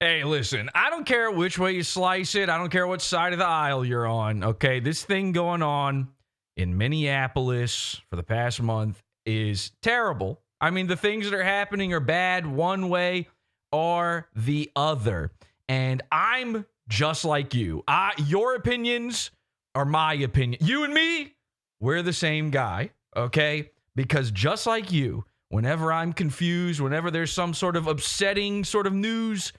Hey, listen, I don't care which way you slice it. I don't care what side of the aisle you're on, okay? This thing going on in Minneapolis for the past month is terrible. I mean, the things that are happening are bad one way or the other. And I'm just like you. Your opinions are my opinion. You and me, we're the same guy, okay? Because just like you, whenever I'm confused, whenever there's some sort of upsetting sort of news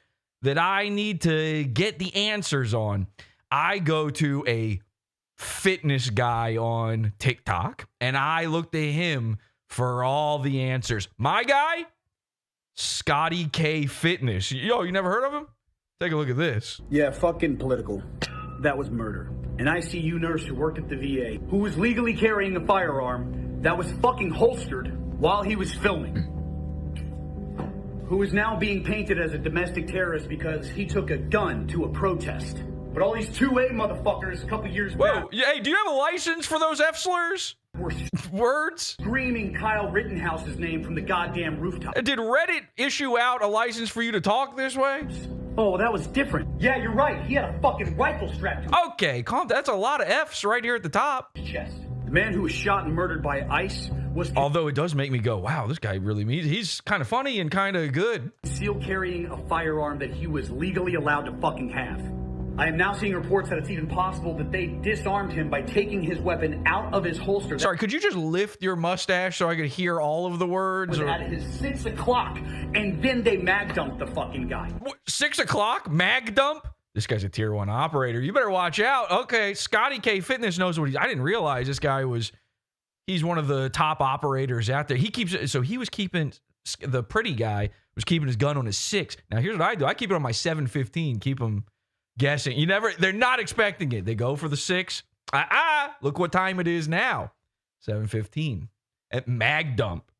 that I need to get the answers on, I go to a fitness guy on TikTok and I look to him for all the answers. My guy, ScottyKFitness. Yo, you never heard of him? Take a look at this. Yeah, fucking political. That was murder. An ICU nurse who worked at the VA, who was legally carrying a firearm that was fucking holstered while he was filming, who is now being painted as a domestic terrorist because he took a gun to a protest. But all these 2A motherfuckers a couple years back... Whoa, hey, do you have a license for those F slurs? Were Words? screaming Kyle Rittenhouse's name from the goddamn rooftop. Did Reddit issue out a license for you to talk this way? Oh, that was different. Yeah, you're right. He had a fucking rifle strapped to Okay, calm. That's a lot of F's right here at the top. his chest. The man who was shot and murdered by ICE was Although it does make me go, wow, this guy really means he's kind of funny and kind of good. concealed carrying a firearm that he was legally allowed to fucking have. I am now seeing reports that it's even possible that they disarmed him by taking his weapon out of his holster. Sorry, could you just lift your mustache so I could hear all of the words? Was at his 6 o'clock, and then they mag dumped the fucking guy. What, 6 o'clock? Mag dump? This guy's a tier 1 operator. You better watch out. Okay, ScottyKFitness knows what he's... I didn't realize this guy was... He's one of the top operators out there. He keeps... So he was keeping... The pretty guy was keeping his gun on his 6. Now, here's what I do. I keep it on my 7.15. Keep him guessing. You never... They're not expecting it. They go for the 6. Look what time it is now. 7:15. At mag dump.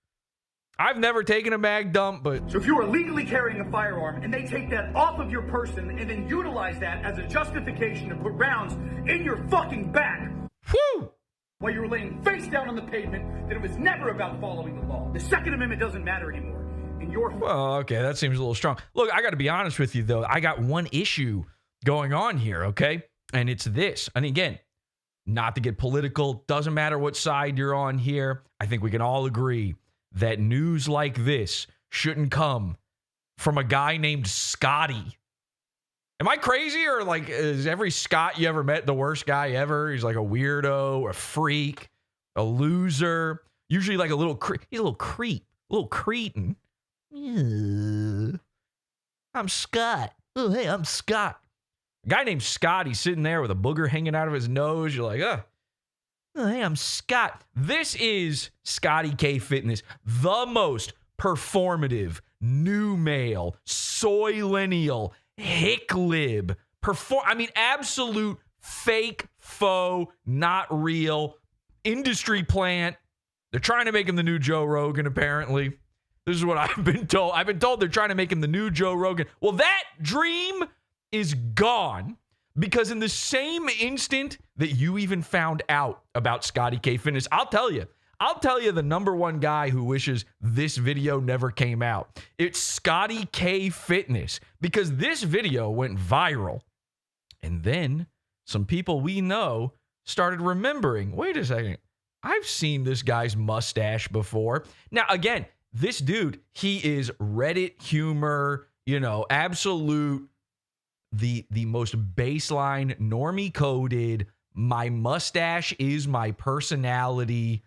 I've never taken a mag dump, but... So if you are legally carrying a firearm and they take that off of your person and then utilize that as a justification to put rounds in your fucking back... Whew! While you were laying face down on the pavement, then it was never about following the law. The Second Amendment doesn't matter anymore. And your... Well, okay, that seems a little strong. Look, I got to be honest with you, though. I got one issue going on here, okay? And it's this. And again, not to get political, doesn't matter what side you're on here. I think we can all agree that news like this shouldn't come from a guy named Scotty. Am I crazy, or like is every Scott you ever met the worst guy ever? He's like a weirdo, a freak, a loser. Usually like a little he's a little creep, a little cretin. I'm Scott. Oh, hey, I'm Scott. A guy named Scotty sitting there with a booger hanging out of his nose. You're like, oh, hey, I'm Scott. This is ScottyKFitness, the most performative, new male, soy-lineal, hick-lib, absolute fake, faux, not real, industry plant. They're trying to make him the new Joe Rogan, apparently. This is what I've been told. I've been told they're trying to make him the new Joe Rogan. Well, that dream is gone. Because in the same instant that you even found out about ScottyKFitness, I'll tell you the number one guy who wishes this video never came out. It's ScottyKFitness, because this video went viral. And then some people we know started remembering, wait a second, I've seen this guy's mustache before. Now, again, this dude, he is Reddit humor, absolute... The most baseline, normie coded, my mustache is my personality.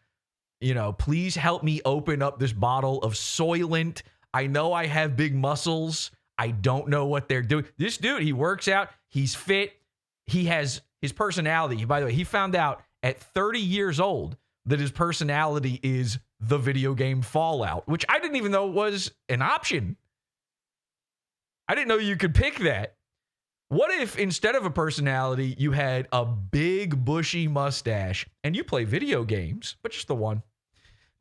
Please help me open up this bottle of Soylent. I know I have big muscles. I don't know what they're doing. This dude, he works out. He's fit. He has his personality. By the way, he found out at 30 years old that his personality is the video game Fallout, which I didn't even know was an option. I didn't know you could pick that. What if instead of a personality, you had a big bushy mustache and you play video games, but just the one?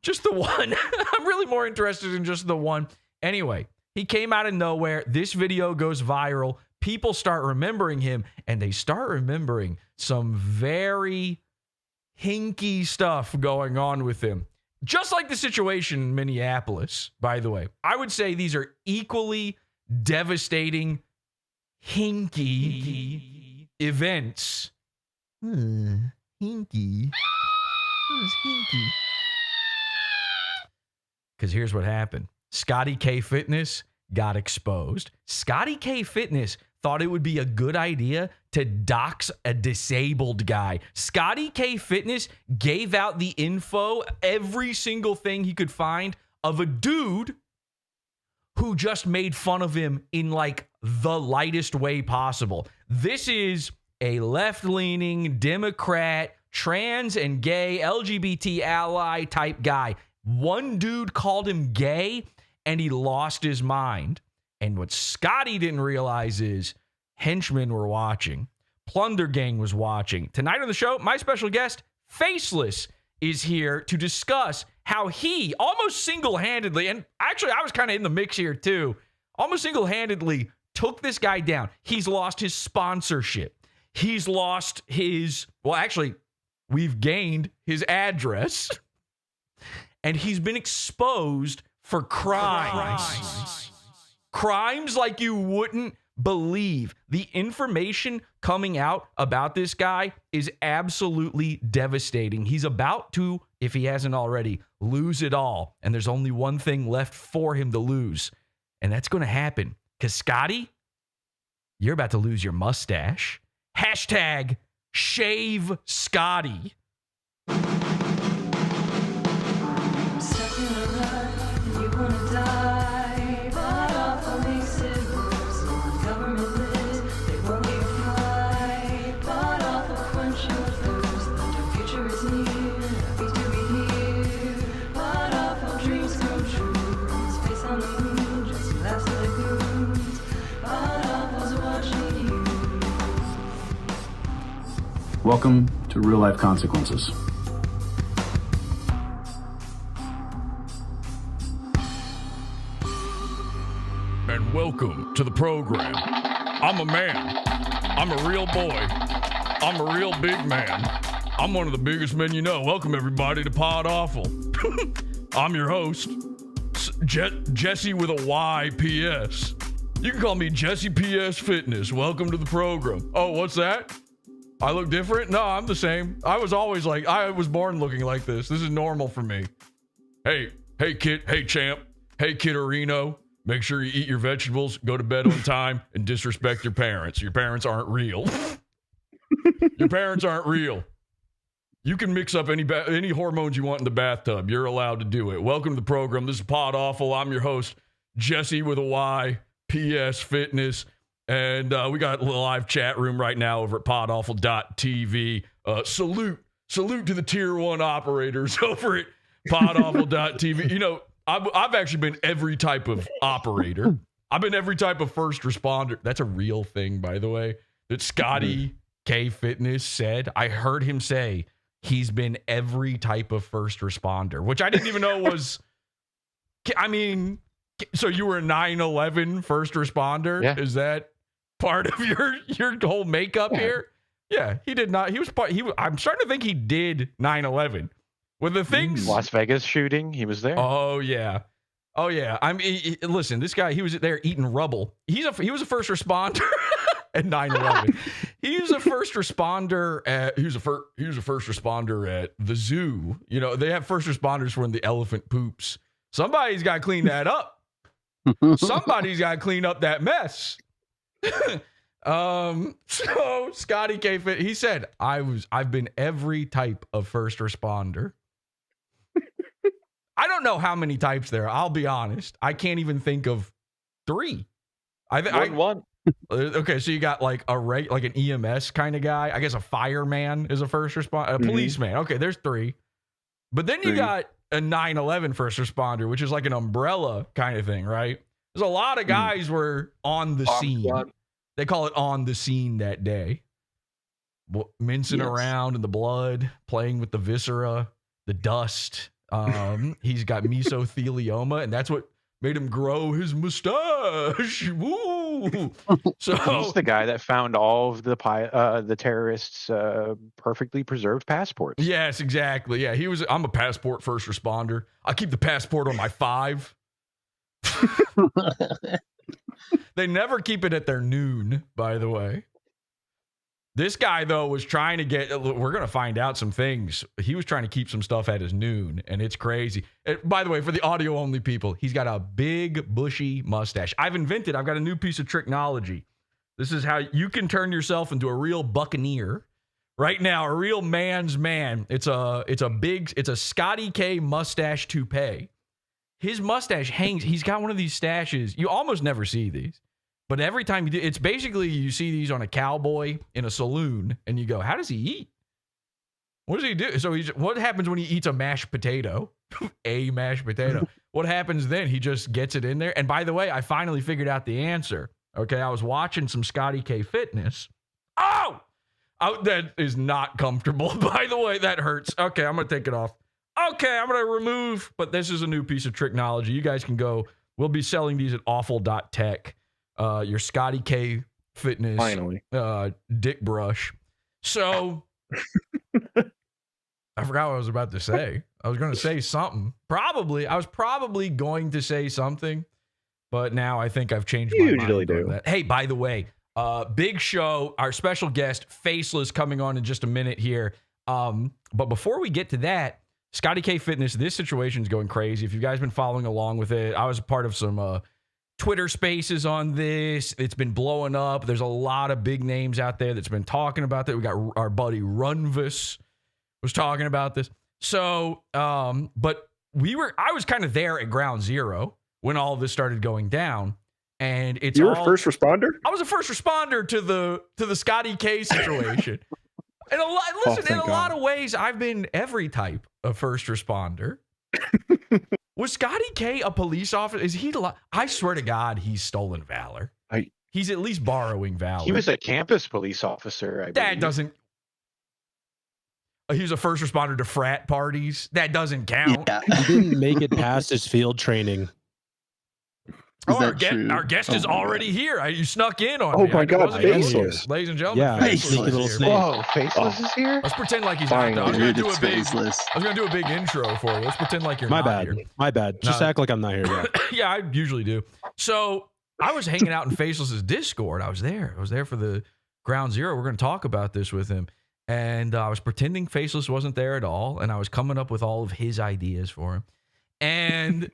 Just the one. I'm really more interested in just the one. Anyway, he came out of nowhere. This video goes viral. People start remembering him, and they start remembering some very hinky stuff going on with him. Just like the situation in Minneapolis, by the way. I would say these are equally devastating hinky events. Hinky. What is hinky? Because here's what happened. ScottyKFitness got exposed. ScottyKFitness thought it would be a good idea to dox a disabled guy. ScottyKFitness gave out the info, every single thing he could find of a dude who just made fun of him in like the lightest way possible. This is a left-leaning Democrat, trans and gay, LGBT ally type guy. One dude called him gay and he lost his mind. And what Scotty didn't realize is henchmen were watching. Plunder Gang was watching. Tonight on the show, my special guest, Faceless, is here to discuss how he almost single-handedly, and actually I was kind of in the mix here too, almost single-handedly took this guy down. He's lost his sponsorship. He's lost his, well, actually, we've gained his address. And he's been exposed for crimes. Crimes like you wouldn't believe. The information coming out about this guy is absolutely devastating. He's about to, if he hasn't already, lose it all. And there's only one thing left for him to lose. And that's going to happen. Because, Scotty, you're about to lose your mustache. Hashtag shave Scotty. Welcome to Real Life Consequences. And welcome to the program. I'm a man. I'm a real boy. I'm a real big man. I'm one of the biggest men you know. Welcome, everybody, to PODAWFUL. I'm your host, Jesse with a Y, P.S. You can call me Jesse P.S. Fitness. Welcome to the program. Oh, what's that? I look different? No, I'm the same. I was always like, I was born looking like this. This is normal for me. Hey, kid. Hey, champ. Hey, Kidderino. Make sure you eat your vegetables, go to bed on time, and disrespect your parents. Your parents aren't real. Your parents aren't real. You can mix up any hormones you want in the bathtub. You're allowed to do it. Welcome to the program. This is PODAWFUL. I'm your host, Jesse with a Y, P.S. Fitness. And we got a live chat room right now over at podawful.tv. Salute to the tier 1 operators over at podawful.tv. You know, I've actually been every type of operator. I've been every type of first responder. That's a real thing, by the way, that ScottyKFitness said. I heard him say he's been every type of first responder, which I didn't even know was, I mean, so you were a 9/11 first responder? Yeah. Is that part of your whole makeup here? Yeah, he did not. He was part. I'm starting to think he did 9/11 with the things. Las Vegas shooting. He was there. Oh yeah. I mean, listen, this guy. He was there eating rubble. He was a first responder at 9/11. He was a first responder at. He was a first responder at the zoo. You know, they have first responders for when the elephant poops. Somebody's got to clean that up. Somebody's got to clean up that mess. So ScottyKFitness, he said, I've been every type of first responder. I don't know how many types there are. I'll be honest. I can't even think of 3. One. Okay, so you got like like an EMS kind of guy. I guess a fireman is a first responder. A policeman. Okay, there's 3. But then you got a 9/11 first responder, which is like an umbrella kind of thing, right? There's a lot of guys were on the scene. They call it on the scene that day. Mincing around in the blood, playing with the viscera, the dust. He's got mesothelioma, and that's what made him grow his mustache. Woo! So he's the guy that found all of the terrorists' perfectly preserved passports. Yes, exactly. Yeah, I'm a passport first responder. I keep the passport on my 5. They never keep it at their noon, by the way. This guy, though, was trying to get, we're going to find out some things. He was trying to keep some stuff at his noon, and it's crazy. By the way, for the audio-only people, he's got a big, bushy mustache. I've got a new piece of technology. This is how you can turn yourself into a real buccaneer. Right now, a real man's man. It's a Scotty K mustache toupee. His mustache hangs. He's got one of these stashes. You almost never see these. But every time you do, it's basically you see these on a cowboy in a saloon, and you go, how does he eat? What does he do? So what happens when he eats a mashed potato? A mashed potato. What happens then? He just gets it in there. And by the way, I finally figured out the answer. Okay, I was watching some ScottyKFitness. Oh, that is not comfortable. By the way, that hurts. Okay, I'm going to take it off. Okay, I'm going to remove, but this is a new piece of technology. You guys can go. We'll be selling these at awful.tech. Your ScottyKFitness finally dick brush. So I forgot what I was about to say. I was going to say something. I was probably going to say something, but now I think I've changed my mind. Usually do that. Hey, by the way, big show. Our special guest, Faceless, coming on in just a minute here. But before we get to that, ScottyKFitness, this situation is going crazy. If you guys been following along with it, I was a part of some Twitter spaces on this. It's been blowing up. There's a lot of big names out there that's been talking about that. We got our buddy Runvis was talking about this. So, but I was kind of there at ground zero when all of this started going down. And you were a first responder? I was a first responder to the Scotty K situation. And in a lot of ways, I've been every type of first responder. Was Scotty K a police officer? Is he? I swear to God, he's stolen valor. He's at least borrowing valor. He was a campus police officer. That doesn't. He was a first responder to frat parties. That doesn't count. Yeah. He didn't make it past his field training. Our guest is already here. You snuck in on me. Oh my God, Faceless. Ladies and gentlemen. Yeah, Faceless. Whoa, Faceless is here? Let's pretend like he's not. I was going to do a big intro for you. Let's pretend like you're not here. My bad. Just act like I'm not here yet. Yeah, I usually do. So I was hanging out in Faceless's Discord. I was there for the ground zero. We're going to talk about this with him. And I was pretending Faceless wasn't there at all. And I was coming up with all of his ideas for him. And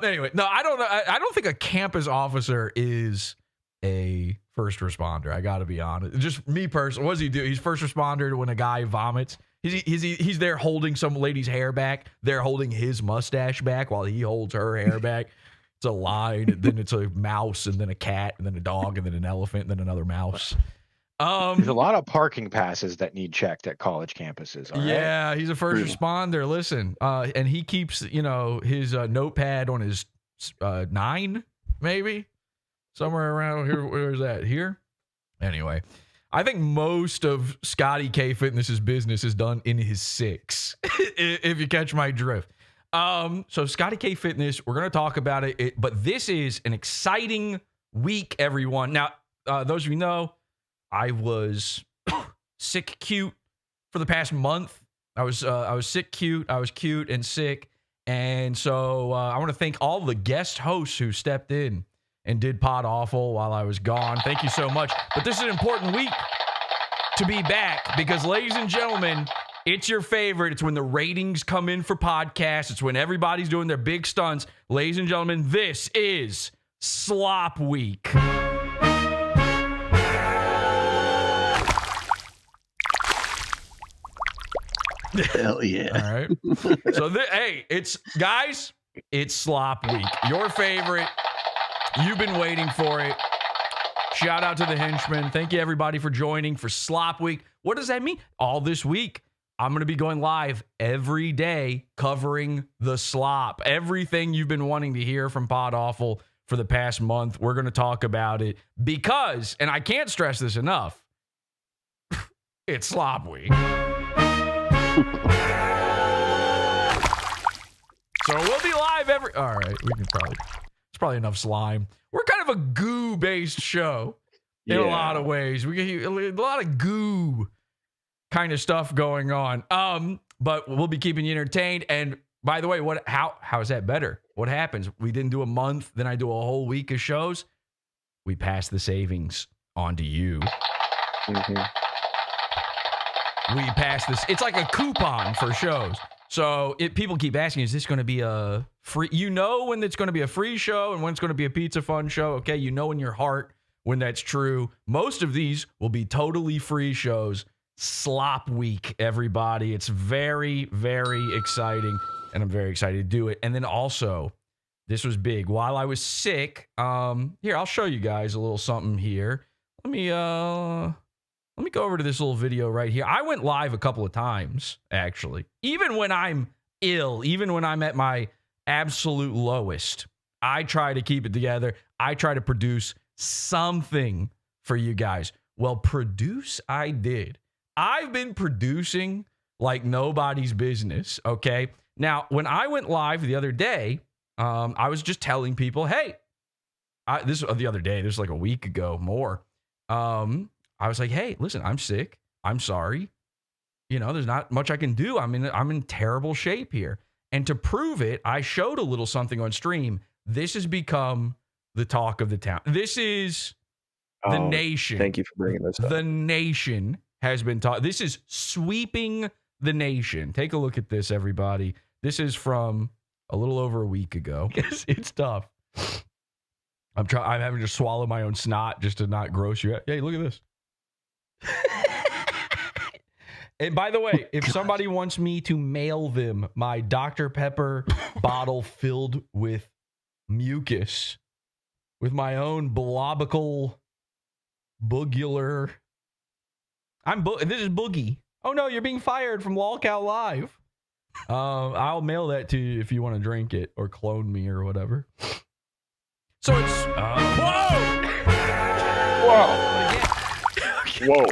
anyway, no, I don't know. I don't think a campus officer is a first responder. I got to be honest. Just me personally. What does he do? He's first responder when a guy vomits. He's there holding some lady's hair back. They're holding his mustache back while he holds her hair back. It's a line. And then it's a mouse, and then a cat, and then a dog, and then an elephant, and then another mouse. There's a lot of parking passes that need checked at college campuses. Yeah, he's a first responder. Listen, and he keeps his notepad on his 9, maybe somewhere around here. Where is that? Here. Anyway, I think most of ScottyKFitness's business is done in his 6. If you catch my drift. So ScottyKFitness, we're going to talk about it, but this is an exciting week, everyone. Now, those of you know, I was sick cute for the past month. I was sick cute. I was cute and sick. And so I want to thank all the guest hosts who stepped in and did Pod Awful while I was gone. Thank you so much. But this is an important week to be back because, ladies and gentlemen, it's your favorite. It's when the ratings come in for podcasts. It's when everybody's doing their big stunts. Ladies and gentlemen, this is Slop Week. Hell yeah. All right. So, it's Slop Week. Your favorite. You've been waiting for it. Shout out to the henchmen. Thank you, everybody, for joining for Slop Week. What does that mean? All this week, I'm going to be going live every day covering the slop. Everything you've been wanting to hear from Pod Awful for the past month, we're going to talk about it because, and I can't stress this enough, it's Slop Week. So we'll be live all right, it's probably enough slime. We're kind of a goo-based show in a lot of ways. We get a lot of goo kind of stuff going on. But we'll be keeping you entertained. And By the way, how is that better? What happens? We didn't do a month, then I do a whole week of shows. We pass the savings on to you. We pass this. It's like a coupon for shows. So people keep asking, is this going to be a free? You know when it's going to be a free show and when it's going to be a pizza fun show. Okay, you know in your heart when that's true. Most of these will be totally free shows. Slop week, everybody. It's very, very exciting, and I'm very excited to do it. And then also, this was big. While I was sick, here, I'll show you guys a little something here. Let me go over to this little video right here. I went live a couple of times, actually. Even when I'm ill, even when I'm at my absolute lowest, I try to keep it together. I try to produce something for you guys. Well, produce I did. I've been producing like nobody's business, okay? Now, when I went live the other day, I was just telling people, hey, this was the other day, this was like a week ago, more. I was like, hey, listen, I'm sick. I'm sorry. You know, there's not much I can do. I'm in terrible shape here. And to prove it, I showed a little something on stream. This has become the talk of the town. This is the nation. Thank you for bringing this up. The nation has been taught. This is sweeping the nation. Take a look at this, everybody. This is from a little over a week ago. It's tough. I'm having to swallow my own snot just to not gross you out. Hey, look at this. And by the way, if somebody wants me to mail them my Dr. Pepper bottle filled with mucus, with my own blobical, boogular. This is Boogie. Oh no, you're being fired from Lolcow Live. I'll mail that to you if you want to drink it or clone me or whatever. So it's Whoa.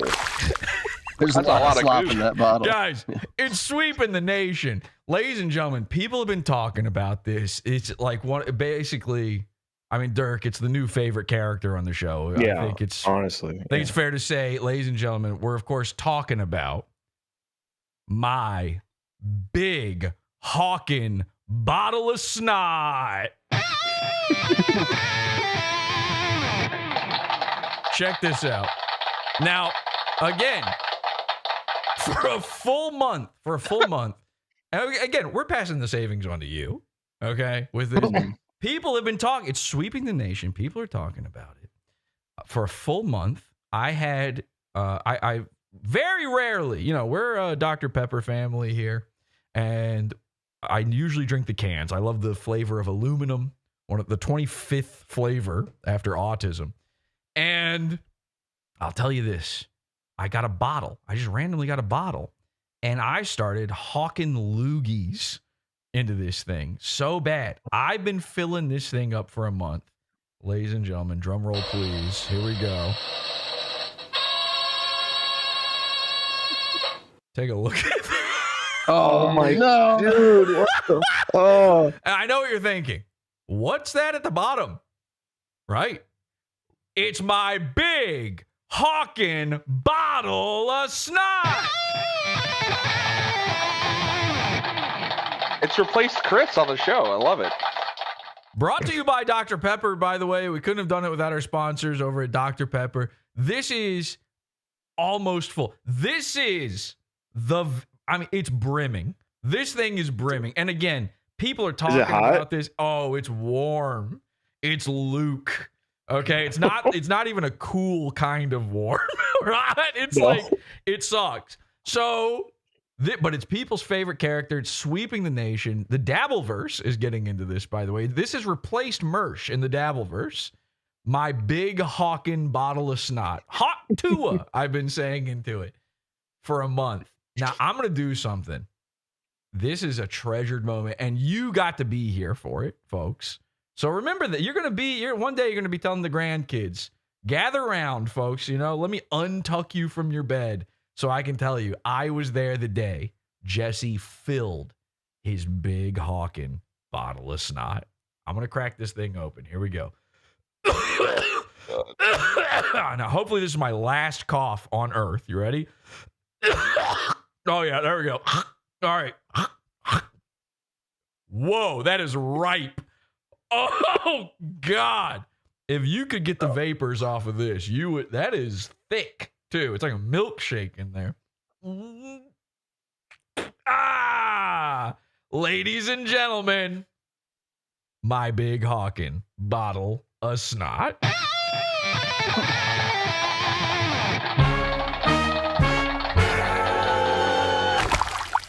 There's a lot of slop in that bottle. Guys, it's sweeping the nation. Ladies and gentlemen, people have been talking about this. It's like basically, I mean, Dirk, it's the new favorite character on the show. Yeah, I think it's honestly. I think it's fair to say, ladies and gentlemen, we're of course talking about my big hawking bottle of snot. Check this out. Now, again, for a full month, and again, we're passing the savings on to you, okay? With this, people have been talking. It's sweeping the nation. People are talking about it. For a full month, I had, I very rarely, you know, we're a Dr. Pepper family here, and I usually drink the cans. I love the flavor of aluminum, one of the 25th flavor after autism. And I'll tell you this, I got a bottle. I just randomly got a bottle, and I started hawking loogies into this thing so bad. I've been filling this thing up for a month. Ladies and gentlemen, drum roll, please. Here we go. Take a look at that. Oh my God, dude. What the? Oh. And I know what you're thinking. What's that at the bottom? Right? It's my big hawking bottle of snot. It's replaced Chris on the show. I love it. Brought to you by Dr. Pepper, by the way. We couldn't have done it without our sponsors over at Dr. Pepper. This is almost full. This is it's brimming. This thing is brimming. And again, people are talking about this. Oh, it's warm. It's Luke. Okay, it's not even a cool kind of warm, right? It's like, it sucks. So, but it's people's favorite character. It's sweeping the nation. The Dabbleverse is getting into this, by the way. This has replaced Mersh in the Dabbleverse. My big hawking bottle of snot. Hot Tua, I've been saying into it for a month. Now, I'm going to do something. This is a treasured moment, and you got to be here for it, folks. So remember that one day you're going to be telling the grandkids, gather around, folks, you know, let me untuck you from your bed so I can tell you I was there the day Jesse filled his big hawking bottle of snot. I'm going to crack this thing open. Here we go. Now, hopefully this is my last cough on earth. You ready? Oh, yeah, there we go. All right. Whoa, that is ripe. Oh, God. If you could get the vapors off of this, you would. That is thick, too. It's like a milkshake in there. Ah, ladies and gentlemen, my big hawking bottle of snot.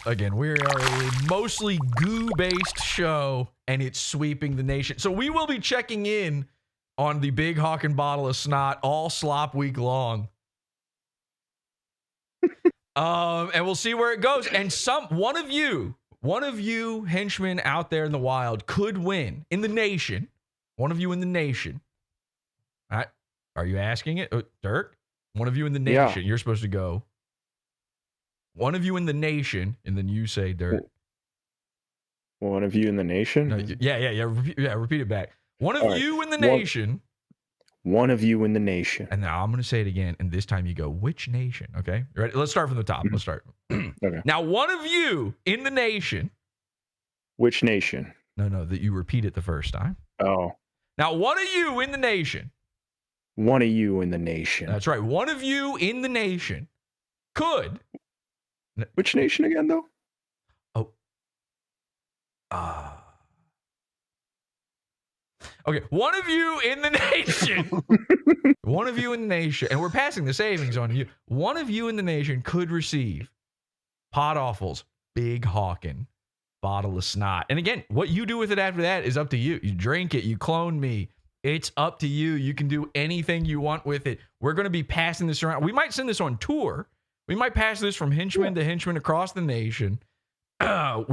Again, we are a mostly goo-based show, and it's sweeping the nation. So we will be checking in on the big hawking bottle of snot all slop week long. And we'll see where it goes. And one of you henchmen out there in the wild could win in the nation. One of you in the nation. All right. Are you asking it? Dirk? One of you in the nation. Yeah. You're supposed to go. One of you in the nation, and then you say, Dirk. One of you in the nation? No, repeat it back. One of you in the nation. One of you in the nation. And now I'm going to say it again, and this time you go, which nation? Okay? You ready? Let's start from the top. Let's start. Okay. Now, one of you in the nation. Which nation? No, that you repeat it the first time. Oh. Now, one of you in the nation. One of you in the nation. That's right. One of you in the nation could. Which nation again, though? Okay, one of you in the nation. One of you in the nation, and we're passing the savings on you. One of you in the nation could receive PODAWFUL's Big Hawkin' bottle of snot. And again, what you do with it after that is up to you. You drink it, you clone me. It's up to you. You can do anything you want with it. We're going to be passing this around. We might send this on tour. We might pass this from henchman to henchman across the nation. I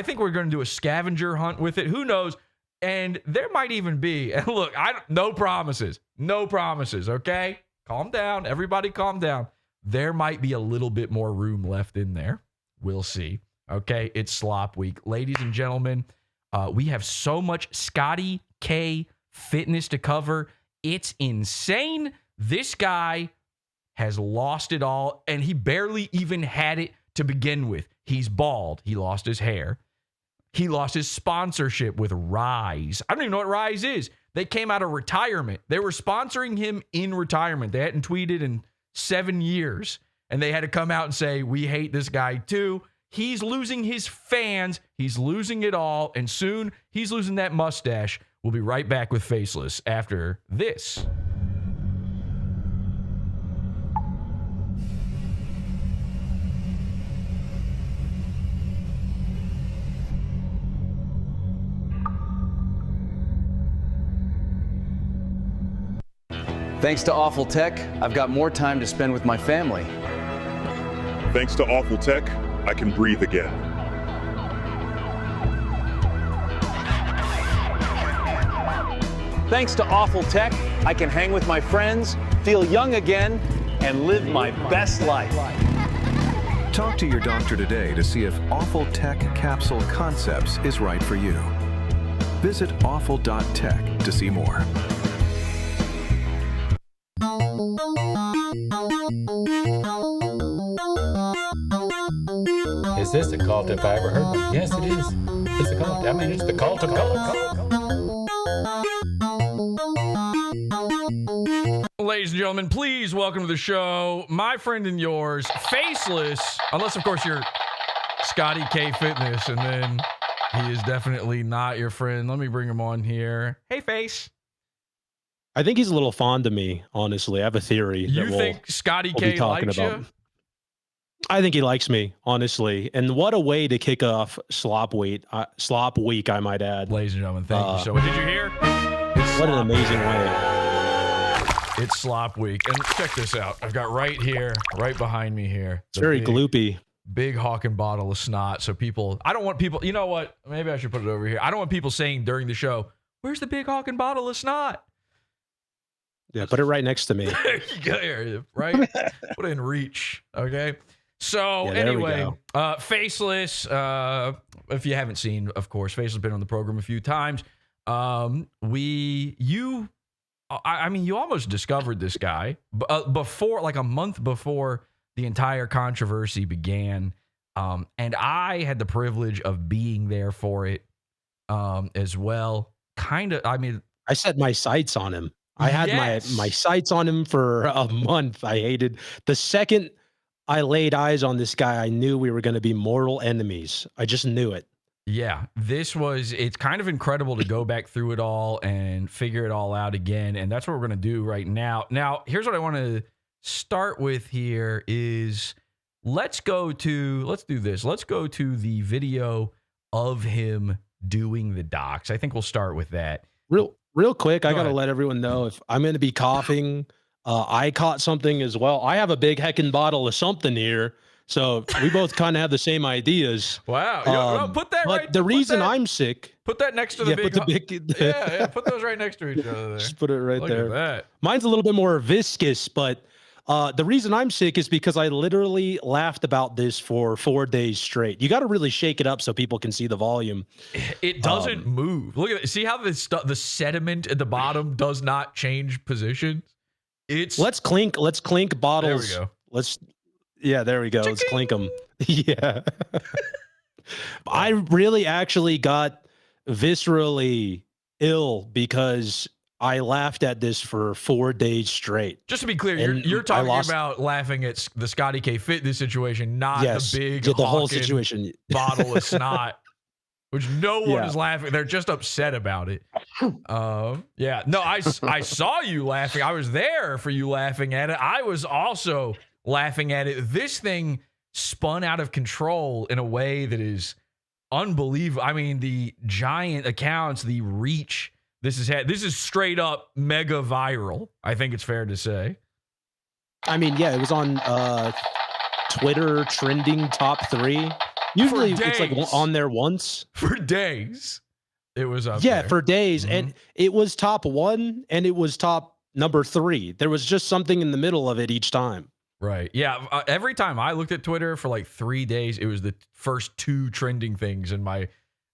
think we're going to do a scavenger hunt with it. Who knows? And there might even be, and look, no promises, okay? Calm down. Everybody calm down. There might be a little bit more room left in there. We'll see. Okay, it's slop week. Ladies and gentlemen, we have so much ScottyKFitness to cover. It's insane. This guy has lost it all, and he barely even had it to begin with. He's bald. He lost his hair. He lost his sponsorship with Rise. I don't even know what Rise is. They came out of retirement. They were sponsoring him in retirement. They hadn't tweeted in 7 years, and they had to come out and say, we hate this guy too. He's losing his fans. He's losing it all, and soon he's losing that mustache. We'll be right back with Faceless after this. Thanks to Awful Tech, I've got more time to spend with my family. Thanks to Awful Tech, I can breathe again. Thanks to Awful Tech, I can hang with my friends, feel young again, and live my best life. Talk to your doctor today to see if Awful Tech Capsule Concepts is right for you. Visit awful.tech to see more. Is this a cult if I ever heard one? Yes, it is. It's a cult. I mean, it's the cult of cults. Ladies and gentlemen, please welcome to the show, my friend and yours, Faceless, unless, of course, you're ScottyKFitness, and then he is definitely not your friend. Let me bring him on here. Hey, Face. I think he's a little fond of me, honestly. I have a theory. You think Scotty K likes you? I think he likes me, honestly. And what a way to kick off Slop Week, I might add. Ladies and gentlemen, thank you so much. Did you hear? What an amazing way. It's Slop Week. And check this out. I've got right here, right behind me here. It's very gloopy. Big hawking bottle of snot. So I don't want people, you know what? Maybe I should put it over here. I don't want people saying during the show, where's the big hawking bottle of snot? Yeah, put it right next to me. There you go, right? Put it in reach, okay? So anyway, Faceless, if you haven't seen, of course, Faceless has been on the program a few times. You almost discovered this guy before, like a month before the entire controversy began. And I had the privilege of being there for it. as well. Kind of, I mean, I set my sights on him. I had my sights on him for a month. I hated the second I laid eyes on this guy, I knew we were going to be mortal enemies. I just knew it. Yeah, it's kind of incredible to go back through it all and figure it all out again. And that's what we're going to do right now. Now, here's what I want to start with here is let's go to the video of him doing the docs. I think we'll start with that. Real quick, I got to let everyone know if I'm going to be coughing. I caught something as well. I have a big heckin' bottle of something here. So we both kind of have the same ideas. Wow. Put that right. The reason I'm sick. Put that next to the big. Yeah, put those right next to each other there. Just put it right there. Look at that. Mine's a little bit more viscous, but the reason I'm sick is because I literally laughed about this for 4 days straight. You got to really shake it up so people can see the volume. It doesn't move. Look at it. See how the sediment at the bottom does not change positions? Let's clink bottles. There we go. There we go. Ching-ching. Let's clink them. Yeah. I really actually got viscerally ill because I laughed at this for 4 days straight. Just to be clear, you're talking about laughing at the ScottyKFitness situation, not the big the whole situation bottle of snot, which no one is laughing. They're just upset about it. No, I saw you laughing. I was there for you laughing at it. I was also laughing at it. This thing spun out of control in a way that is unbelievable. I mean, the giant accounts, the reach. This is straight up mega viral. I think it's fair to say. I mean, yeah, it was on Twitter trending top 3. Usually it's like on there once. For days. It was up there. For days. Mm-hmm. And it was top 1 and it was top number 3. There was just something in the middle of it each time. Right. Yeah. Every time I looked at Twitter for like 3 days, it was the first 2 trending things in my.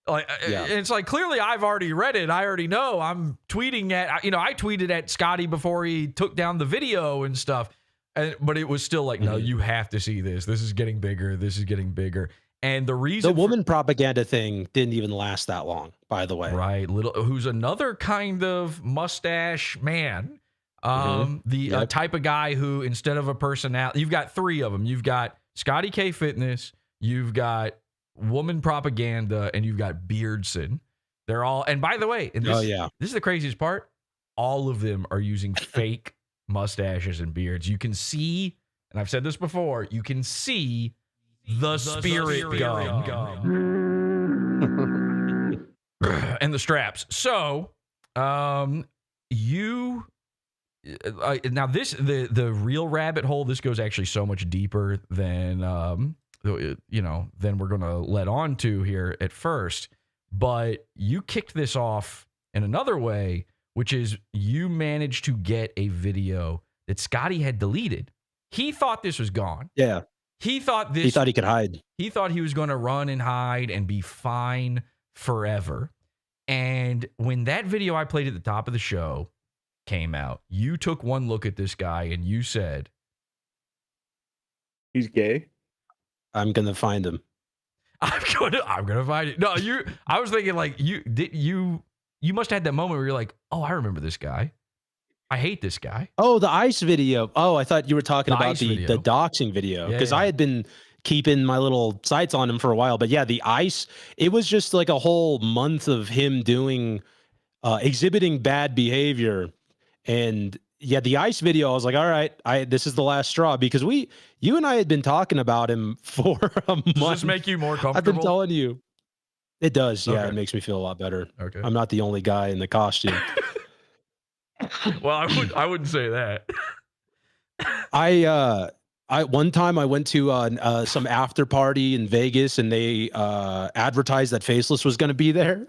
It's like, clearly I've already read it. I already know. I'm tweeting at, I tweeted at Scotty before he took down the video and stuff. But it was still like, no, you have to see this. This is getting bigger. This is getting bigger. And the reason the woman propaganda thing didn't even last that long, by the way. Right. Who's another kind of mustache man. Type of guy who, instead of a personality, you've got 3 of them. You've got ScottyKFitness, you've got woman propaganda, and you've got Beardson. They're all, and by the way, this is the craziest part. All of them are using fake mustaches and beards. You can see, and I've said this before, you can see the spirit gum. And the straps. So, now this the real rabbit hole. This goes actually so much deeper than than we're gonna let on to here at first. But you kicked this off in another way, which is you managed to get a video that Scotty had deleted. He thought this was gone. Yeah. He thought he could hide. He thought he was going to run and hide and be fine forever. And when that video I played at the top of the show came out, you took one look at this guy and you said, "He's gay. I'm gonna find him. I'm gonna find it." No, I was thinking like you must have had that moment where you're like, "Oh, I remember this guy. I hate this guy." Oh, the ICE video. Oh, I thought you were talking about the doxing video, because I had been keeping my little sights on him for a while. But yeah, the ICE, it was just like a whole month of him doing, exhibiting bad behavior. And yeah, the ICE video, I was like, all right, this is the last straw, because you and I had been talking about him for a month. Does this make you more comfortable? I've been telling you. It does. Yeah, It makes me feel a lot better. Okay. I'm not the only guy in the costume. Well, I wouldn't say that. One time I went to some after party in Vegas, and they advertised that Faceless was going to be there,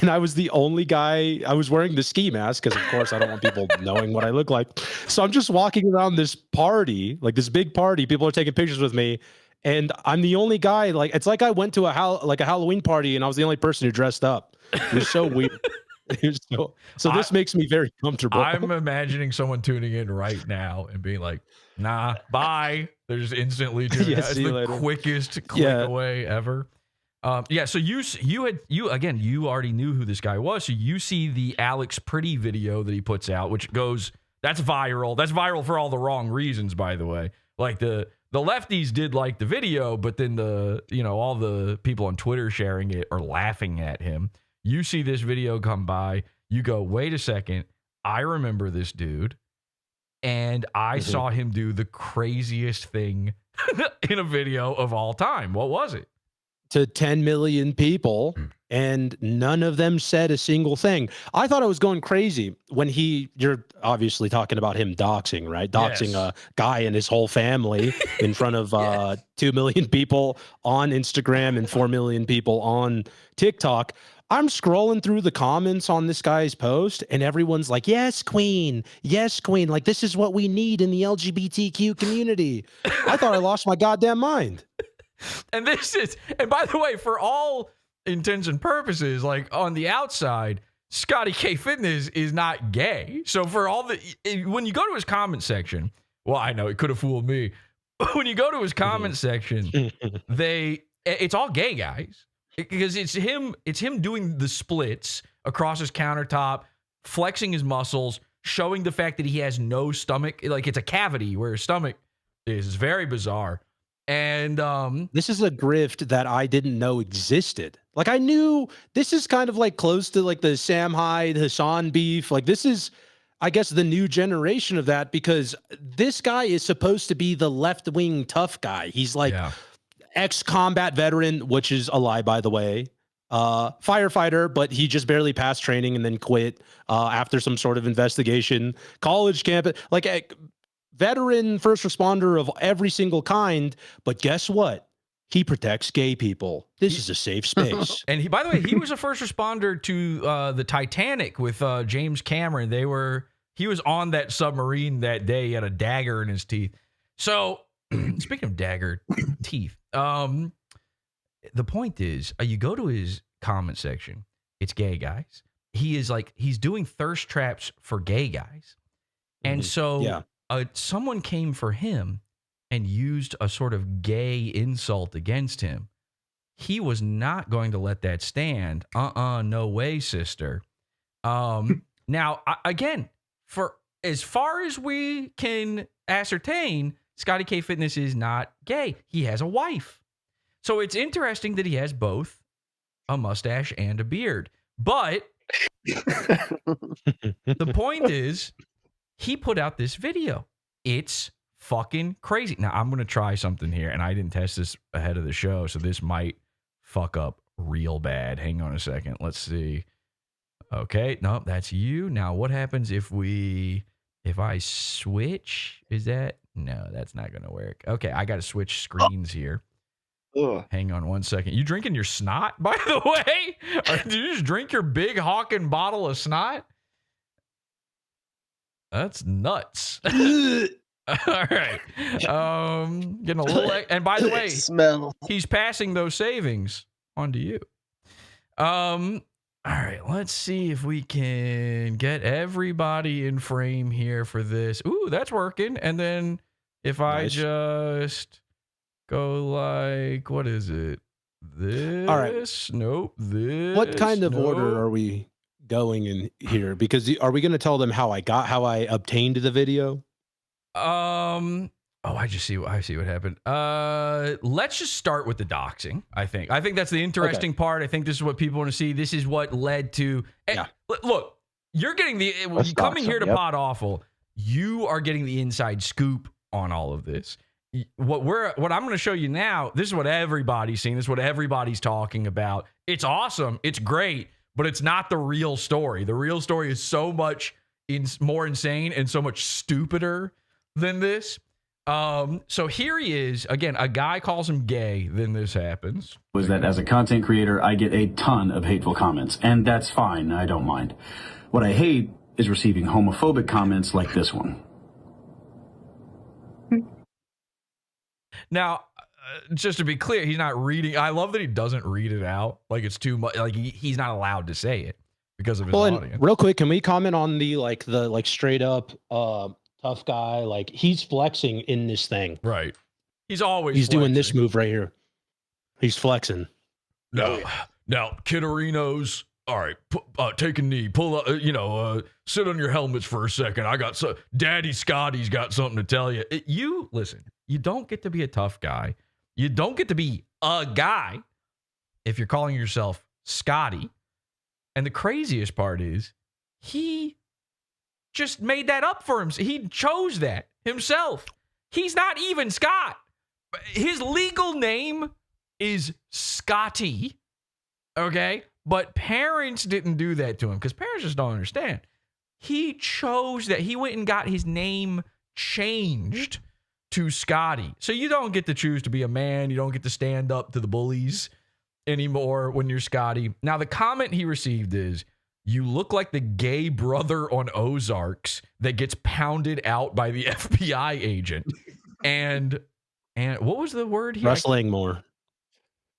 and I was the only guy. I was wearing the ski mask because, of course, I don't want people knowing what I look like. So I'm just walking around this party, like this big party. People are taking pictures with me, and I'm the only guy. Like, it's like I went to a Halloween party, and I was the only person who dressed up. It was so weird. So this makes me very comfortable. I'm imagining someone tuning in right now and being like, "Nah, bye." They're just instantly tuning out. It's the quickest click away ever. Yeah, so you already knew who this guy was. So you see the Alex Pretty video that he puts out, which goes, that's viral. That's viral for all the wrong reasons, by the way. Like the lefties did like the video, but then all the people on Twitter sharing it are laughing at him. You see this video come by, you go, wait a second, I remember this dude, and I saw him do the craziest thing in a video of all time. What was it? To 10 million people, and none of them said a single thing. I thought I was going crazy when you're obviously talking about him doxing, right? Doxing a guy and his whole family in front of 2 million people on Instagram and 4 million people on TikTok. I'm scrolling through the comments on this guy's post, and everyone's like, yes, queen. Yes, queen. Like, this is what we need in the LGBTQ community. I thought I lost my goddamn mind. And by the way, for all intents and purposes, like on the outside, ScottyKFitness is not gay. So for all when you go to his comment section, well, I know it could have fooled me. When you go to his comment section, it's all gay guys because it's him doing the splits across his countertop, flexing his muscles, showing the fact that he has no stomach. Like it's a cavity where his stomach is. It's very bizarre. And this is a grift that I didn't know existed. Like I knew this is kind of like close to like the Sam Hyde, Hassan beef. Like this is, I guess, the new generation of that, because this guy is supposed to be the left-wing tough guy. He's like ex-combat veteran, which is a lie, by the way. Firefighter, but he just barely passed training and then quit after some sort of investigation. College campus, like veteran first responder of every single kind, but guess what? He protects gay people. This is a safe space. And by the way, he was a first responder to the Titanic with James Cameron. He was on that submarine that day. He had a dagger in his teeth. So speaking of dagger teeth, the point is, you go to his comment section, it's gay guys. He's doing thirst traps for gay guys. And so someone came for him and used a sort of gay insult against him. He was not going to let that stand. No way, sister. Now, again, for as far as we can ascertain, ScottyKFitness is not gay. He has a wife. So it's interesting that he has both a mustache and a beard. But the point is, he put out this video. It's fucking crazy. Now, I'm going to try something here, and I didn't test this ahead of the show, so this might fuck up real bad. Hang on a second. Let's see. Okay. Nope, that's you. Now, what happens if I switch? No, that's not going to work. Okay, I got to switch screens here. Ugh. Hang on one second. You drinking your snot, by the way? Did you just drink your big hawking bottle of snot? That's nuts. All right. Getting a little, and by the way, he's passing those savings on to you. All right, let's see if we can get everybody in frame here for this. Ooh, that's working. And then if I just go like, what is it? This? All right. Nope. This. What kind of order are we going in here? Because are we going to tell them how I obtained the video? I see what happened. Let's just start with the doxing. I think that's the interesting part. I think this is what people want to see. This is what led to, look, you're getting coming here to PODAWFUL. You are getting the inside scoop on all of this. What I'm going to show you now, this is what everybody's seeing. This is what everybody's talking about. It's awesome. It's great, but it's not the real story. The real story is so much more insane and so much stupider than this. So here he is again. A guy calls him gay. Then this happens. Was that as a content creator, I get a ton of hateful comments, and that's fine. I don't mind. What I hate is receiving homophobic comments like this one. Now, just to be clear, he's not reading. I love that he doesn't read it out. Like it's too much. Like he's not allowed to say it because of his audience. Real quick, can we comment on the straight up tough guy? Like he's flexing in this thing, right? He's flexing. doing this move right here. He's flexing. Now, Kitterinos. All right, take a knee. Pull up. Sit on your helmets for a second. Daddy Scotty's got something to tell you. You listen. You don't get to be a tough guy. You don't get to be a guy if you're calling yourself Scotty. And the craziest part is he just made that up for him. He chose that himself. He's not even Scott. His legal name is Scotty. Okay? But parents didn't do that to him because parents just don't understand. He chose that. He went and got his name changed to Scotty. So you don't get to choose to be a man. You don't get to stand up to the bullies anymore when you're Scotty. Now, the comment he received is, you look like the gay brother on Ozarks that gets pounded out by the FBI agent. And what was the word? Wrestling more.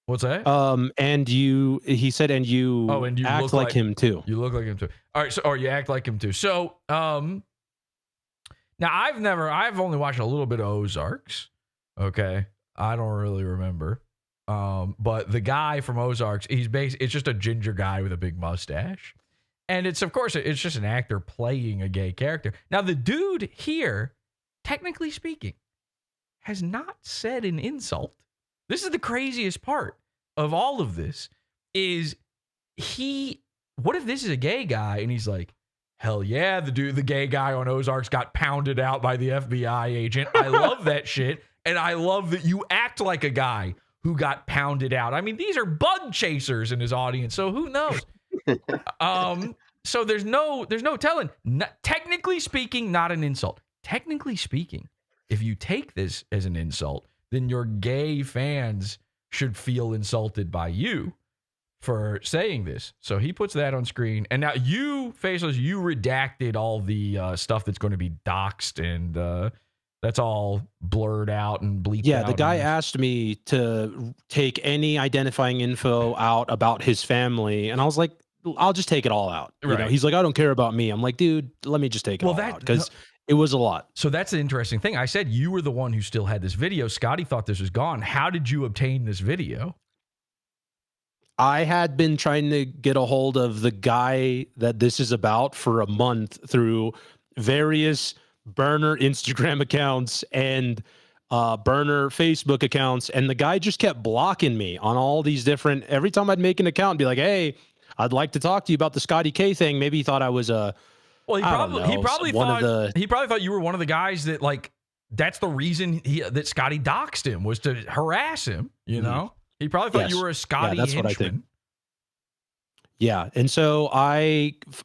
What's that? He said, and you act like him too. You look like him too. All right. Or you act like him too. So, now I've only watched a little bit of Ozarks. Okay. I don't really remember. But the guy from Ozarks, it's just a ginger guy with a big mustache. And it's just an actor playing a gay character. Now, the dude here, technically speaking, has not said an insult. This is the craziest part of all of this is what if this is a gay guy and he's like, hell yeah, the gay guy on Ozarks got pounded out by the FBI agent. I love that shit. And I love that you act like a guy who got pounded out. I mean, these are bug chasers in his audience. So who knows? So there's no telling. Technically speaking, not an insult. Technically speaking, if you take this as an insult, then your gay fans should feel insulted by you for saying this. So he puts that on screen. And now you, Faceless, you redacted all the stuff that's going to be doxed and that's all blurred out and bleeped out. Yeah, the guy asked me to take any identifying info out about his family. And I was like, I'll just take it all out. Right. You know, he's like, I don't care about me. I'm like, dude, let me just take it all out because it was a lot. So that's the interesting thing. I said you were the one who still had this video. Scotty thought this was gone. How did you obtain this video? I had been trying to get a hold of the guy that this is about for a month through various burner Instagram accounts and burner Facebook accounts. And the guy just kept blocking me on all these different, every time I'd make an account and be like, hey, I'd like to talk to you about the Scotty K thing. Maybe he thought I was well, he probably thought you were one of the guys that that's the reason that Scotty doxed him was to harass him. You know, he probably thought you were a Scotty henchman. What I think. Yeah, and so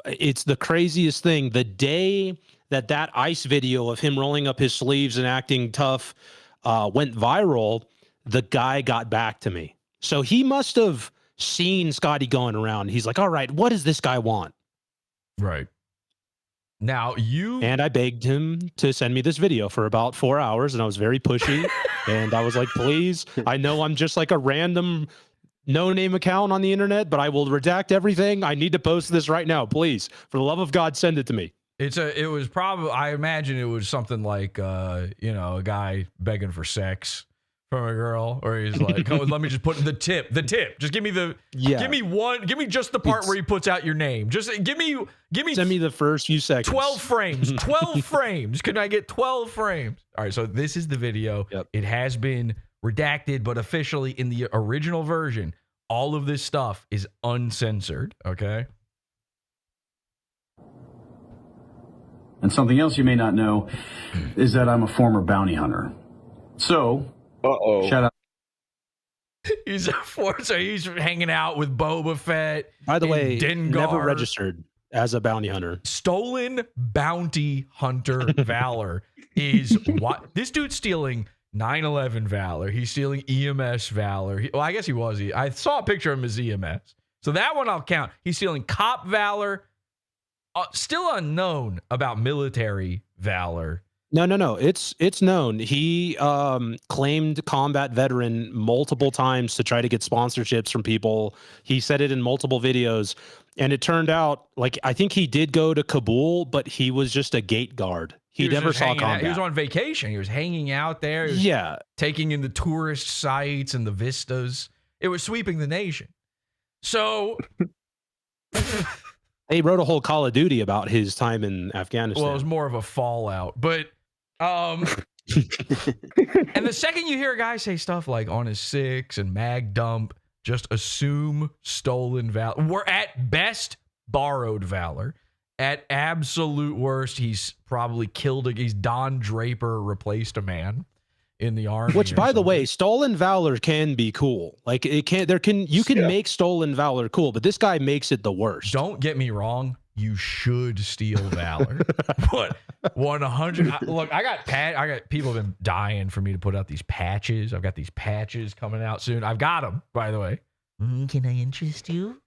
it's the craziest thing. The day that ICE video of him rolling up his sleeves and acting tough went viral, the guy got back to me. So he must have seen Scotty going around. He's like, all right, what does this guy want? Right. Now and I begged him to send me this video for about 4 hours, and I was very pushy. And I was like, please, I know I'm just like a random no-name account on the internet, but I will redact everything. I need to post this right now. Please, for the love of God, send it to me. It was probably, I imagine it was something like, a guy begging for sex from a girl, or he's like, oh, let me just put in the tip. Just give me give me just the part where he puts out your name. Just give me, send me the first few seconds. 12 frames, 12 frames. Can I get 12 frames? All right. So this is the video. Yep. It has been redacted, but officially in the original version, all of this stuff is uncensored. Okay. And something else you may not know is that I'm a former bounty hunter. So, shout out. He's hanging out with Boba Fett. By the way, Dengar. Never registered as a bounty hunter. Stolen bounty hunter valor is what this dude's stealing. 9/11 valor. He's stealing EMS valor. I guess he was. I saw a picture of him as EMS, so that one I'll count. He's stealing cop valor. Still unknown about military valor. No. It's known. He claimed combat veteran multiple times to try to get sponsorships from people. He said it in multiple videos, and it turned out I think he did go to Kabul, but he was just a gate guard. He never saw combat. He was on vacation. He was hanging out there. He was taking in the tourist sites and the vistas. It was sweeping the nation. So He wrote a whole Call of Duty about his time in Afghanistan. well, it was more of a fallout, but and the second you hear a guy say stuff like on his six and mag dump, just assume stolen valor. We're at best borrowed valor. At absolute worst, he's probably he's Don Draper replaced a man in the army. Which, by the way, stolen valor can be cool. Like you can make stolen valor cool, but this guy makes it the worst. Don't get me wrong. You should steal valor. But 100. Look, I got people have been dying for me to put out these patches. I've got these patches coming out soon. I've got them, by the way. Can I interest you?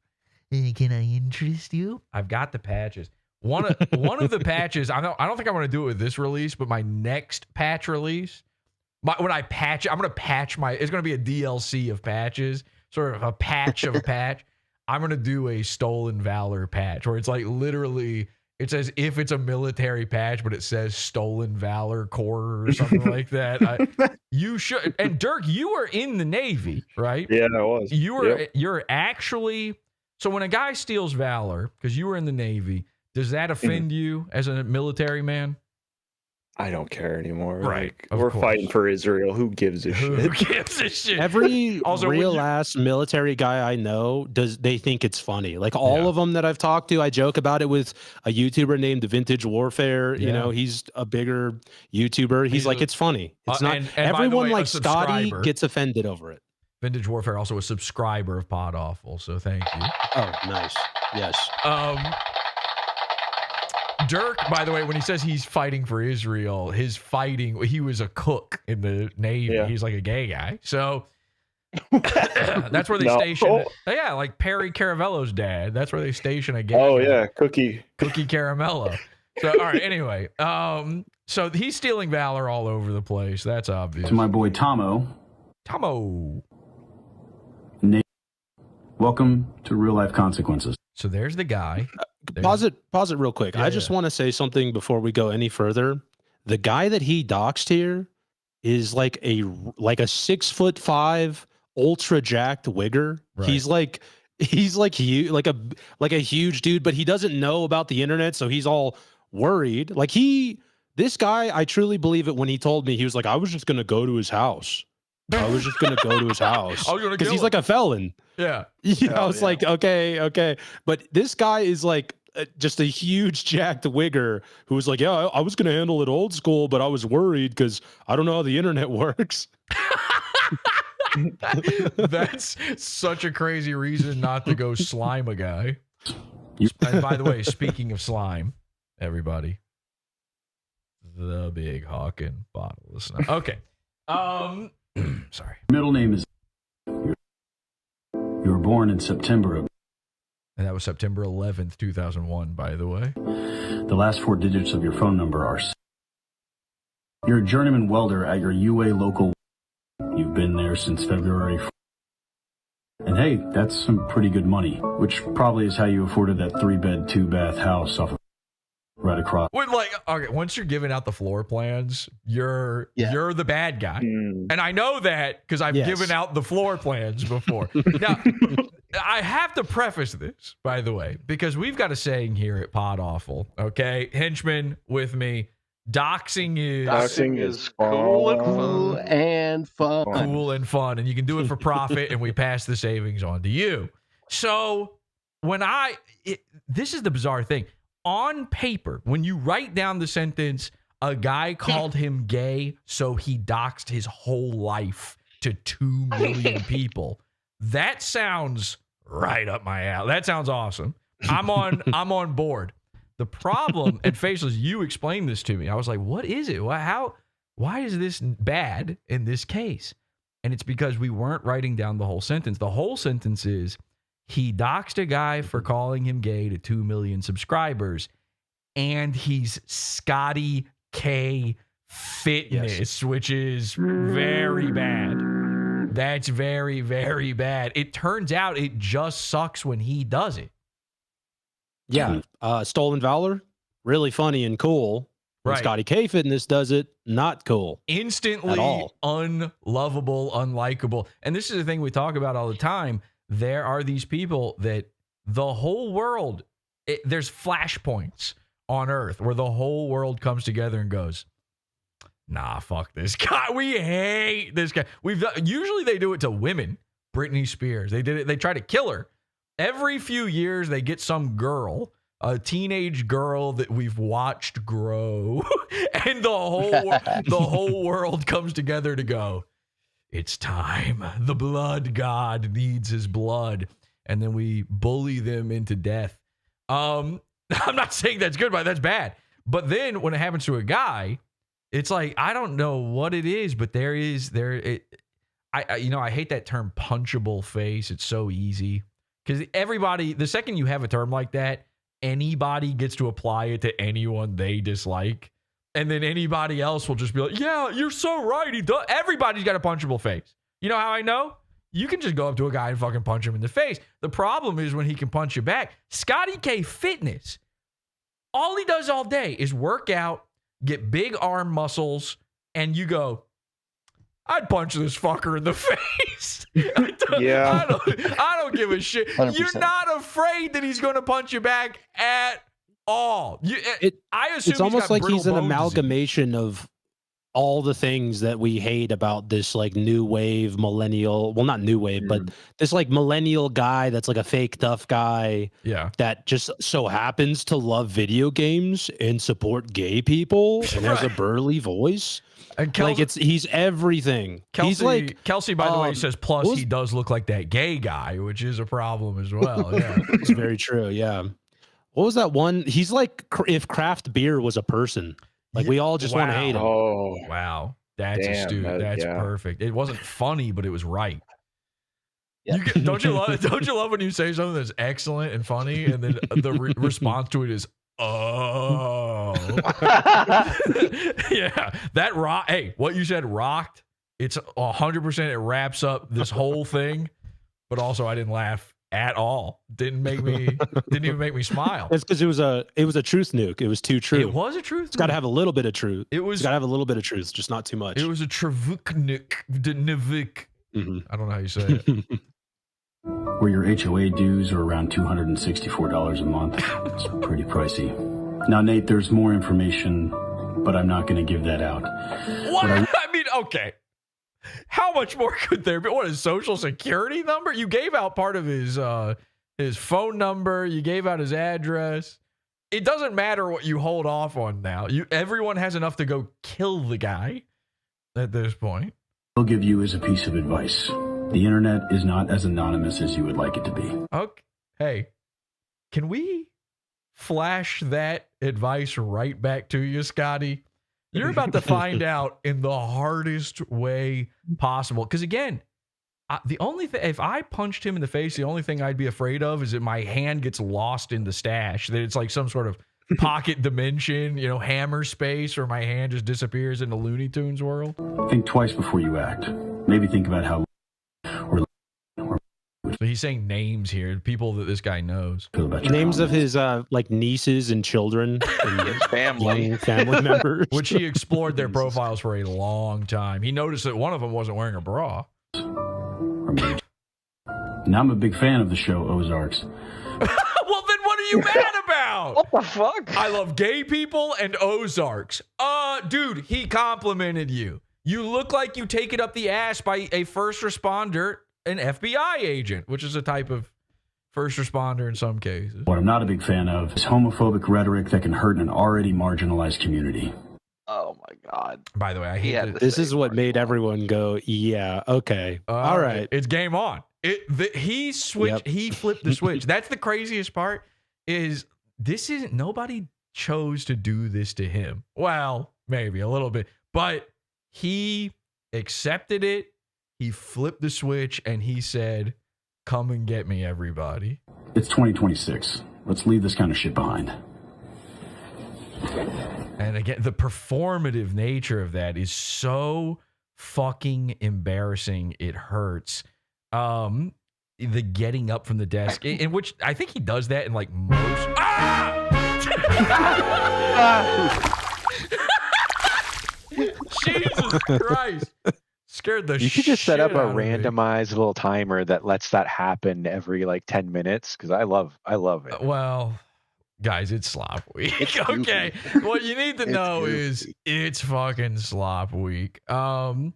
Can I interest you? I've got the patches. One of the patches. I don't think I want to do it with this release, but my next patch release. When I patch, I'm going to patch it's going to be a DLC of patches, sort of a patch of a patch. I'm going to do a stolen valor patch where it's like literally, it says if it's a military patch, but it says stolen valor corps or something like that. You should. And Dirk, you were in the Navy, right? Yeah, I was. You're actually, so when a guy steals valor, because you were in the Navy, does that offend you as a military man? I don't care anymore. Right. Like, we're fighting for Israel. Who gives a shit? Who gives a shit? Every real ass military guy I know they think it's funny. Like all of them that I've talked to, I joke about it with a YouTuber named Vintage Warfare. You know, he's a bigger YouTuber. He's like, it's funny. It's not. And everyone way, like Scotty gets offended over it. Vintage Warfare, also a subscriber of PodAWFUL, so thank you. Oh, nice. Yes. Dirk, by the way, when he says he's fighting for Israel, he was a cook in the Navy. Yeah. He's like a gay guy. So that's where they station. Yeah, like Perry Caravello's dad. That's where they station a gay guy. Yeah, Cookie Caramello. So, all right, anyway. So he's stealing valor all over the place. That's obvious. To my boy Tomo. Welcome to Real Life Consequences. So there's the guy. Pause it real quick. I just want to say something before we go any further. The guy that he doxed here is like a 6'5" ultra jacked wigger. Right. He's like a huge dude, but he doesn't know about the internet, so he's all worried. Like this guy, I truly believe it when he told me, he was like, I was just gonna go to his house. Because he's like a felon. Yeah. I was like, okay. But this guy is like just a huge jacked wigger who was like, yeah, I was going to handle it old school, but I was worried because I don't know how the internet works. That's such a crazy reason not to go slime a guy. And by the way, speaking of slime, everybody, the big Hawken bottle of slime. Okay. Sorry. Middle name is. You were born in September of. And that was September 11th, 2001, by the way. The last 4 digits of your phone number are. You're a journeyman welder at your UA local. You've been there since February. And hey, that's some pretty good money, which probably is how you afforded that 3-bed, 2-bath house off of right across. Okay, once you're giving out the floor plans, you're the bad guy. And I know that because I've given out the floor plans before. Now, I have to preface this, by the way, because we've got a saying here at PodAWFUL, okay? Henchman with me. Doxing is cool and fun. Cool and fun. And you can do it for profit, and we pass the savings on to you. So this is the bizarre thing. On paper, when you write down the sentence, a guy called him gay, so he doxed his whole life to 2 million people. That sounds right up my alley. That sounds awesome. I'm on board. The problem, and Faceless, you explained this to me. I was like, what is it? Why is this bad in this case? And it's because we weren't writing down the whole sentence. The whole sentence is, he doxed a guy for calling him gay to 2 million subscribers, and he's ScottyKFitness, which is very bad. That's very, very bad. It turns out it just sucks when he does it. Yeah. Stolen Valor, really funny and cool. When ScottyKFitness does it, not cool. Instantly unlovable, unlikable. And this is the thing we talk about all the time. there are these people that the whole world, there's flashpoints on Earth where the whole world comes together and goes, nah, fuck this guy. We hate this guy. Usually they do it to women. Britney Spears. They did it. They try to kill her. Every few years they get some girl, a teenage girl that we've watched grow, and the whole world comes together to go, it's time. The blood god needs his blood. And then we bully them into death. I'm not saying that's good, but that's bad. But then when it happens to a guy, it's like, I don't know what it is, but I hate that term punchable face. It's so easy because everybody, the second you have a term like that, anybody gets to apply it to anyone they dislike. And then anybody else will just be like, yeah, you're so right. He does. Everybody's got a punchable face. You know how I know? You can just go up to a guy and fucking punch him in the face. The problem is when he can punch you back. ScottyKFitness, all he does all day is work out, get big arm muscles, and you go, I'd punch this fucker in the face. I don't give a shit. 100%. You're not afraid that he's going to punch you back at all. I assume It's almost like he's an bone amalgamation of all the things that we hate about this like new wave millennial, well, not new wave, but this like millennial guy that's like a fake tough guy that just so happens to love video games and support gay people and has a burly voice. And he's everything. Kelsey, by the way, says, plus he does look like that gay guy, which is a problem as well. Yeah, it's very true. Yeah. What was that one? He's like if craft beer was a person. Like we all just want to hate him. Oh, wow. That's astute. That's perfect. It wasn't funny, but it was right. Yeah. Don't you love when you say something that's excellent and funny, and then the response to it is, oh. Yeah. That rock. Hey, what you said rocked. It's 100%. It wraps up this whole thing. But also, I didn't laugh at all. Didn't even make me smile. It's because it was a truth nuke. It was too true. It was a truth. It's got to have a little bit of truth. It's got to have a little bit of truth, just not too much. It was a travuknik. I don't know how you say it. Where your HOA dues are around $264 a month. It's pretty pricey. Now, Nate, there's more information, but I'm not going to give that out. What? I mean, okay. How much more could there be? What, his social security number? You gave out part of his phone number. You gave out his address. It doesn't matter what you hold off on now. Everyone has enough to go kill the guy at this point. I'll give you as a piece of advice. The internet is not as anonymous as you would like it to be. Okay. Hey, can we flash that advice right back to you, Scotty? You're about to find out in the hardest way possible. Because again, the only thing, if I punched him in the face, the only thing I'd be afraid of is that my hand gets lost in the stash. That it's like some sort of pocket dimension, hammer space, or my hand just disappears in the Looney Tunes world. Think twice before you act. Maybe think about how. So he's saying names here, people that this guy knows. Names of his like nieces and children and his family members, which he explored their profiles for a long time. He noticed that one of them wasn't wearing a bra. Now I'm a big fan of the show Ozarks. Well, then what are you mad about? What the fuck? I love gay people and Ozarks. Dude, he complimented you. You look like you take it up the ass by a first responder, an FBI agent, which is a type of first responder in some cases. What I'm not a big fan of is homophobic rhetoric that can hurt an already marginalized community. Oh my God. By the way, I hate this is what made everyone go, yeah, okay. All right. It's game on. He switched, he flipped the switch. That's the craziest part is nobody chose to do this to him. Well, maybe a little bit, but he accepted it. He flipped the switch and he said, come and get me, everybody. It's 2026. Let's leave this kind of shit behind. And again, the performative nature of that is so fucking embarrassing. It hurts. The getting up from the desk, in which I think he does that in like most. Jesus Christ. Scared the You should just set up shit a out of me. randomized little timer that lets that happen every like 10 minutes because I love it. Well, guys, it's slop week. It's Okay. goofy. What you need to It's know goofy. is it's fucking slop week. All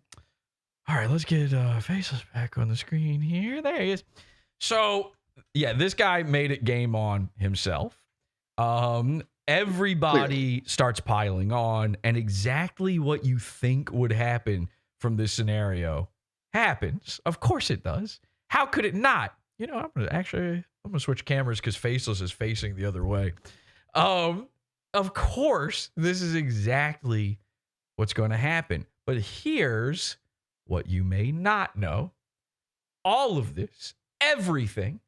right, let's get Faceless back on the screen here. There he is. So, yeah, this guy made it game on himself. Everybody starts piling on, and exactly what you think would happen from this scenario happens. Of course it does. How could it not? You know, I'm gonna switch cameras because Faceless is facing the other way. Of course, this is exactly what's going to happen. But here's what you may not know. All of this, everything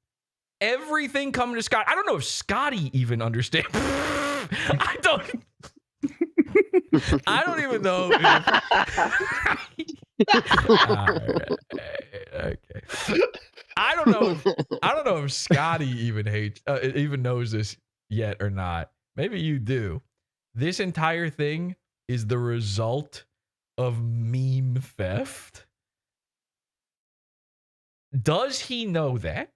coming to Scott. I don't know if Scotty even understands. I don't even know. Okay. I don't know if Scotty even knows this yet or not. Maybe you do. This entire thing is the result of meme theft. Does he know that?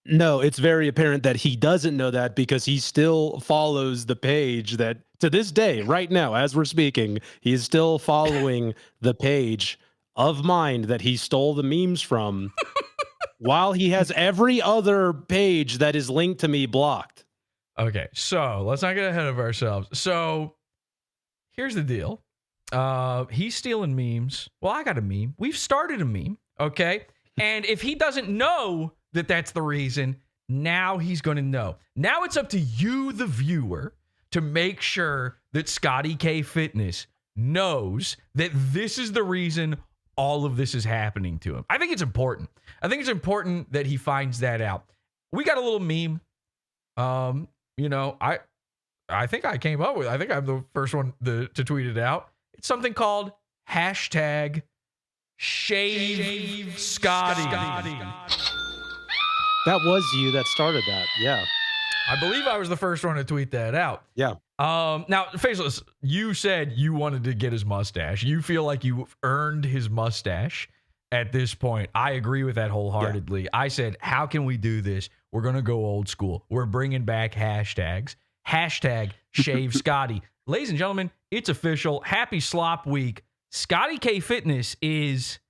No, it's very apparent that he doesn't know that because he still follows the page that to this day, right now, as we're speaking, he is still following the page of mine that he stole the memes from while he has every other page that is linked to me blocked. Okay, so let's not get ahead of ourselves. So here's the deal. He's stealing memes. Well, I got a meme. We've started a meme, okay? And if he doesn't know that that's the reason, now he's going to know. Now it's up to you, the viewer, to make sure that ScottyKFitness knows that this is the reason all of this is happening to him. I think it's important. I think it's important that he finds that out. We got a little meme. You know, I think I came up with, I think I'm the first one to tweet it out. It's something called hashtag Shave Scotty. That was you that started that. Yeah. I believe I was the first one to tweet that out. Yeah. Now, Faceless, you said you wanted to get his mustache. You feel like you earned his mustache at this point. I agree with that wholeheartedly. Yeah. I said, how can we do this? We're going to go old school. We're bringing back hashtags. Hashtag Shave Scotty. Ladies and gentlemen, it's official. Happy Slop Week. ScottyKFitness is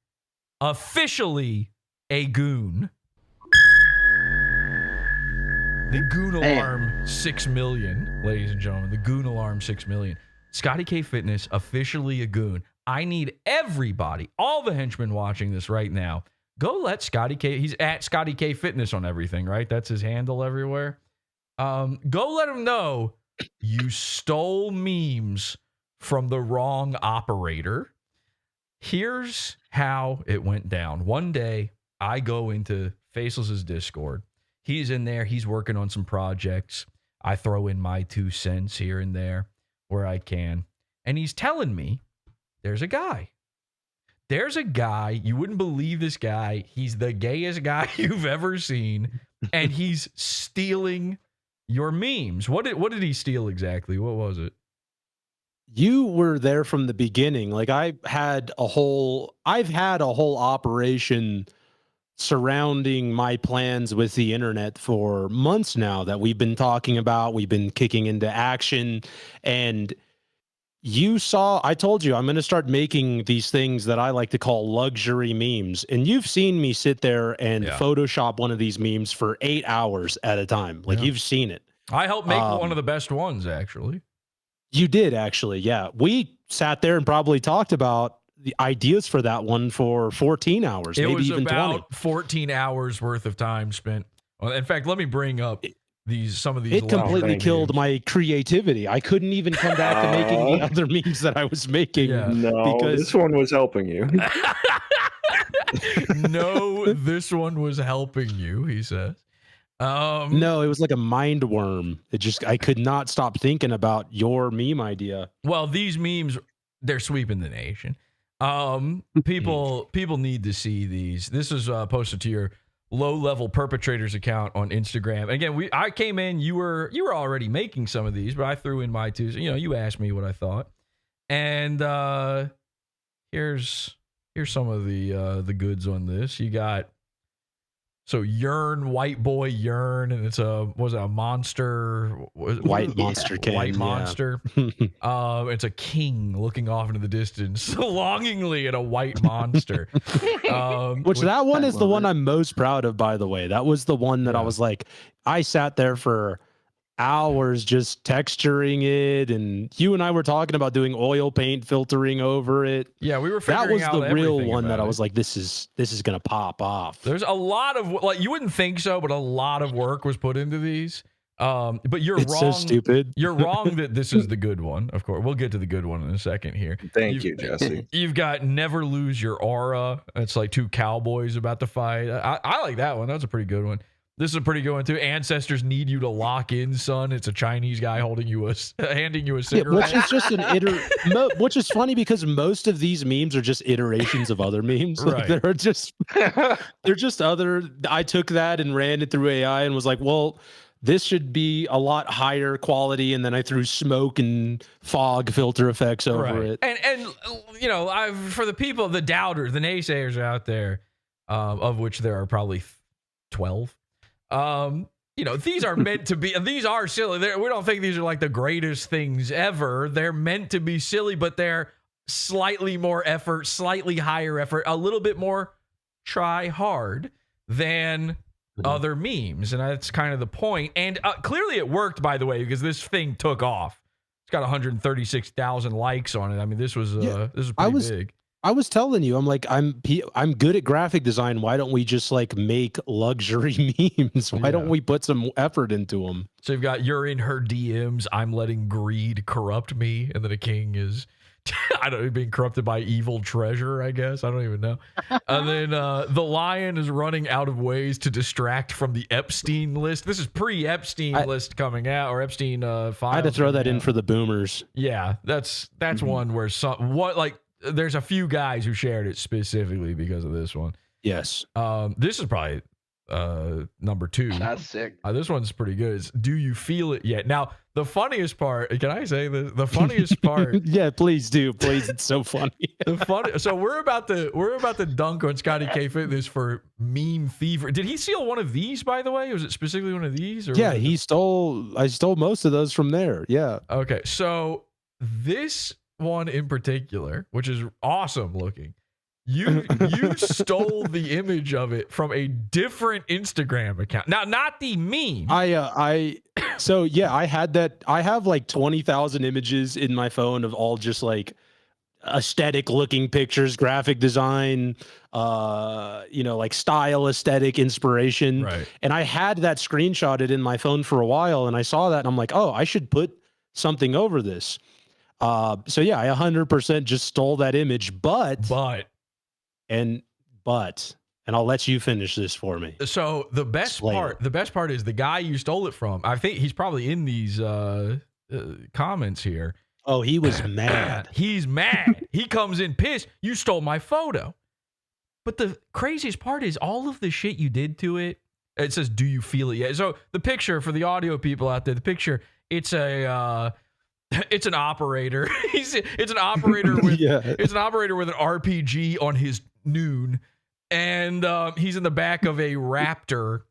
officially a goon. The Goon Alarm 6 million, ladies and gentlemen. The Goon Alarm 6 million. ScottyKFitness, officially a goon. I need everybody, all the henchmen watching this right now, go let Scotty K. He's at ScottyKFitness on everything, right? That's his handle everywhere. Go let him know you stole memes from the wrong operator. Here's how it went down. One day, I go into Faceless's Discord. He's in there. He's working on some projects. I throw in my 2 cents here and there where I can. And he's telling me there's a guy. There's a guy. You wouldn't believe this guy. He's the gayest guy you've ever seen. And he's stealing your memes. What did he steal exactly? What was it? You were there from the beginning. Like I've had a whole operation surrounding my plans with the internet for months now that we've been talking about, we've been kicking into action. And I told you, I'm going to start making these things that I like to call luxury memes. And you've seen me sit there and Photoshop one of these memes for 8 hours at a time. Like you've seen it. I helped make one of the best ones, actually. You did, actually. Yeah. We sat there and probably talked about the ideas for that one for 14 hours, maybe even 20. It was about 14 hours worth of time spent. Well, in fact, let me bring up some of these. It completely killed my creativity. I couldn't even come back to making the other memes that I was making. Yeah. No, because this one was helping you. No, this one was helping you, he says. No, it was like a mind worm. I could not stop thinking about your meme idea. Well, these memes, they're sweeping the nation. People need to see these. This is posted to your low-level perpetrators account on Instagram. Again, I came in, you were already making some of these, but I threw in my 2. You asked me what I thought. And here's some of the goods on this. You got Yearn, white boy Yearn, and it's a monster, White monster king. White monster. It's a king looking off into the distance, longingly at a white monster. Which that one is the one I'm most proud of, by the way. That was the one that I was like, I sat there for hours just texturing it, and you and I were talking about doing oil paint filtering over it. Yeah, we were figuring out that was the real one that it. I was like, this is gonna pop off. There's a lot of, like, you wouldn't think so, but a lot of work was put into these. But you're It's wrong. so stupid. You're wrong that this is the good one. Of course, we'll get to the good one in a second here. Thank you, Jesse. You've got Never Lose Your Aura. It's like two cowboys about to fight. I like that one. That's a pretty good one. This is a pretty good one too. Ancestors Need You to Lock In, Son. It's a Chinese guy handing you a cigarette. Which is just which is funny because most of these memes are just iterations of other memes. Like, Right. they're just other. I took that and ran it through AI and was like, well, this should be a lot higher quality, and then I threw smoke and fog filter effects over it. And you know, for the people, the doubters, the naysayers out there, of which there are probably 12. You know, these are meant to be. These are silly. We don't think these are like the greatest things ever. They're meant to be silly, but they're slightly more effort, slightly higher effort, a little bit more try hard than other memes, and that's kind of the point. And clearly it worked, by the way, because this thing took off. It's got 136,000 likes on it. I mean, this was pretty big. I was telling you, I'm like, I'm good at graphic design. Why don't we just like make luxury memes? Why don't we put some effort into them? So you've got, you're in her DMs, I'm letting greed corrupt me, and then a king is, I don't know, being corrupted by evil treasure, I guess. I don't even know. And then the lion is running out of ways to distract from the Epstein list. This is pre-Epstein list coming out, or Epstein files. I had to throw that in for the boomers. Yeah, that's one where there's a few guys who shared it specifically because of this one. Yes. This is probably number 2. That's sick. This one's pretty good. It's Do You Feel It Yet? Now, the funniest part, can I say this? The funniest part. Yeah, please do. Please. It's so funny. So we're about to dunk on ScottyKFitness for meme thievery. Did he steal one of these, by the way? Was it specifically one of these? Or yeah, I stole most of those from there. Yeah. Okay. So this one in particular, which is awesome looking, you stole the image of it from a different Instagram account. Now, not the meme. So yeah, I had that. I have like 20,000 images in my phone of all just like aesthetic looking pictures, graphic design, like style, aesthetic, inspiration. Right. And I had that screenshotted in my phone for a while, and I saw that and I'm like, oh, I should put something over this. So yeah, I 100% just stole that image, but I'll let you finish this for me. So the best part is the guy you stole it from. I think he's probably in these comments here. Oh, he was mad. He's mad. He comes in pissed. You stole my photo. But the craziest part is all of the shit you did to it. It says, "Do you feel it yet?" So the picture, for the audio people out there, the picture, it's an operator. It's an operator with it's an operator with an RPG on his noon, and he's in the back of a Raptor,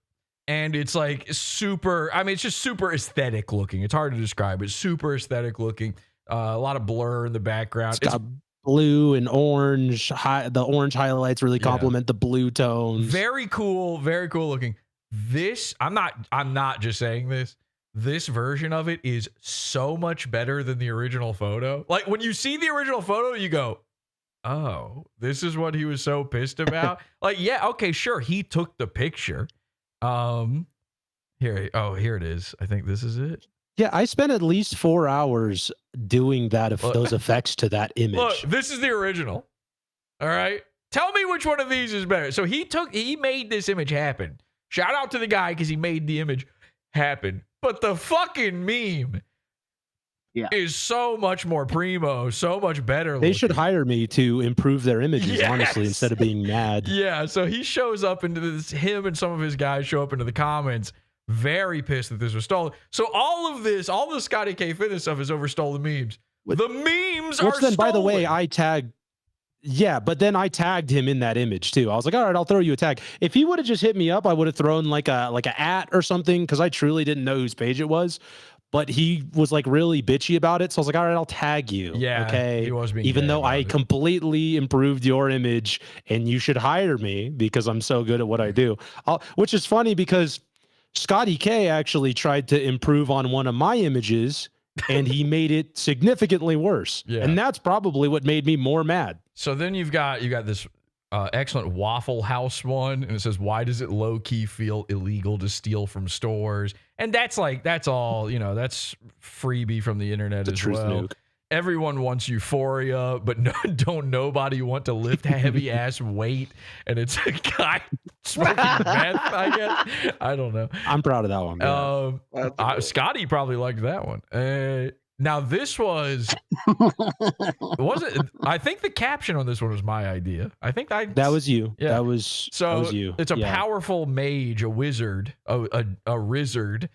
and it's like super. I mean, it's just super aesthetic looking. It's hard to describe. It's super aesthetic looking. A lot of blur in the background. It's got blue and orange. The orange highlights really complement the blue tones. Very cool. Very cool looking. This, I'm not just saying this. This version of it is so much better than the original photo. Like, when you see the original photo, you go, oh, this is what he was so pissed about. Like, yeah, okay, sure, he took the picture. Here it is. I think this is it. Yeah, I spent at least 4 hours doing those effects to that image. Look, this is the original. All right, tell me which one of these is better. So he made this image happen. Shout out to the guy because he made the image happen. But the fucking meme is so much more primo, so much better looking. They should hire me to improve their images, honestly, instead of being mad. Yeah, so he shows up into this, him and some of his guys show up into the comments, very pissed that this was stolen. So all of this, all the ScottyKFitness stuff is over stolen memes. The memes are stolen. By the way, I tag Yeah, but then I tagged him in that image too. I was like, all right, I'll throw you a tag. If he would have just hit me up, I would have thrown like a @ or something, because I truly didn't know whose page it was. But he was like really bitchy about it. So I was like, all right, I'll tag you. Yeah, okay. he was being Even gay though about I it. completely improved your image and you should hire me because I'm so good at what I do. Which is funny because Scotty K actually tried to improve on one of my images and he made it significantly worse. Yeah. And that's probably what made me more mad. So then you got this excellent Waffle House one, and it says, why does it low-key feel illegal to steal from stores? And that's all, that's freebie from the internet as well. Nuke. Everyone wants euphoria, but nobody want to lift heavy ass weight. And it's a guy smoking meth, I guess. I don't know. I'm proud of that one. Scotty probably liked that one. Now this was it? I think the caption on this one was my idea. That was you. Yeah. That was you. It's a powerful mage, a wizard, a wizard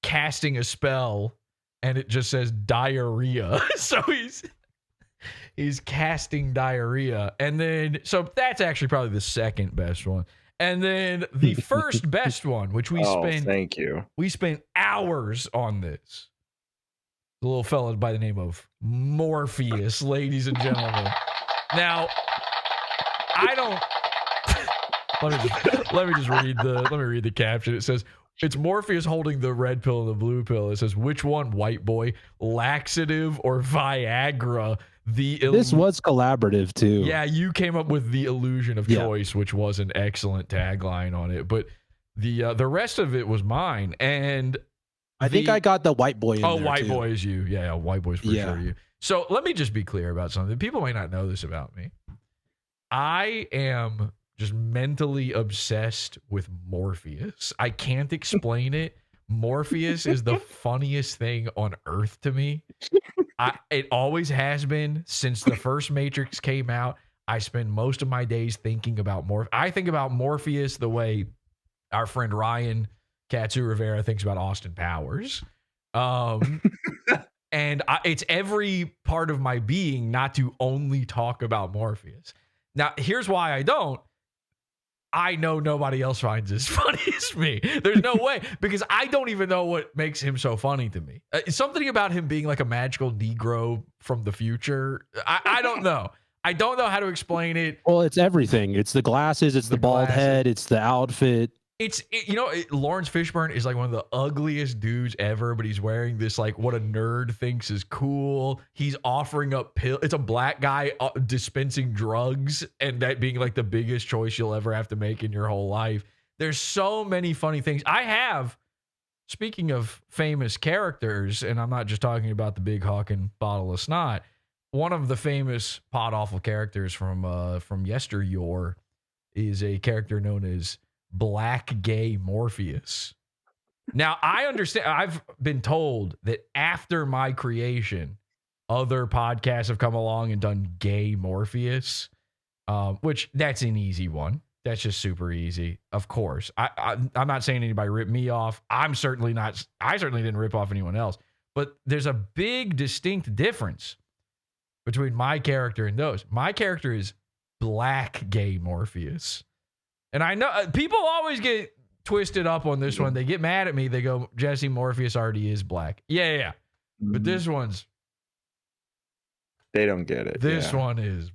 casting a spell, and it just says diarrhea. So he's casting diarrhea, and then so that's actually probably the second best one. And then the first best one, which we spent hours on this. The little fella by the name of Morpheus, ladies and gentlemen. Now, I don't. let me read the caption. It says, it's Morpheus holding the red pill and the blue pill. It says, which one, white boy, laxative or Viagra? This was collaborative too. Yeah, you came up with the illusion of choice, which was an excellent tagline on it. But the rest of it was mine, and I think I got the white boy in there white too. boy is you. Yeah, white boy's for sure you. So let me just be clear about something. People might not know this about me. I am just mentally obsessed with Morpheus. I can't explain it. Morpheus is the funniest thing on earth to me. It always has been since the first Matrix came out. I spend most of my days thinking about Morpheus. I think about Morpheus the way our friend Ryan Katsu Rivera thinks about Austin Powers. And it's every part of my being not to only talk about Morpheus. Now, here's why I don't. I know nobody else finds as funny as me. There's no way, because I don't even know what makes him so funny to me. Something about him being like a magical Negro from the future. I don't know. I don't know how to explain it. Well, it's everything. It's the glasses. It's the bald head. It's the outfit. Lawrence Fishburne is like one of the ugliest dudes ever, but he's wearing this like what a nerd thinks is cool. He's offering up pills. It's a black guy dispensing drugs, and that being like the biggest choice you'll ever have to make in your whole life. There's so many funny things. Speaking of famous characters, and I'm not just talking about the big hawking bottle of snot, one of the famous PODAWFUL characters from yesteryear is a character known as Black Gay Morpheus. Now, I understand. I've been told that after my creation, other podcasts have come along and done Gay Morpheus, which that's an easy one. That's just super easy. Of course, I'm not saying anybody ripped me off. I certainly didn't rip off anyone else. But there's a big distinct difference between my character and those. My character is Black Gay Morpheus. And I know people always get twisted up on this one. They get mad at me. They go, Jesse, Morpheus already is black. Yeah. But this one's... They don't get it. This one is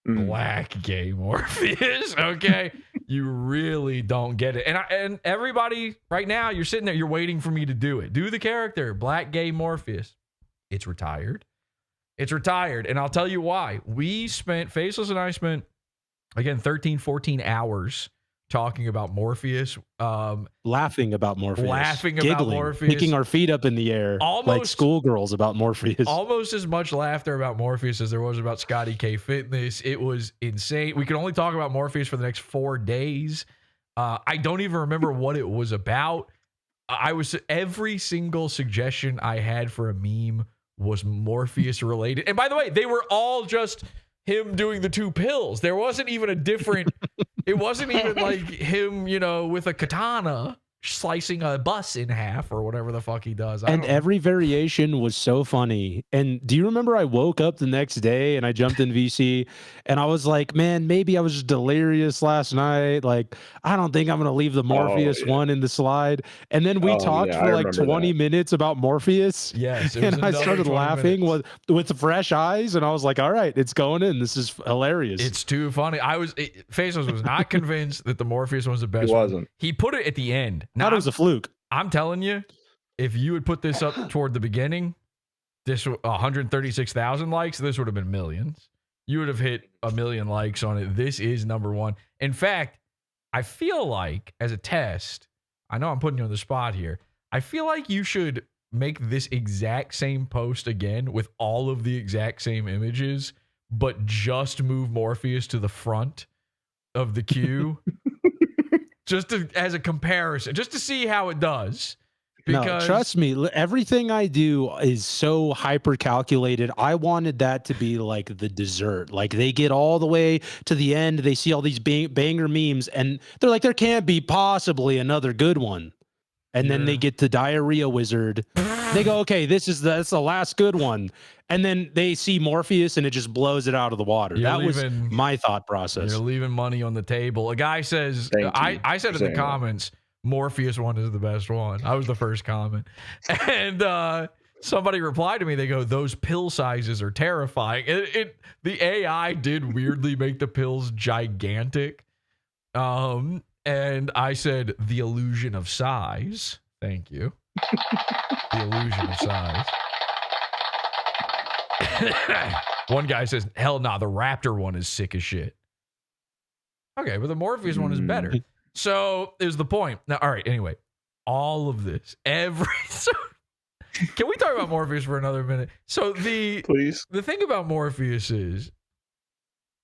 Black Gay Morpheus, okay? You really don't get it. And everybody right now, you're sitting there, you're waiting for me to do it. Do the character, Black Gay Morpheus. It's retired. And I'll tell you why. Faceless and I spent, again, 13, 14 hours talking about Morpheus. Laughing about Morpheus. Giggling, picking our feet up in the air like schoolgirls about Morpheus. Almost as much laughter about Morpheus as there was about ScottyKFitness. It was insane. We could only talk about Morpheus for the next 4 days. I don't even remember what it was about. Every single suggestion I had for a meme was Morpheus related. And by the way, they were all just him doing the 2 pills. There wasn't even a different, it wasn't even like him, with a katana slicing a bus in half or whatever the fuck he does. And every variation was so funny. And do you remember I woke up the next day and I jumped in VC and I was like, man, maybe I was just delirious last night. Like, I don't think I'm going to leave the Morpheus one in the slide. And then we talked for like 20 minutes about Morpheus. Yes. And I started laughing with fresh eyes. And I was like, all right, it's going in. This is hilarious. It's too funny. Faceless was not convinced that the Morpheus was the best. He wasn't. He put it at the end. Now, it was a fluke. I'm telling you, if you had put this up toward the beginning, this 136,000 likes, this would have been millions. You would have hit 1 million likes on it. This is number one. In fact, I feel like as a test, I know I'm putting you on the spot here. I feel like you should make this exact same post again with all of the exact same images, but just move Morpheus to the front of the queue. Just as a comparison, just to see how it does. Because no, trust me, everything I do is so hyper calculated. I wanted that to be like the dessert. Like they get all the way to the end, they see all these banger memes, and they're like, there can't be possibly another good one. And then they get to Diarrhea Wizard. They go, okay, that's the last good one. And then they see Morpheus and it just blows it out of the water. That was my thought process. You're leaving money on the table. A guy says, I said in the comments, Morpheus one is the best one. I was the first comment. And somebody replied to me. They go, those pill sizes are terrifying. The AI did weirdly make the pills gigantic. And I said, the illusion of size. Thank you. The illusion of size. One guy says, hell nah, the Raptor one is sick as shit. Okay, but the Morpheus one is better. So is the point. Now, all right, anyway, all of this, can we talk about Morpheus for another minute? So the thing about Morpheus is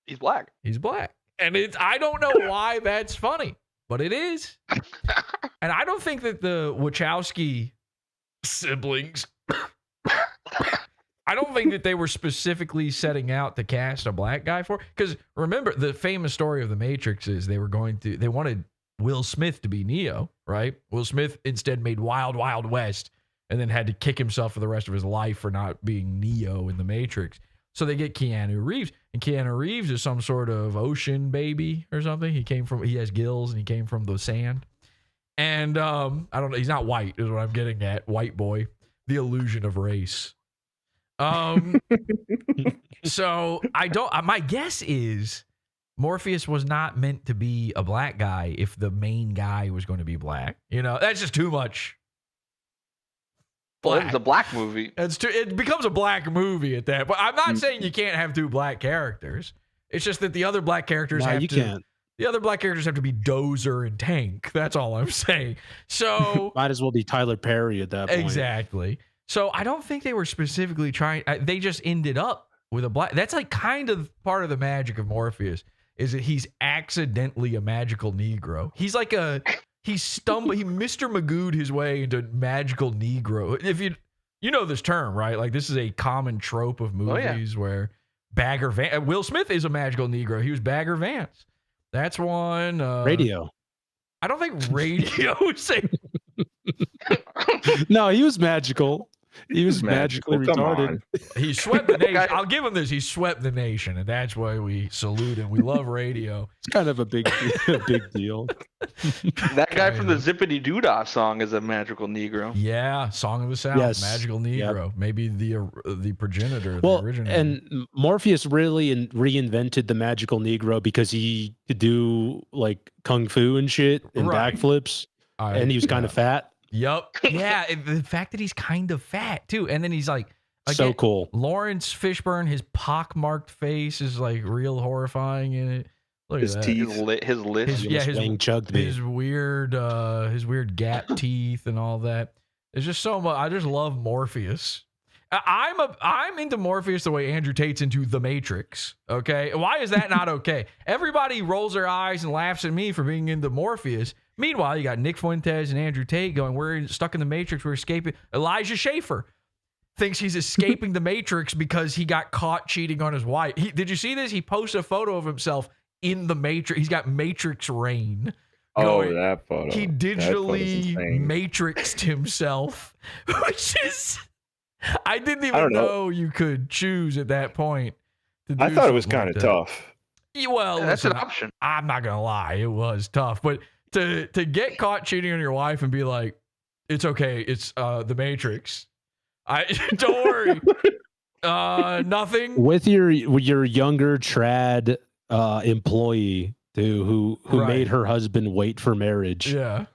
he's black. He's black. And I don't know why that's funny, but it is. And I don't think that the Wachowski siblings, I don't think that they were specifically setting out to cast a black guy for, because remember the famous story of the Matrix is they wanted Will Smith to be Neo, right? Will Smith instead made Wild Wild West and then had to kick himself for the rest of his life for not being Neo in the Matrix. So they get Keanu Reeves, and Keanu Reeves is some sort of ocean baby or something. He has gills and he came from the sand. And I don't know, he's not white is what I'm getting at. White boy, the illusion of race. So my guess is Morpheus was not meant to be a black guy if the main guy was going to be black. You know, that's just too much. Well, it's a black movie. It becomes a black movie at that. But I'm not saying you can't have two black characters. It's just that the other black characters the other black characters have to be Dozer and Tank. That's all I'm saying. So might as well be Tyler Perry at that point. Exactly. So I don't think they were specifically trying. They just ended up with a black. That's like kind of part of the magic of Morpheus is that he's accidentally a magical Negro. He's like he Mr. Magoo'd his way into magical Negro. If you know this term, right? Like this is a common trope of movies where Bagger Vance. Will Smith is a magical Negro. He was Bagger Vance. That's one. Radio. I don't think Radio said. No, he was magical. He was magically retarded. He swept the nation. I'll give him this. He swept the nation, and that's why we salute him. We love Radio. It's kind of a big deal. That guy from the Zippity Doodah song is a magical Negro. Yeah, Song of the South, magical Negro. Yep. Maybe the progenitor, the originator. And Morpheus really reinvented the magical Negro because he could do like kung fu and shit and backflips, and he was kind of fat. Yep. Yeah. The fact that he's kind of fat too. And then he's like, again, so cool. Lawrence Fishburne, his pockmarked face is like real horrifying in it. Look his at that. Teeth. His lips. His weird gap teeth and all that. It's just so much. I just love Morpheus. I'm into Morpheus the way Andrew Tate's into The Matrix. Okay. Why is that not okay? Everybody rolls their eyes and laughs at me for being into Morpheus. Meanwhile, you got Nick Fuentes and Andrew Tate going, we're stuck in the Matrix, we're escaping. Elijah Schaefer thinks he's escaping the Matrix because he got caught cheating on his wife. Did you see this? He posted a photo of himself in the Matrix. He's got Matrix rain going, that photo. he That photo's digitally insane. matrixed himself, which is, I didn't I even don't know. know you could choose at that point. To do I thought it was something kind of like that. tough. Yeah, well, That's listen, an option. I'm not gonna lie, it was tough, but to get caught cheating on your wife and be like, it's okay, it's the Matrix. Don't worry. Nothing. With your younger trad employee who Right. made her husband wait for marriage. Yeah.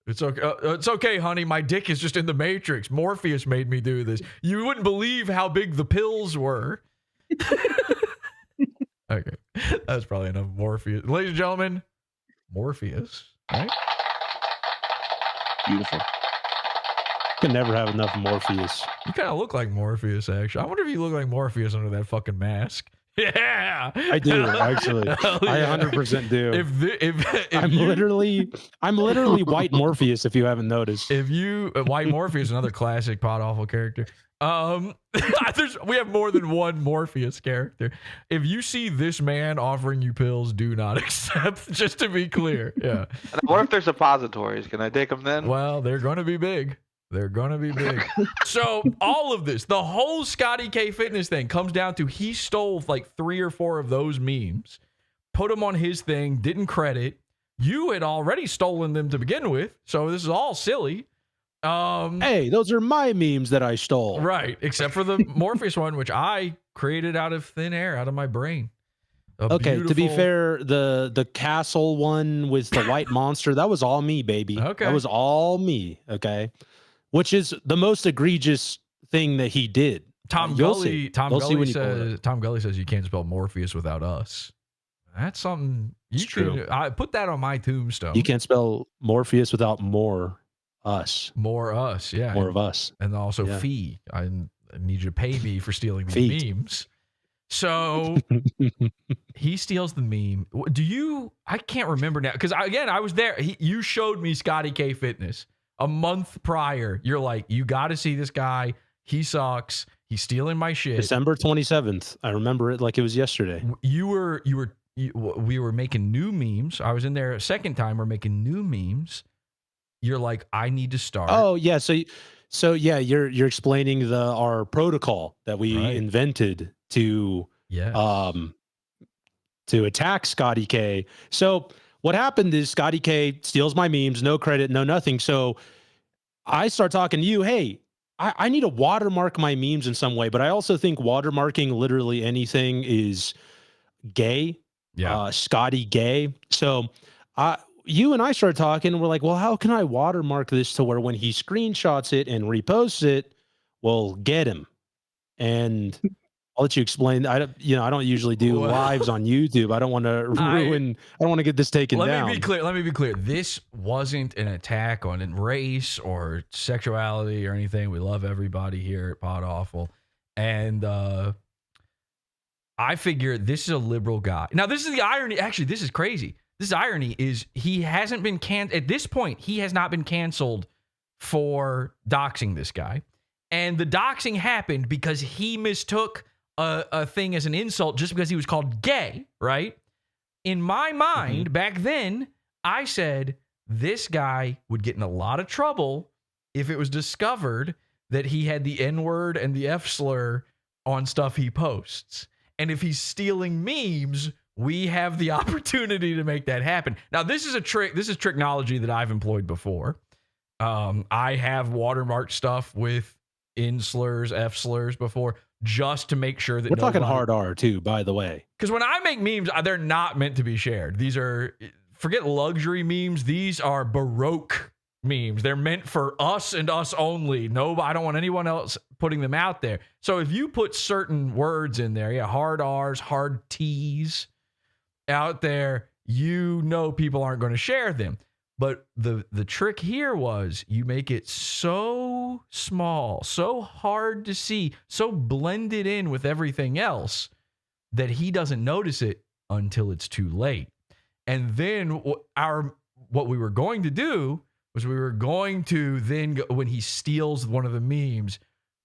It's okay. It's okay, honey. My dick is just in the Matrix. Morpheus made me do this. You wouldn't believe how big the pills were. Okay. That's probably enough Morpheus. Ladies and gentlemen, Morpheus. Right? Beautiful. Can never have enough Morpheus. You kind of look like Morpheus, actually. I wonder if you look like Morpheus under that fucking mask. Yeah. I do, actually. Hell I yeah. 100% do. If I'm you- literally white Morpheus, if you haven't noticed. If you White Morpheus, another classic PODAWFUL character. We have more than one Morpheus character. If you see this man offering you pills, do not accept. Just to be clear, yeah. What if there's suppositories? Can I take them then? Well, they're going to be big. They're going to be big. So all of this, the whole ScottyKFitness thing comes down to he stole like 3 or 4 of those memes, put them on his thing, didn't credit. You had already stolen them to begin with, so this is all silly. Hey, those are my memes that I stole. Right, except for the Morpheus one, which I created out of thin air, out of my brain. Okay, to be fair, the castle one with the white monster, that was all me, baby. Okay. That was all me, okay? Which is the most egregious thing that he did. Tom You'll Gully, see. Tom You'll see Gully when you pull it says, Tom Gully says you can't spell Morpheus without us. That's something you It's true. I put that on my tombstone. You can't spell Morpheus without more us. More us, yeah. More of us. And also Yeah. fee. I need you to pay me for stealing these Feet. memes. So he steals the meme. I can't remember now. Because again, I was there. You showed me ScottyKFitness a month prior. You're like, you got to see this guy. He sucks. He's stealing my shit. December 27th. I remember it like it was yesterday. We were making new memes. I was in there a second time. We're making new memes. You're like, I need to start. Oh yeah, so yeah, you're explaining our protocol that we Right. invented to yeah. To attack Scotty K. So what happened is Scotty K steals my memes, no credit, no nothing. So I start talking to you, hey, I need to watermark my memes in some way, but I also think watermarking literally anything is gay. Yeah. Scotty gay. So you and I started talking, and we're like, well, how can I watermark this to where when he screenshots it and reposts it, we'll get him? And I'll let you explain. I don't usually do lives on YouTube. I don't want to ruin. I don't want to get this taken down. Let me be clear. This wasn't an attack on race or sexuality or anything. We love everybody here at PodAwful. And I figure this is a liberal guy. Now, this is the irony. Actually, this is crazy. This irony is he hasn't been at this point, he has not been canceled for doxing this guy. And the doxing happened because he mistook a thing as an insult just because he was called gay, right? In my mind, back then, I said this guy would get in a lot of trouble if it was discovered that he had the N-word and the F slur on stuff he posts. And if he's stealing memes, we have the opportunity to make that happen. Now, this is a trick. This is technology that I've employed before. I have watermarked stuff with N slurs, F slurs before, just to make sure that we're talking hard R too, by the way. Because when I make memes, they're not meant to be shared. These are, forget luxury memes. These are Baroque memes. They're meant for us and us only. No, I don't want anyone else putting them out there. So if you put certain words in there, hard R's, hard T's out there, people aren't going to share them. But the trick here was you make it so small, so hard to see, so blended in with everything else that he doesn't notice it until it's too late. And then what we were going to do was we were going to then, when he steals one of the memes,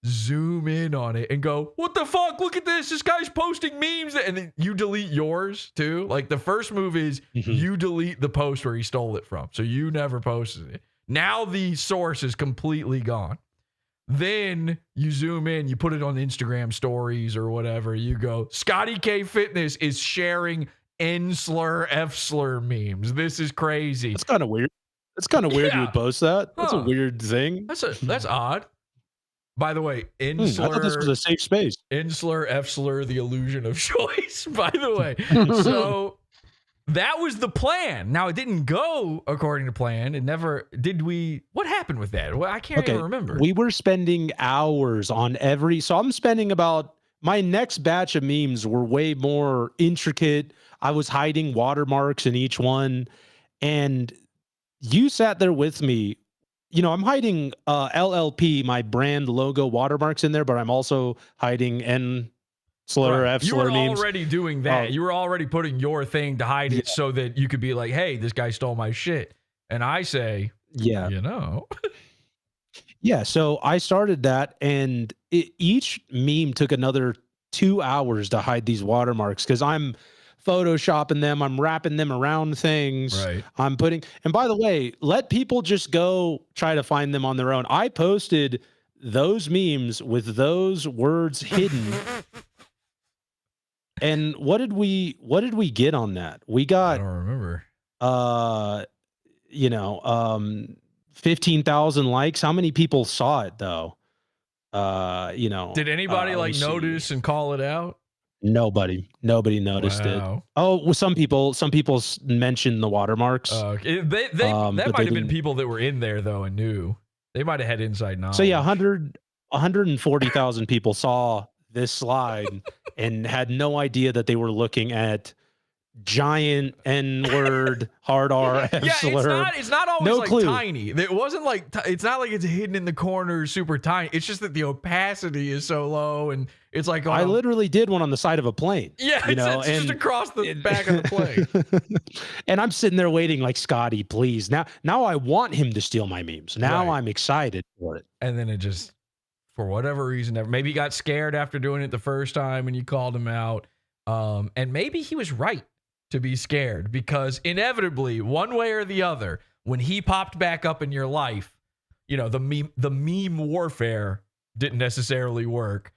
zoom in on it and go, what the fuck? Look at this. This guy's posting memes. And then you delete yours too. Like the first move is you delete the post where he stole it from. So you never posted it. Now the source is completely gone. Then you zoom in, you put it on Instagram stories or whatever. You go, ScottyKFitness is sharing N-slur, F-slur memes. This is crazy. That's kind of weird. It's kind of weird you would post that. That's a weird thing. That's odd. By the way, I thought this was a safe space. N-slur, F-slur, the illusion of choice, by the way. So that was the plan. Now, it didn't go according to plan. It never, what happened with that? Well, I can't even remember. We were spending hours on so I'm spending my next batch of memes were way more intricate. I was hiding watermarks in each one. And you sat there with me. I'm hiding LLP, my brand logo watermarks in there, but I'm also hiding N-slur, F-slur memes. You were already doing that. You were already putting your thing to hide it so that you could be like, hey, this guy stole my shit. And I say, yeah. Yeah, so I started that, and each meme took another 2 hours to hide these watermarks because I'm photoshopping them, I'm wrapping them around things. Right. And by the way, let people just go try to find them on their own. I posted those memes with those words hidden. And what did we get on that? We got, I don't remember. 15,000 likes. How many people saw it though? Did anybody notice and call it out? Nobody noticed it. Oh, well, some people mentioned the watermarks. That might have been people that were in there though and knew. They might have had inside knowledge. So yeah, 140,000 people saw this slide and had no idea that they were looking at giant N-word, hard R, F-slur. It's not always no like clue. tiny. It wasn't like, it's not like it's hidden in the corner, super tiny. It's just that the opacity is so low, and it's like, I literally did one on the side of a plane. Yeah, it's just across the back of the plane. And I'm sitting there waiting like, Scotty, please. Now I want him to steal my memes. Now I'm excited for it. And then it just, for whatever reason, maybe he got scared after doing it the first time and you called him out. And maybe he was right to be scared, because inevitably, one way or the other, when he popped back up in your life, the meme warfare didn't necessarily work.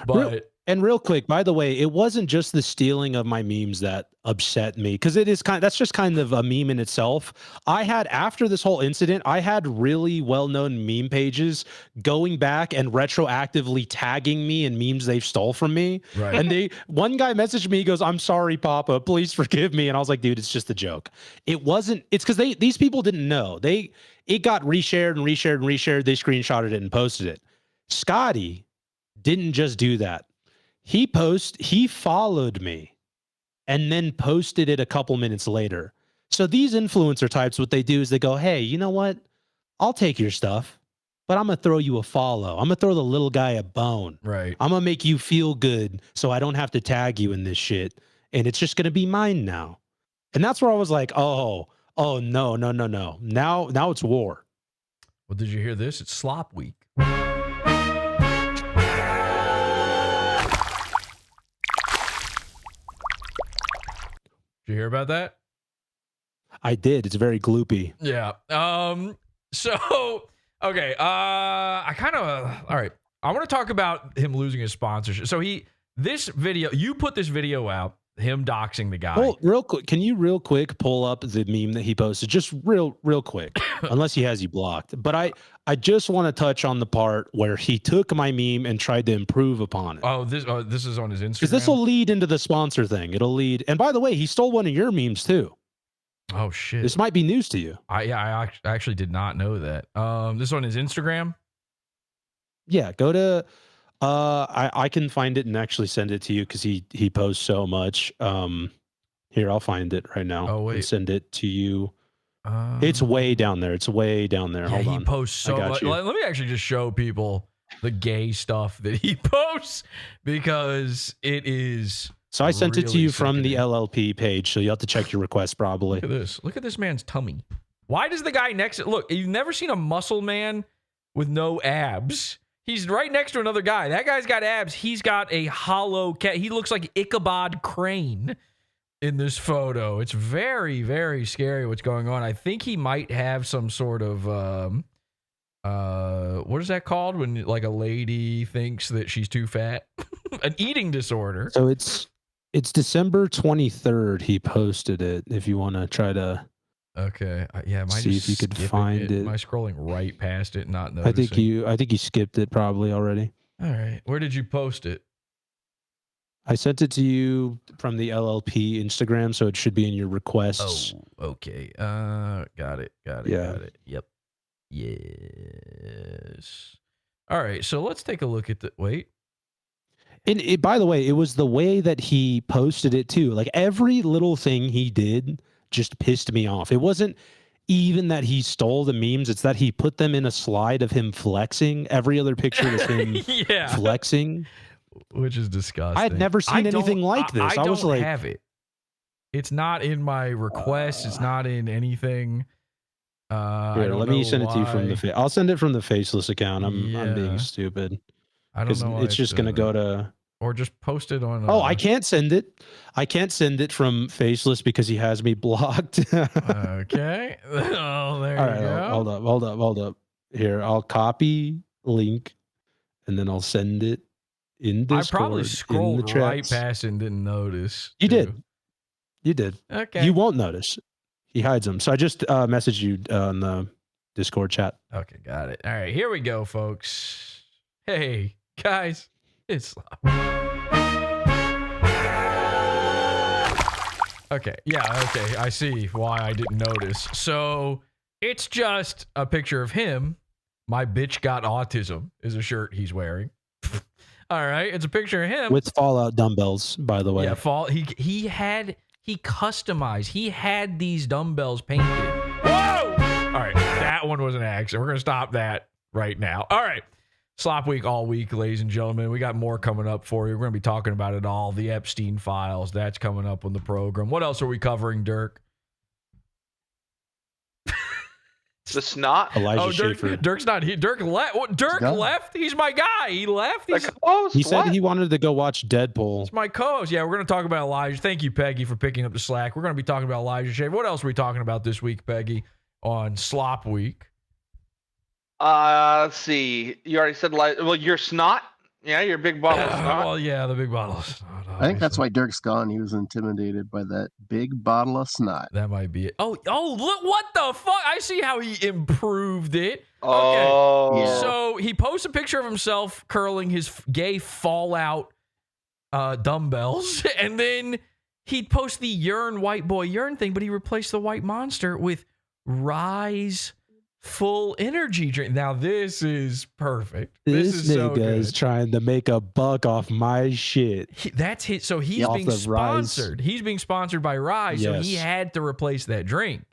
But real quick, by the way, it wasn't just the stealing of my memes that upset me, because that's just kind of a meme in itself. After this whole incident, I had really well-known meme pages going back and retroactively tagging me in memes they've stole from me. Right. And one guy messaged me, he goes, "I'm sorry, Papa, please forgive me." And I was like, dude, it's just a joke. It's because these people didn't know. It got reshared and reshared and reshared. They screenshotted it and posted it. Scotty didn't just do that. He followed me and then posted it a couple minutes later. So these influencer types, what they do is they go, hey, you know what? I'll take your stuff, but I'm going to throw you a follow. I'm going to throw the little guy a bone. Right. I'm going to make you feel good so I don't have to tag you in this shit. And it's just going to be mine now. And that's where I was like, oh, no. Now it's war. Well, did you hear this? It's slop week. Did you hear about that? I did. It's very gloopy. Yeah. So, okay. All right. I want to talk about him losing his sponsorship. So you put this video out, him doxing the guy. Well, real quick, can you real quick pull up the meme that he posted? Just real quick, unless he has you blocked. But I just want to touch on the part where he took my meme and tried to improve upon it. Oh, this is on his Instagram? Because this will lead into the sponsor thing. It'll lead. And by the way, he stole one of your memes too. Oh, shit. This might be news to you. I actually did not know that. This on his Instagram? Yeah, go to... I can find it and actually send it to you because he posts so much. Here, I'll find it right now. Oh, wait. And send it to you. It's way down there. It's way down there. Yeah, Hold on. He posts so much. Let me actually just show people the gay stuff that he posts, because it is. So I sent it to you from the sickening. LLP page, so you have to check your request probably. Look at this. Look at this man's tummy. Why does the guy next to look? You've never seen a muscle man with no abs. He's right next to another guy. That guy's got abs. He's got a hollow cat. He looks like Ichabod Crane in this photo. It's very, very scary what's going on. I think he might have some sort of what is that called when like a lady thinks that she's too fat? An eating disorder. So it's December 23rd. He posted it. If you want to try to yeah, see if you could find it. Am I scrolling right past it, not noticing? I think you skipped it probably already. All right, where did you post it? I sent it to you from the LLP Instagram, so it should be in your requests. Oh, okay. Got it. Yep. Yes. All right, so let's take a look at the wait. And by the way, it was the way that he posted it too. Like every little thing he did just pissed me off. It wasn't even that he stole the memes, it's that he put them in a slide of him flexing. Every other picture was him flexing. Which is disgusting. I had never seen anything like this. I was don't like, have it. It's not in my requests. It's not in anything. Here, let me send it to you from the I'll send it from the faceless account. I'm being stupid. I don't know. It's just gonna go to, or just post it on. I can't send it. I can't send it from faceless because he has me blocked. Okay. Oh, there you go. Hold up. Here, I'll copy link, and then I'll send it in Discord. I probably scrolled right past and didn't notice. You did. Okay. You won't notice. He hides them. So I just messaged you on the Discord chat. Okay, got it. All right, here we go, folks. Hey, guys, it's okay. Yeah, okay. I see why I didn't notice. So it's just a picture of him. My bitch got autism is a shirt he's wearing. All right, it's a picture of him with Fallout dumbbells, by the way. Yeah, he customized. He had these dumbbells painted. Whoa! All right, that one was an accident. We're gonna stop that right now. All right, Slop Week all week, ladies and gentlemen. We got more coming up for you. We're gonna be talking about it all. The Epstein files. That's coming up on the program. What else are we covering, Dirk? The snot. Elijah Schaefer. Dirk's not here. Dirk left. Dirk left. He's my guy. He left. He said he wanted to go watch Deadpool. It's my co-host. Yeah, we're going to talk about Elijah. Thank you, Peggy, for picking up the slack. We're going to be talking about Elijah Schaefer. What else are we talking about this week, Peggy, on Slop Week? Let's see. You already said, well, your snot. Yeah, your big bottle of snot. Well, yeah, the big bottle of snot. I think that's why Dirk's gone. He was intimidated by that big bottle of snot. That might be it. Oh, look, what the fuck? I see how he improved it. Oh. Okay. Yeah. So he posts a picture of himself curling his gay Fallout dumbbells, and then he'd post the white boy urine thing, but he replaced the white monster with Rise full energy drink. Now this is perfect. This is so nigga is trying to make a buck off my shit. That's his. So he's being sponsored. He's being sponsored by Rise, so he had to replace that drink.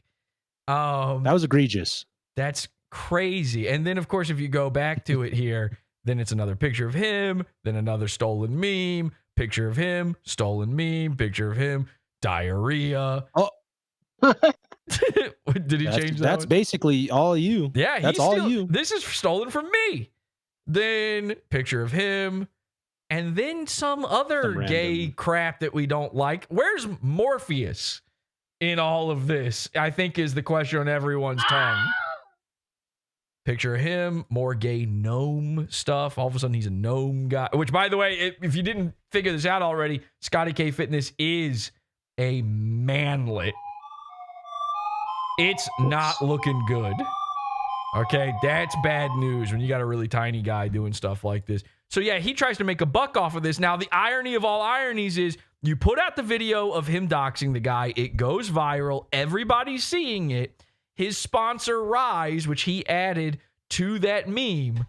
That was egregious. That's crazy. And then of course, if you go back to it here, then it's another picture of him, then another stolen meme, picture of him, stolen meme, picture of him, diarrhea. Oh. Did he change that? That's basically all you. Yeah, that's all you. This is stolen from me. Then picture of him, and then some other gay crap that we don't like. Where's Morpheus in all of this? I think is the question on everyone's tongue. Picture of him, more gay gnome stuff. All of a sudden, he's a gnome guy. Which, by the way, if you didn't figure this out already, ScottyKFitness is a manlet. It's not looking good. Okay, that's bad news when you got a really tiny guy doing stuff like this. So yeah, he tries to make a buck off of this. Now, the irony of all ironies is you put out the video of him doxing the guy. It goes viral. Everybody's seeing it. His sponsor, Rise, which he added to that meme,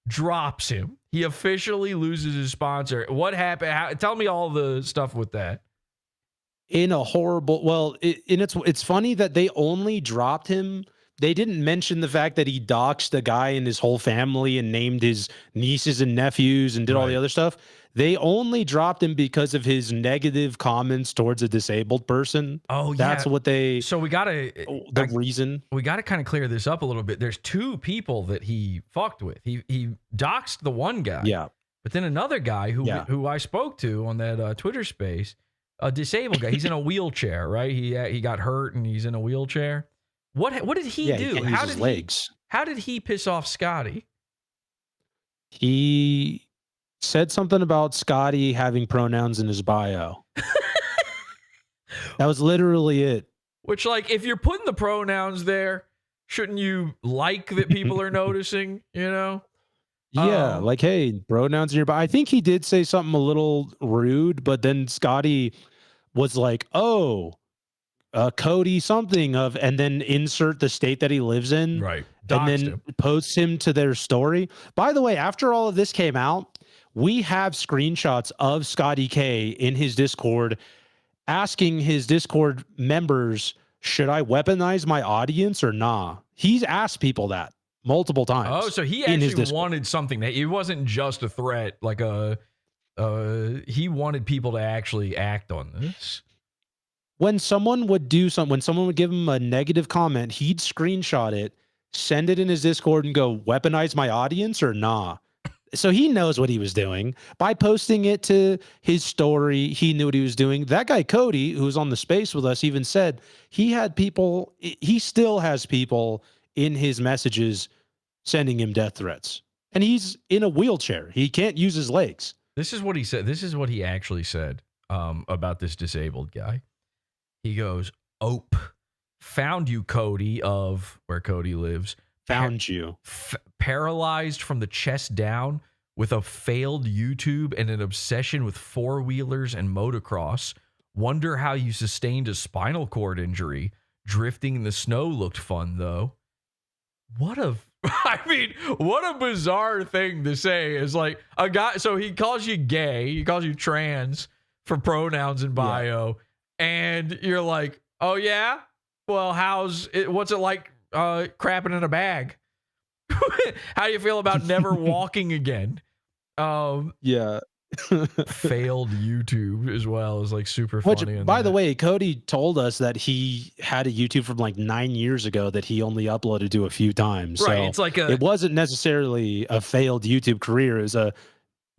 drops him. He officially loses his sponsor. What happened? Tell me all the stuff with that. In a horrible, it's funny that they only dropped him. They didn't mention the fact that he doxed a guy and his whole family and named his nieces and nephews and did all the other stuff. They only dropped him because of his negative comments towards a disabled person. Oh, yeah. That's what they. So we gotta reason. We gotta kind of clear this up a little bit. There's two people that he fucked with. He doxed the one guy. Yeah. But then another guy who I spoke to on that Twitter space, a disabled guy. He's in a wheelchair, right? He got hurt and he's in a wheelchair. What did he do? He can't use his legs. How did he piss off Scotty? He said something about Scotty having pronouns in his bio. That was literally it. Which, like, if you're putting the pronouns there, shouldn't you like that people are noticing, you know? Yeah, like, hey, pronouns in your bio. I think he did say something a little rude, but then Scotty was like, oh, Cody something of, and then insert the state that he lives in. Right. And then posts him to their story. By the way, after all of this came out, we have screenshots of Scotty K in his Discord asking his Discord members, should I weaponize my audience or nah? He's asked people that multiple times. Oh, so he actually wanted something. That it wasn't just a threat, like he wanted people to actually act on this. When someone would do something, when someone would give him a negative comment, he'd screenshot it, send it in his Discord and go, weaponize my audience or nah? So he knows what he was doing. By posting it to his story, he knew what he was doing. That guy, Cody, who was on the space with us, even said he still has people in his messages sending him death threats. And he's in a wheelchair. He can't use his legs. This is what he said. This is what he actually said about this disabled guy. He goes, "Ope, found you, Cody," of where Cody lives. Found you. Paralyzed from the chest down with a failed YouTube and an obsession with four-wheelers and motocross. Wonder how you sustained a spinal cord injury. Drifting in the snow looked fun, though. What a bizarre thing to say. Is like a guy, so he calls you gay, he calls you trans for pronouns in bio. Yeah. And you're like, oh, yeah? Well, what's it like crapping in a bag? How do you feel about never walking again? Yeah. Failed YouTube as well is like super funny. Which, by the way, Cody told us that he had a YouTube from like 9 years ago that he only uploaded to a few times. Right. So it's like it wasn't necessarily a failed YouTube career. It was a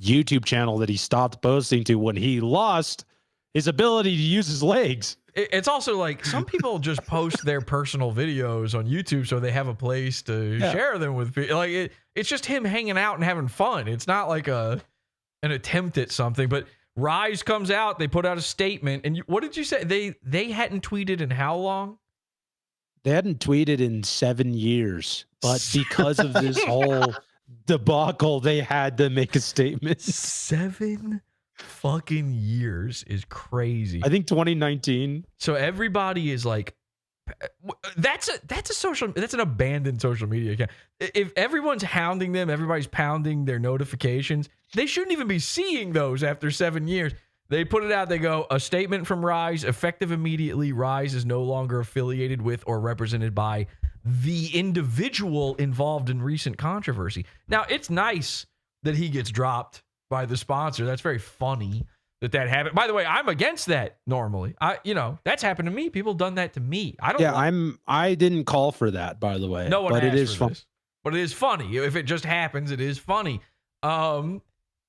YouTube channel that he stopped posting to when he lost his ability to use his legs. It's also like some people just post their personal videos on YouTube so they have a place to share them with people. Like it's just him hanging out and having fun. It's not like an attempt at something. But Rise comes out, they put out a statement, and what did you say? They hadn't tweeted in how long? They hadn't tweeted in 7 years, but because of this whole debacle, they had to make a statement. 7 fucking years is crazy. I think 2019. So everybody is like, that's an abandoned social media account. If everyone's hounding them, everybody's pounding their notifications, they shouldn't even be seeing those after 7 years. They put it out. They go, a statement from Rise, effective immediately. Rise is no longer affiliated with or represented by the individual involved in recent controversy. Now, it's nice that he gets dropped by the sponsor. That's very funny that happened. By the way, I'm against that normally. That's happened to me. People done that to me. I didn't call for that, by the way. No one but asked it is for fun. this. But it is funny. If it just happens, it is funny. And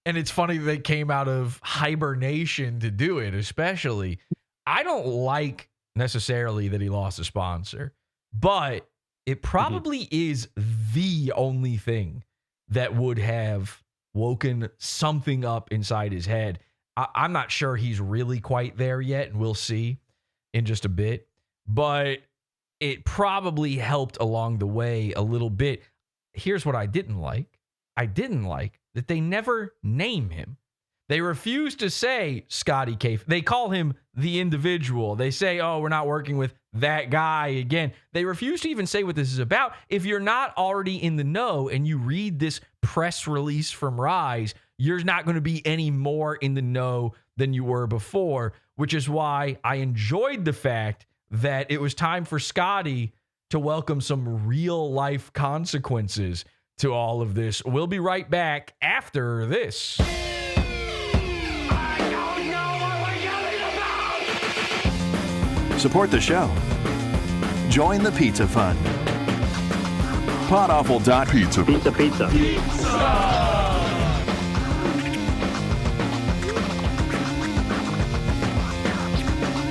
it's funny that they came out of hibernation to do it, especially. I don't like necessarily that he lost a sponsor, but it probably is the only thing that would have woken something up inside his head. I'm not sure he's really quite there yet, and we'll see in just a bit. But it probably helped along the way a little bit. Here's what I didn't like. I didn't like that they never name him. They refuse to say Scotty K. They call him the individual. They say, oh, we're not working with that guy again. They refuse to even say what this is about. If you're not already in the know and you read this press release from Rise, you're not going to be any more in the know than you were before, which is why I enjoyed the fact that it was time for Scotty to welcome some real life consequences to all of this. We'll be right back after this. Support the show. Join the Pizza Fund. PodAwful.pizza. Pizza.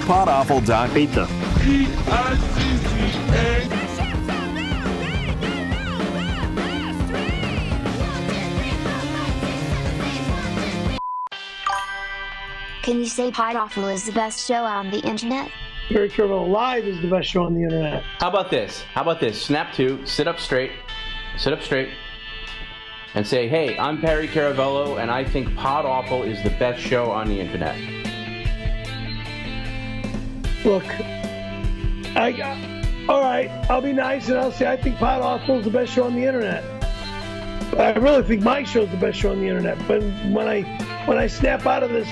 PodAwful.pizza. Can you say PODAWFUL is the best show on the internet? Very Caravello Live is the best show on the internet. How about this? Snap two, sit up straight, and say, hey, I'm Perry Caravello, and I think PodAwful is the best show on the internet. Look, all right, I'll be nice and I'll say I think PodAwful is the best show on the internet. But I really think my show is the best show on the internet. But when I snap out of this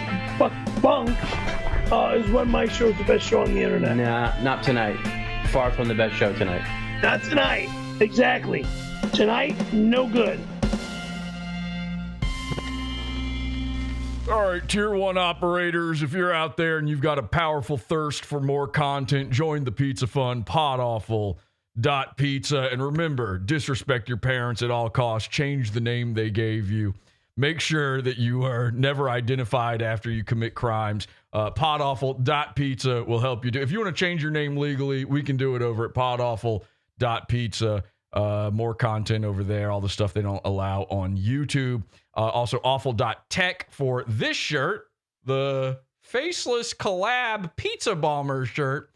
bunk, is when my show is the best show on the internet. Nah, not tonight. Far from the best show tonight. Not tonight. Exactly. Tonight, no good. All right, Tier 1 operators, if you're out there and you've got a powerful thirst for more content, join the Pizza Fund, PodAwful.pizza. And remember, disrespect your parents at all costs. Change the name they gave you. Make sure that you are never identified after you commit crimes. PodAwful.pizza will help you do. If you want to change your name legally, we can do it over at PodAwful.pizza. More content over there, all the stuff they don't allow on YouTube. Also, awful.tech for this shirt, the faceless collab pizza bomber shirt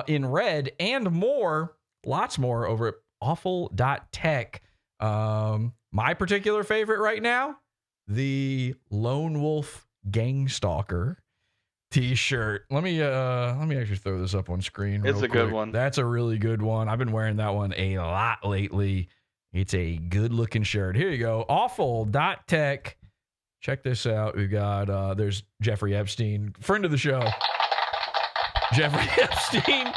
in red, and more, lots more over at awful.tech. My particular favorite right now, the Lone Wolf Gangstalker t-shirt. Let me actually throw this up on screen. It's a good one. That's a really good one. I've been wearing that one a lot lately. It's a good looking shirt. Here you go. Awful.tech. Check this out. We've got there's Jeffrey Epstein, friend of the show. Jeffrey Epstein.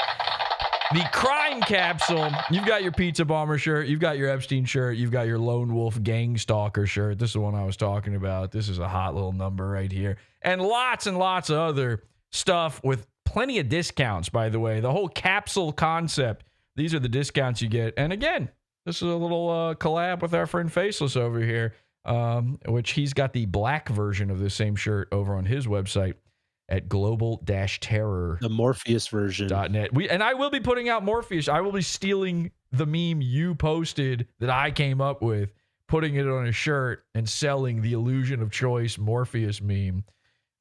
The crime capsule. You've got your pizza bomber shirt. You've got your Epstein shirt. You've got your Lone Wolf Gangstalker shirt. This is the one I was talking about. This is a hot little number right here. And lots of other stuff with plenty of discounts, by the way. The whole capsule concept. These are the discounts you get. And again, this is a little collab with our friend Faceless over here, which he's got the black version of this same shirt over on his website at global-terror. The Morpheus version. .net. And I will be putting out Morpheus. I will be stealing the meme you posted that I came up with, putting it on a shirt and selling the Illusion of Choice Morpheus meme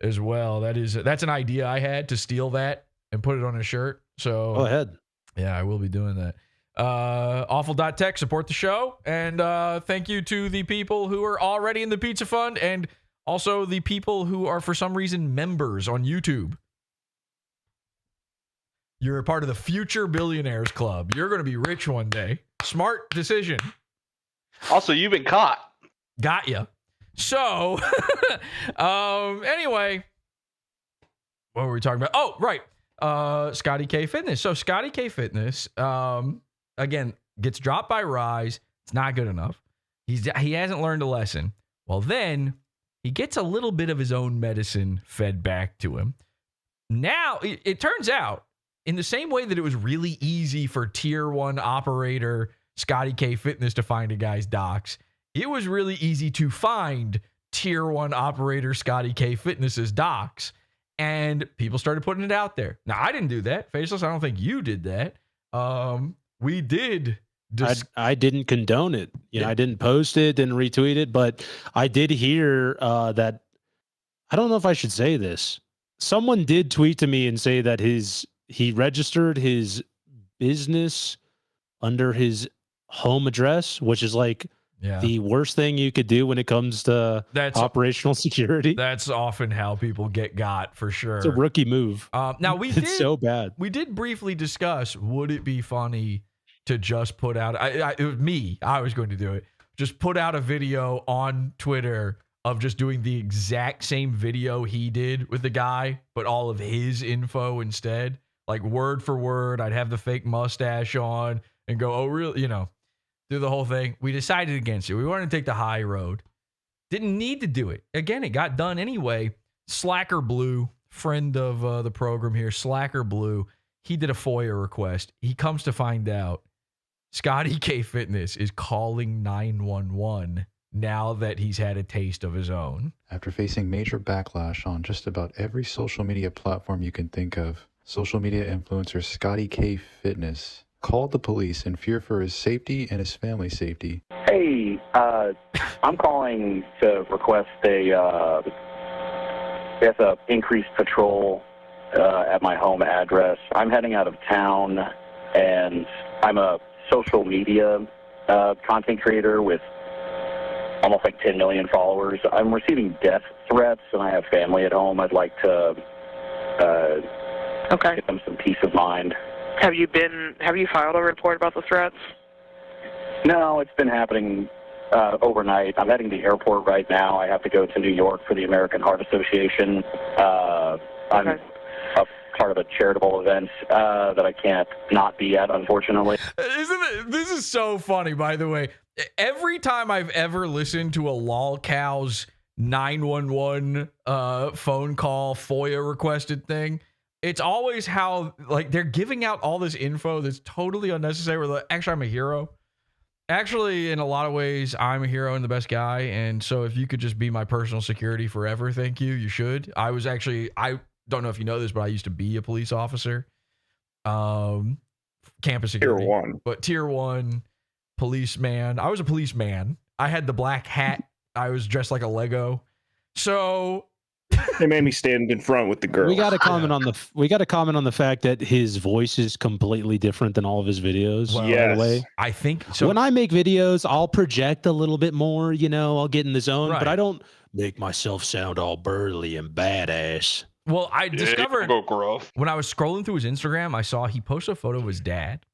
as well. That's an idea I had, to steal that and put it on a shirt. So go ahead. Yeah, I will be doing that. Awful.tech, support the show. And thank you to the people who are already in the Pizza Fund, and also the people who are for some reason members on YouTube. You're a part of the Future Billionaires Club. You're going to be rich one day. Smart decision. Also, you've been caught. Got ya. So, anyway, what were we talking about? Oh, right. ScottyKFitness. So ScottyKFitness, again, gets dropped by Rise. It's not good enough. He hasn't learned a lesson. Well, then he gets a little bit of his own medicine fed back to him. Now, it turns out, in the same way that it was really easy for Tier 1 operator ScottyKFitness to find a guy's docs, it was really easy to find Tier 1 operator ScottyKFitness's docs. And people started putting it out there. Now, I didn't do that. Faceless, I don't think you did that. We did. I didn't condone it. I didn't post it, didn't retweet it, but I did hear that. I don't know if I should say this. Someone did tweet to me and say that he registered his business under his home address, which is like the worst thing you could do when it comes to operational security. That's often how people got, for sure. It's a rookie move. Now it's so bad. We did briefly discuss, would it be funny to just put out, it was me, I was going to do it, just put out a video on Twitter of just doing the exact same video he did with the guy, but all of his info instead. like word for word. I'd have the fake mustache on and go, oh, really? You know, do the whole thing. We decided against it. We wanted to take the high road. Didn't need to do it. Again, it got done anyway. Slacker Blue, friend of the program here, Slacker Blue, he did a FOIA request. He comes to find out ScottyKFitness is calling 911 now that he's had a taste of his own. After facing major backlash on just about every social media platform you can think of, social media influencer ScottyKFitness called the police in fear for his safety and his family's safety. Hey, I'm calling to request a increased patrol at my home address. I'm heading out of town, and I'm a social media content creator with almost like 10 million followers. I'm receiving death threats, and I have family at home. I'd like to give them some peace of mind. Have you filed a report about the threats? No, it's been happening overnight. I'm heading to the airport right now. I have to go to New York for the American Heart Association. I'm a part of a charitable event that I can't not be at, unfortunately. This is so funny, by the way. Every time I've ever listened to a lolcow's 911 phone call FOIA requested thing, it's always how like they're giving out all this info that's totally unnecessary. We're like, actually, I'm a hero. Actually, in a lot of ways, I'm a hero and the best guy. And so if you could just be my personal security forever, thank you. You should. I don't know if you know this, but I used to be a police officer. Campus security. Tier 1. But tier 1 policeman. I was a policeman. I had the black hat. I was dressed like a Lego. So they made me stand in front with the girl. We got to comment on the fact that his voice is completely different than all of his videos. Well, by the way. I think so. When I make videos, I'll project a little bit more, I'll get in the zone, Right. but I don't make myself sound all burly and badass. Well, I discovered when I was scrolling through his Instagram, I saw he posted a photo of his dad.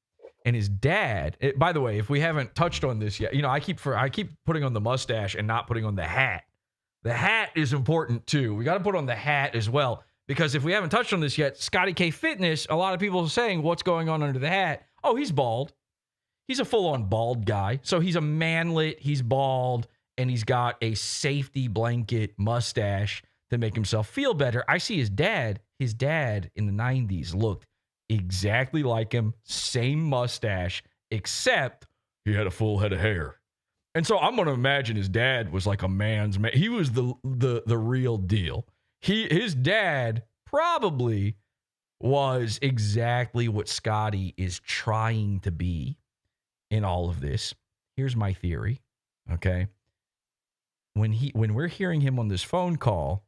And his dad, by the way, if we haven't touched on this yet, I keep putting on the mustache and not putting on the hat. The hat is important too. We got to put on the hat as well, because if we haven't touched on this yet, ScottyKFitness, a lot of people are saying, what's going on under the hat? Oh, he's bald. He's a full-on bald guy. So he's a manlet, he's bald, and he's got a safety blanket mustache to make himself feel better. I see his dad. His dad in the 90s looked exactly like him, same mustache, except he had a full head of hair. And so I'm going to imagine his dad was like a man's man. He was the real deal. His dad probably was exactly what Scotty is trying to be in all of this. Here's my theory, okay? When we're hearing him on this phone call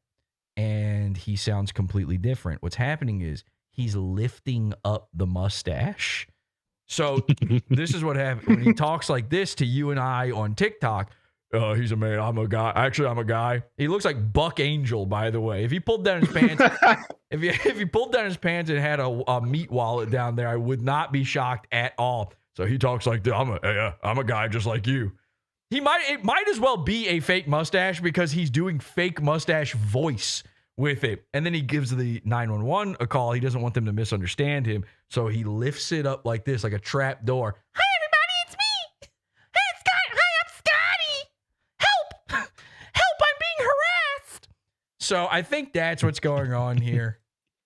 and he sounds completely different, what's happening is he's lifting up the mustache. So this is what happens when he talks like this to you and I on TikTok. He's a man. I'm a guy. Actually, I'm a guy. He looks like Buck Angel, by the way. If he pulled down his pants, if he pulled down his pants and had a meat wallet down there, I would not be shocked at all. So he talks like this. I'm a guy just like you. It might as well be a fake mustache because he's doing fake mustache voice with it. And then he gives the 911 a call. He doesn't want them to misunderstand him. So he lifts it up like this, like a trap door. Hi, everybody, it's me. Hey, Scott. Hi, I'm Scotty. Help. Help, I'm being harassed. So I think that's what's going on here.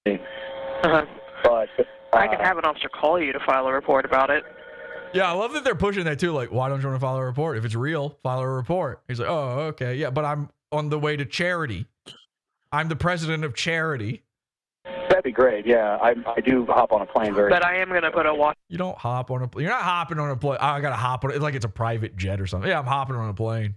But I can have an officer call you to file a report about it. Yeah, I love that they're pushing that too. Like, why don't you want to file a report? If it's real, file a report. He's like, oh, okay. Yeah, but I'm on the way to charity. I'm the president of charity. That'd be great. Yeah, I do hop on a plane very. But I am gonna put a watch. You don't hop on a plane. You're not hopping on a plane. I gotta hop on it. It's like it's a private jet or something. Yeah, I'm hopping on a plane.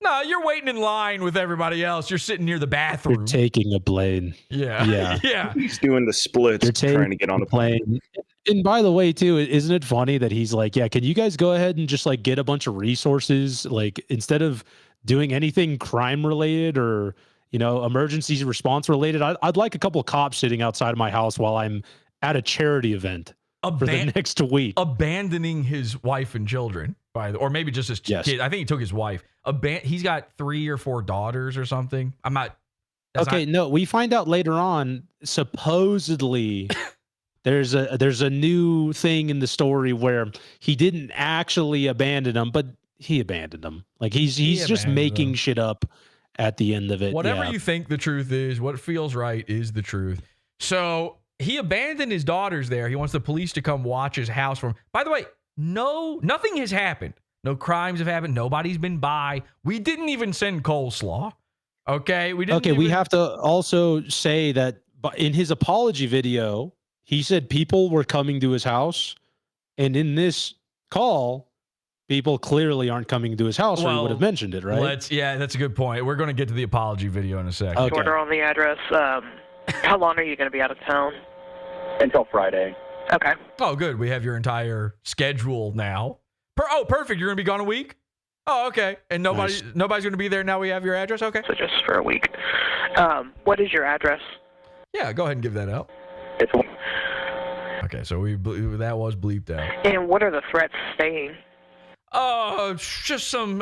No, you're waiting in line with everybody else. You're sitting near the bathroom. You're taking a plane. Yeah. Yeah. Yeah. He's doing the splits, trying to get on the plane. And by the way, too, isn't it funny that he's like, yeah, can you guys go ahead and just like get a bunch of resources? Like instead of doing anything crime related or, emergency response related, I'd like a couple of cops sitting outside of my house while I'm at a charity event for the next week. Abandoning his wife and children, or maybe just his kid. I think he took his wife. He's got 3 or 4 daughters or something. We find out later on, supposedly There's a new thing in the story where he didn't actually abandon them, but he abandoned them. Like he's just making shit up at the end of it. Whatever you think the truth is, what feels right is the truth. So he abandoned his daughters there. He wants the police to come watch his house from. By the way, nothing has happened. No crimes have happened. Nobody's been by. We didn't even send coleslaw. Okay, we didn't. Okay, we have to also say that in his apology video, he said people were coming to his house, and in this call, people clearly aren't coming to his house, or he would have mentioned it, right? Yeah, that's a good point. We're going to get to the apology video in a second. Okay. Order on the address. How long are you going to be out of town? Until Friday. Okay. Oh, good. We have your entire schedule now. Perfect. You're going to be gone a week? Oh, okay. And nobody's going to be there now we have your address? Okay. So just for a week. What is your address? Yeah, go ahead and give that out. Okay, so that was bleeped out. And what are the threats saying? Just some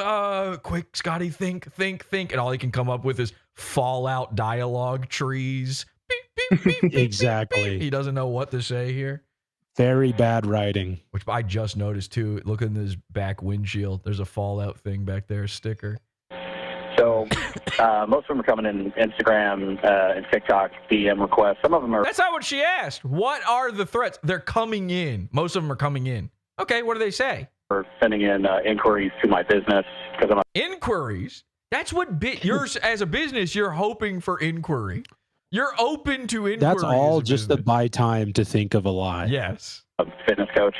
quick Scotty think, and all he can come up with is Fallout dialogue trees. Beep, beep, beep, exactly. Beep, beep. He doesn't know what to say here. Very bad writing. Which I just noticed too. Look in his back windshield. There's a Fallout thing back there, a sticker. So most of them are coming in Instagram and TikTok DM requests. Some of them are. That's not what she asked. What are the threats? They're coming in. Most of them are coming in. Okay, what do they say? Or sending in inquiries to my business because I'm inquiries. That's what you're as a business. You're hoping for inquiry. You're open to inquiry. That's all just to buy time to think of a lie. Yes. A fitness coach.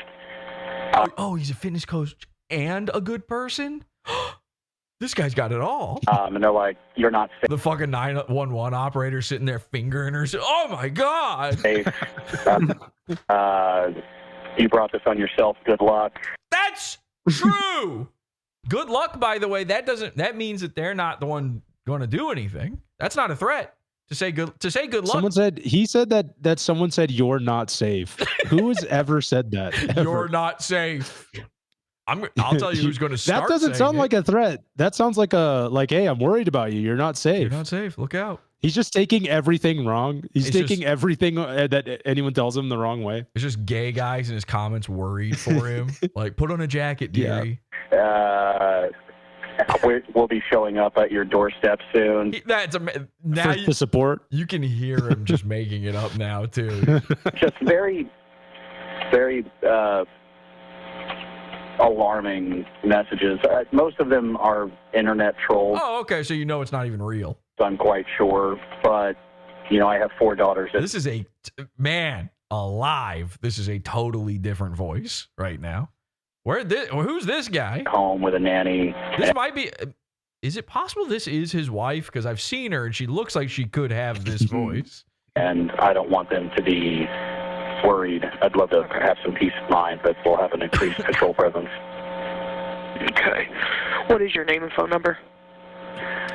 Oh, he's a fitness coach and a good person. This guy's got it all. And they're like, "You're not safe." The fucking 911 operator sitting there fingering her. Oh my god. Safe. You brought this on yourself. Good luck. That's true. Good luck, by the way. That means that they're not the one going to do anything. That's not a threat. To say good luck. He said that someone said you're not safe. Who has ever said that? Ever? You're not safe. I'll tell you who's going to start. That doesn't sound like a threat. That sounds like hey, I'm worried about you. You're not safe. You're not safe. Look out. He's just taking everything wrong. He's taking everything that anyone tells him the wrong way. It's just gay guys in his comments worried for him. Like, put on a jacket, dearie. We'll be showing up at your doorstep soon. Now the support. You can hear him just making it up now too. Just very, very alarming messages. Most of them are internet trolls. Oh, okay. So you know it's not even real. I'm quite sure, but I have 4 daughters. This is alive. This is a totally different voice right now. Who's this guy? Home with a nanny. This might be. Is it possible this is his wife? Because I've seen her and she looks like she could have this voice. And I don't want them to be worried. I'd love to have some peace of mind, but we'll have an increased control presence. Okay. What is your name and phone number?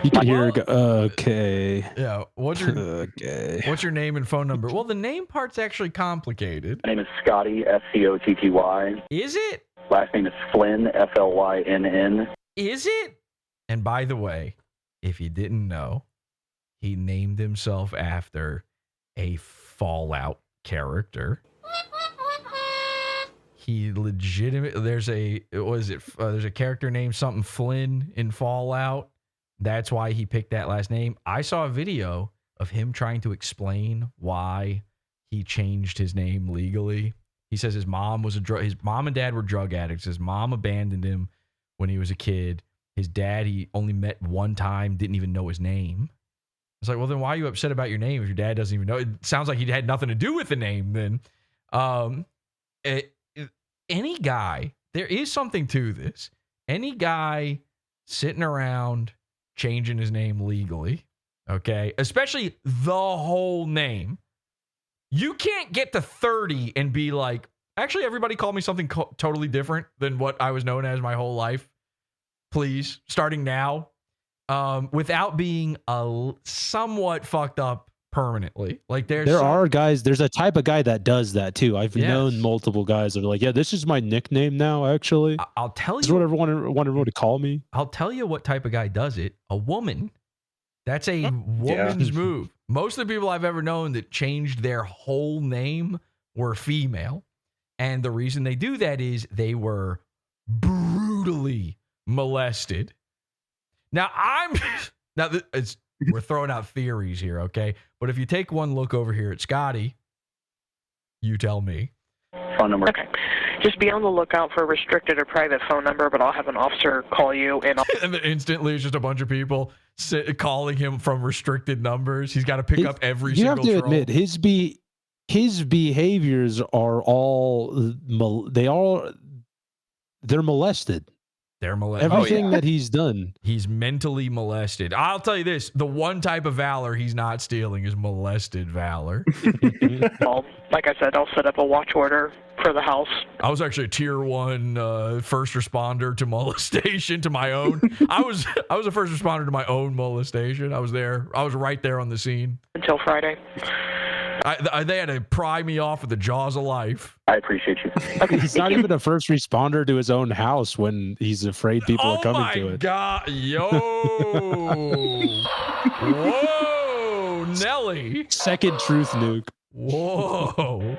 You can hear her go, okay. Yeah. What's your name and phone number? Well, the name part's actually complicated. My name is Scotty, Scotty. Is it? Last name is Flynn, Flynn. Is it? And by the way, if you didn't know, he named himself after a Fallout character. He legitimately there's a character named something Flynn in Fallout. That's why he picked that last name. I saw a video of him trying to explain why he changed his name legally. He says his mom and dad were drug addicts. His mom abandoned him when he was a kid. His dad, he only met one time, didn't even know his name. It's like, well, then why are you upset about your name if your dad doesn't even know? It sounds like he had nothing to do with the name then. Any guy, there is something to this. Any guy sitting around changing his name legally, okay, especially the whole name. You can't get to 30 and be like, actually, everybody call me something totally different than what I was known as my whole life. Please, starting now, without being somewhat fucked up permanently. Like there are guys, there's a type of guy that does that too. I've known multiple guys that are like, yeah, this is my nickname now, actually. I'll tell you. This is what everyone want everyone to call me. I'll tell you what type of guy does it. A woman. That's a woman's move. Most of the people I've ever known that changed their whole name were female. And the reason they do that is they were brutally molested. Now, we're throwing out theories here, okay? But if you take one look over here at Scotty, you tell me. Phone number. Okay. Just be on the lookout for a restricted or private phone number, but I'll have an officer call you. And then instantly it's just a bunch of people calling him from restricted numbers. He's got to pick up every single troll. You have to admit, his behaviors are all, they're molested. They're molested. Everything that he's done. He's mentally molested. I'll tell you this. The one type of valor he's not stealing is molested valor. Well, like I said, I'll set up a watch order for the house. I was actually a tier 1 first responder to molestation to my own. I was a first responder to my own molestation. I was there. I was right there on the scene. Until Friday. They had to pry me off with the jaws of life. I appreciate you. He's not even a first responder to his own house when he's afraid people are coming to it. Oh my God. Yo. Whoa, Nelly. Second truth nuke. Whoa.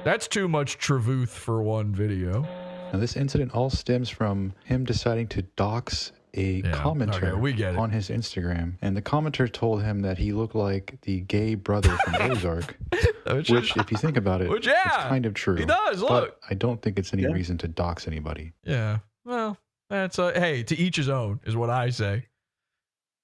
That's too much truth for one video. Now, this incident all stems from him deciding to dox a commenter on his Instagram. And the commenter told him that he looked like the gay brother from Ozark. which, if you think about it, it's kind of true. He does, look. But I don't think it's any reason to dox anybody. Yeah. Well, that's hey, to each his own is what I say.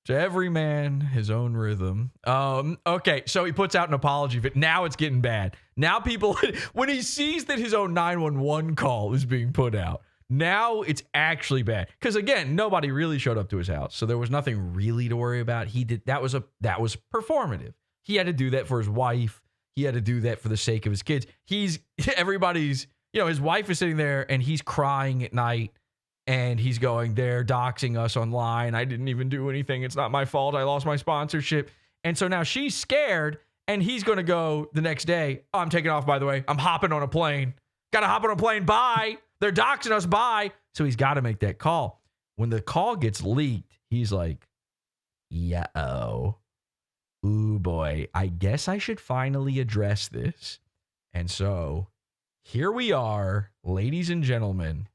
To every man his own rhythm. Okay, so he puts out an apology, but now it's getting bad. Now people, when he sees that his own 911 call is being put out, now it's actually bad. Because again, nobody really showed up to his house, so there was nothing really to worry about. That was performative. He had to do that for his wife. He had to do that for the sake of his kids. His wife is sitting there and he's crying at night. And he's going, they're doxing us online. I didn't even do anything. It's not my fault. I lost my sponsorship. And so now she's scared, and he's going to go the next day. Oh, I'm taking off, by the way. I'm hopping on a plane. Got to hop on a plane. Bye. They're doxing us. Bye. So he's got to make that call. When the call gets leaked, he's like, ooh, boy, I guess I should finally address this. And so here we are, ladies and gentlemen.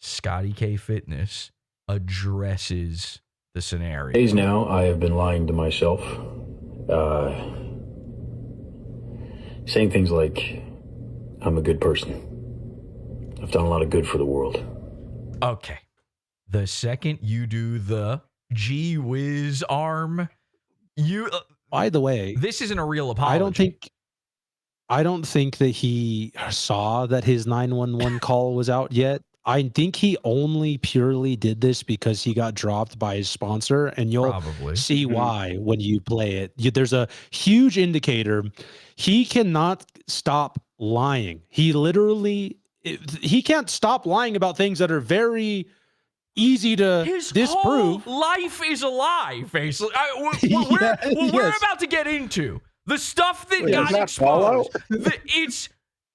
ScottyKFitness addresses the scenario. Days now, I have been lying to myself, saying things like, I'm a good person. I've done a lot of good for the world. Okay. The second you do the gee whiz arm, by the way, this isn't a real apology. I don't think that he saw that his 911 call was out yet. I think he only purely did this because he got dropped by his sponsor, and you'll see why when you play it. There's a huge indicator. He cannot stop lying. He can't stop lying about things that are very easy to disprove. Whole life is a lie, basically. We're about to get into the stuff that got exposed.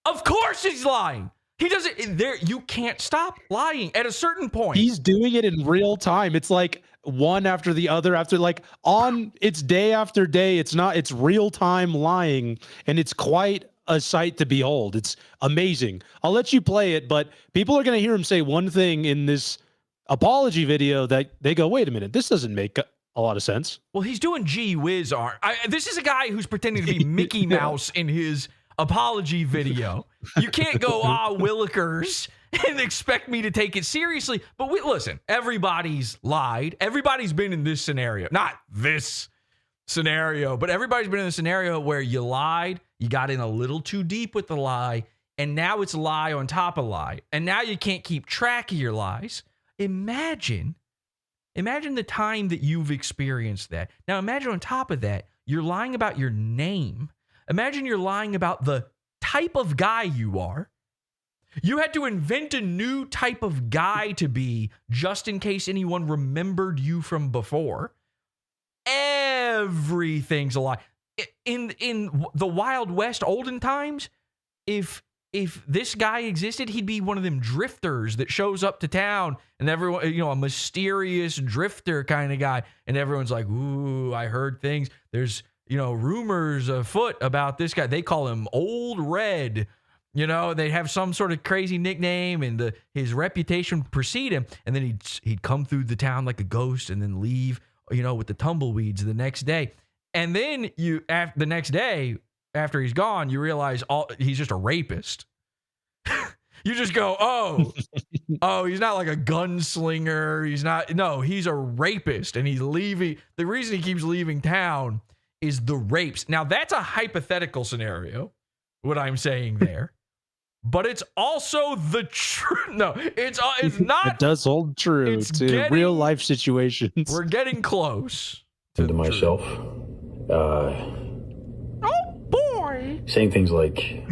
Of course he's lying. He doesn't. You can't stop lying at a certain point. He's doing it in real time. It's like one after the other it's day after day. It's real time lying, and it's quite a sight to behold. It's amazing. I'll let you play it, but people are going to hear him say one thing in this apology video that they go, wait a minute, this doesn't make a lot of sense. Well, he's doing gee whiz art. This is a guy who's pretending to be Mickey Mouse in his apology video. You can't go Willikers and expect me to take it seriously. But listen, everybody's lied. Everybody's been in this scenario. Not this scenario, but everybody's been in a scenario where you lied, you got in a little too deep with the lie, and now it's lie on top of lie. And now you can't keep track of your lies. Imagine the time that you've experienced that. Now imagine on top of that, you're lying about your name. Imagine you're lying about the type of guy you are. You had to invent a new type of guy to be just in case anyone remembered you from before. Everything's a lie. In the Wild West olden times, if this guy existed, he'd be one of them drifters that shows up to town and everyone, a mysterious drifter kind of guy. And everyone's like, ooh, I heard things. There's rumors afoot about this guy. They call him Old Red. They have some sort of crazy nickname, and his reputation precede him. And then he'd come through the town like a ghost and then leave, with the tumbleweeds the next day. And then the next day after he's gone, you realize he's just a rapist. You just go, oh, he's not like a gunslinger. He's a rapist, and he's leaving. The reason he keeps leaving town is the rapes. Now, that's a hypothetical scenario, what I'm saying there. But it's also the truth. No, it's not. It does hold true to real life situations. We're getting close. To myself. Boy. Saying things like,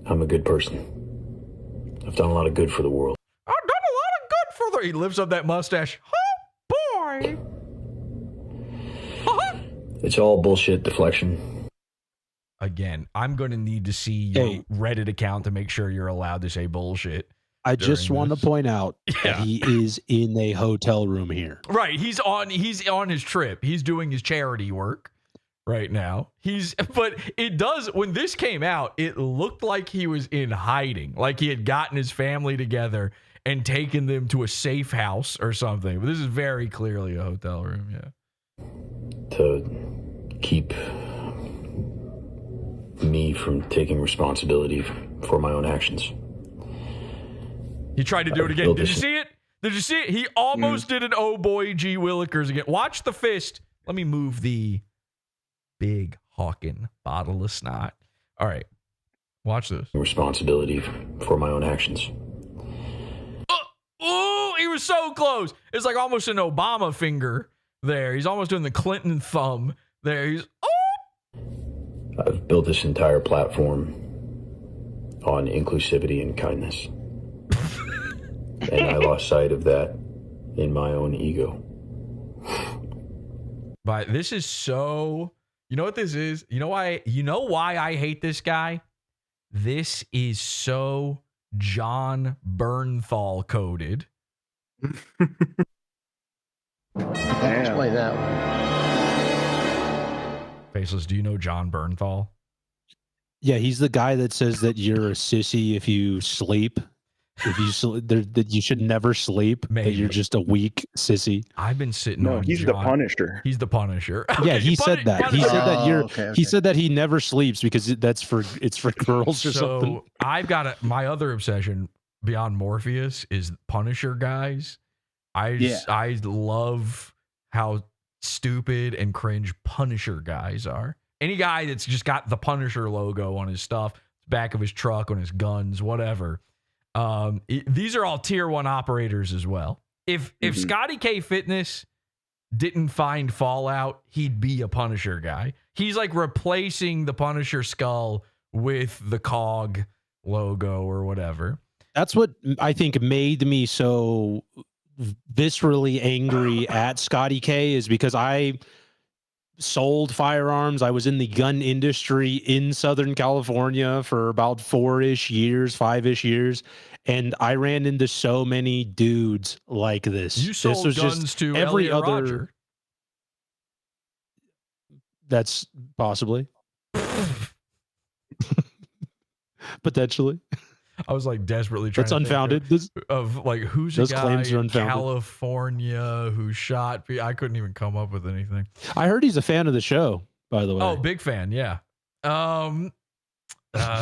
I'm a good person. I've done a lot of good for the world. I've done a lot of good for the... He lifts up that mustache. Oh, boy. It's all bullshit deflection. Again, I'm going to need to see your Reddit account to make sure you're allowed to say bullshit. I just want to point out that he is in a hotel room here. Right. He's on his trip. He's doing his charity work right now. But it does, when this came out, it looked like he was in hiding, like he had gotten his family together and taken them to a safe house or something. But this is very clearly a hotel room. Yeah. To keep me from taking responsibility for my own actions. He tried to do it again. Did you see it? Did you see it? He almost did an oh boy G Willikers again. Watch the fist. Let me move the big hawking bottle of snot. All right. Watch this. Responsibility for my own actions. Oh, he was so close. It's like almost an Obama finger there. He's almost doing the Clinton thumb there. I've built this entire platform on inclusivity and kindness. And I lost sight of that in my own ego. But this is so... You know what this is? You know why I hate this guy? This is so John Bernthal coded. Explain that one. Faceless, do you know John Bernthal? Yeah, he's the guy that says that you're a sissy if you sleep. That you should never sleep. Maybe. That you're just a weak sissy. I've been sitting on he's John. the Punisher. He's the Punisher. Yeah, he said that. He said that you're. Okay. He said that he never sleeps because it's for girls or something. So I've got my other obsession beyond Morpheus is Punisher guys. I love how stupid and cringe Punisher guys are. Any guy that's just got the Punisher logo on his stuff, back of his truck, on his guns, whatever. These are all tier 1 operators as well. If ScottyKFitness didn't find Fallout, he'd be a Punisher guy. He's like replacing the Punisher skull with the COG logo or whatever. That's what I think made me so viscerally angry at Scotty K, is because I sold firearms. I was in the gun industry in Southern California for about 5-ish years. And I ran into so many dudes like this. You sold this was guns just to every Elliot other. Rodger. That's possibly. Potentially. I was like desperately trying It's to unfounded. think of like who's a Those guy claims are in unfounded. California who shot. I couldn't even come up with anything. I heard he's a fan of the show, by the way. Oh, big fan, yeah.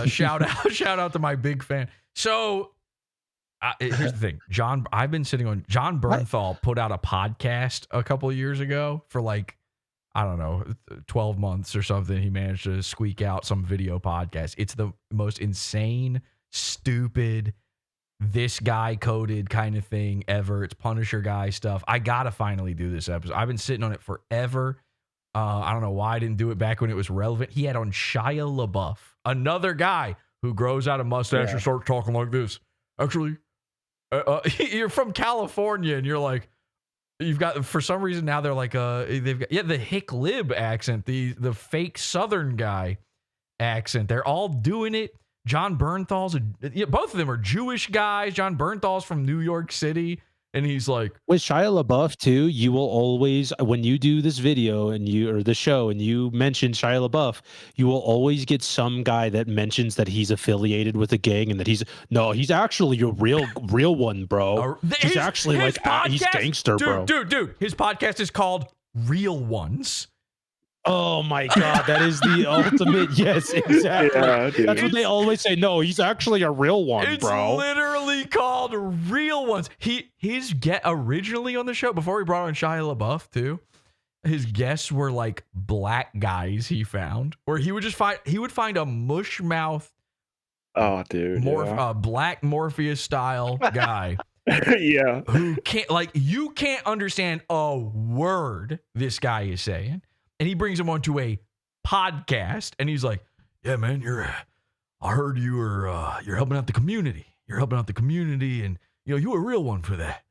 Shout out to my big fan. So here's the thing, John. I've been sitting on John Bernthal put out a podcast a couple of years ago for like, I don't know, 12 months or something. He managed to squeak out some video podcast. It's the most insane, stupid, this guy coded kind of thing ever. It's Punisher guy stuff. I gotta finally do this episode. I've been sitting on it forever. I don't know why I didn't do it back when it was relevant. He had on Shia LaBeouf, another guy who grows out a mustache and starts talking like this. Actually, you're from California, and you're like, you've got, for some reason now they're like, they've got the hick lib accent, the fake Southern guy accent. They're all doing it. John Bernthal's both of them are Jewish guys. John Bernthal's from New York City. And he's like, with Shia LaBeouf too, you will always, when you do this video and or the show and you mention Shia LaBeouf, you will always get some guy that mentions that he's affiliated with a gang and that he's actually a real one, bro. He's actually like he's gangster, bro. Dude, his podcast is called Real Ones. Oh my God, that is the ultimate. Yes, exactly. Yeah, that's what they always say. No, he's actually a real one, bro. It's literally called Real Ones. His get originally on the show before he brought on Shia LaBeouf too. His guests were like black guys he found, where he would find a mush mouth. Oh, dude, Black Morpheus style guy. Yeah, who can't you can't understand a word this guy is saying. And he brings him onto a podcast, and he's like, "Yeah, man, I heard you're helping out the community. You're helping out the community, and you're a real one for that."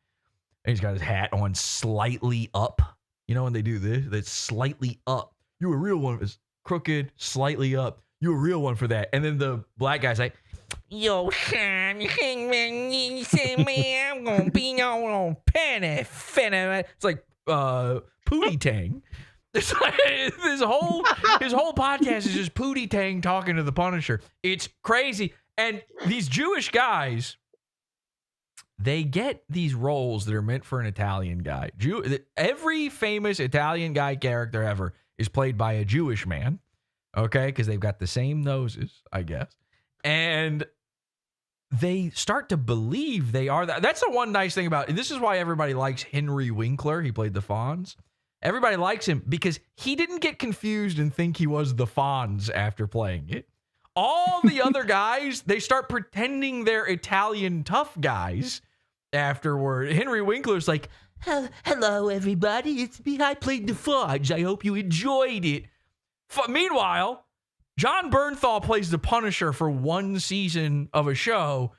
And he's got his hat on slightly up. When they do this, that's slightly up. You a real one. It's crooked, slightly up. You a real one for that. And then the black guy's like, "Yo, Sean, man, I'm gonna be on penny finna." It's like Pootie Tang. It's like his whole podcast is just Pootie Tang talking to the Punisher. It's crazy. And these Jewish guys, they get these roles that are meant for an Italian guy. Every famous Italian guy character ever is played by a Jewish man, okay? Because they've got the same noses, I guess. And they start to believe they are that. That's the one nice thing about it. This is why everybody likes Henry Winkler. He played the Fonz. Everybody likes him because he didn't get confused and think he was the Fonz after playing it. All the other guys, they start pretending they're Italian tough guys afterward. Henry Winkler's like, "Hello, everybody. It's me. I played the Fonz. I hope you enjoyed it." Meanwhile, John Bernthal plays the Punisher for one season of a show.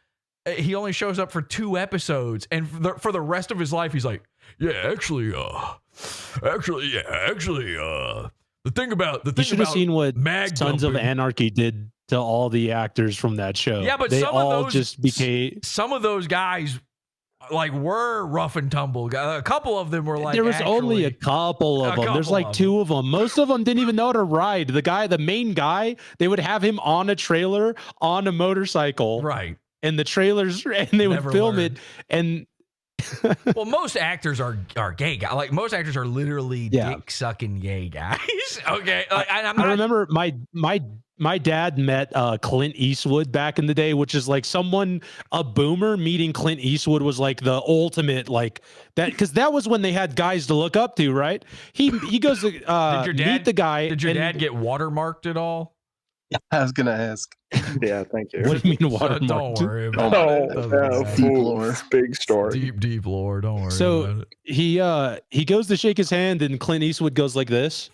He only shows up for 2 episodes. And for the rest of his life, he's like, actually, the thing about you should have seen what Sons of Anarchy did to all the actors from that show. Yeah, but they some all of those just became. Some of those guys were rough and tumble. A couple of them were like. There was only a couple of them. There's like 2 of them. Most of them didn't even know how to ride. The main guy, they would have him on a trailer on a motorcycle, right? And the trailers, and they would film it and. Well, most actors are gay guys. Like most actors are literally dick sucking gay guys. Okay, I remember my dad met Clint Eastwood back in the day, which is like a boomer meeting Clint Eastwood was like the ultimate like that, because that was when they had guys to look up to, right? He goes to meet the guy. Did your dad get watermarked at all? I was gonna ask. Yeah, thank you. What do you mean watermarked? Don't worry about it. Deep lore. Big story. Deep lore. Don't worry. So about it. he goes to shake his hand, and Clint Eastwood goes like this.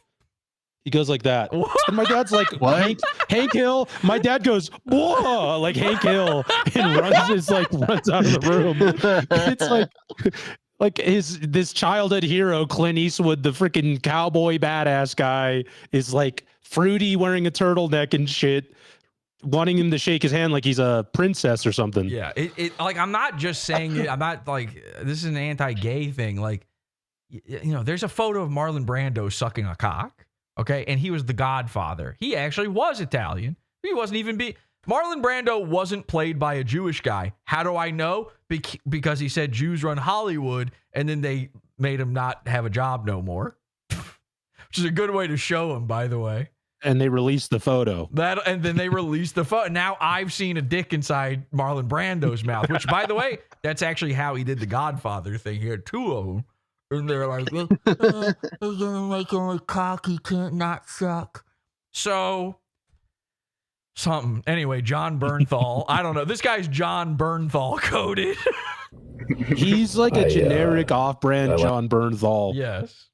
He goes like that. What? And my dad's like, what? Hank Hill. My dad goes, whoa, like Hank Hill, and runs out of the room. It's like this childhood hero, Clint Eastwood, the freaking cowboy badass guy, is like fruity, wearing a turtleneck and shit, wanting him to shake his hand like he's a princess or something. Yeah, it like I'm not just saying it. I'm not like this is an anti-gay thing. Like, there's a photo of Marlon Brando sucking a cock. Okay, and he was the Godfather. He actually was Italian. He wasn't even Marlon Brando wasn't played by a Jewish guy. How do I know? Because he said Jews run Hollywood, and then they made him not have a job no more. Which is a good way to show him, by the way. And they released the photo. And then they released the photo. Now I've seen a dick inside Marlon Brando's mouth, which, by the way, that's actually how he did the Godfather thing. He had 2 of them. And they're like, he's gonna make him a cock, he can't not suck. So, something. Anyway, John Bernthal. I don't know. This guy's John Bernthal coded. He's like a generic off-brand John Bernthal. Yes.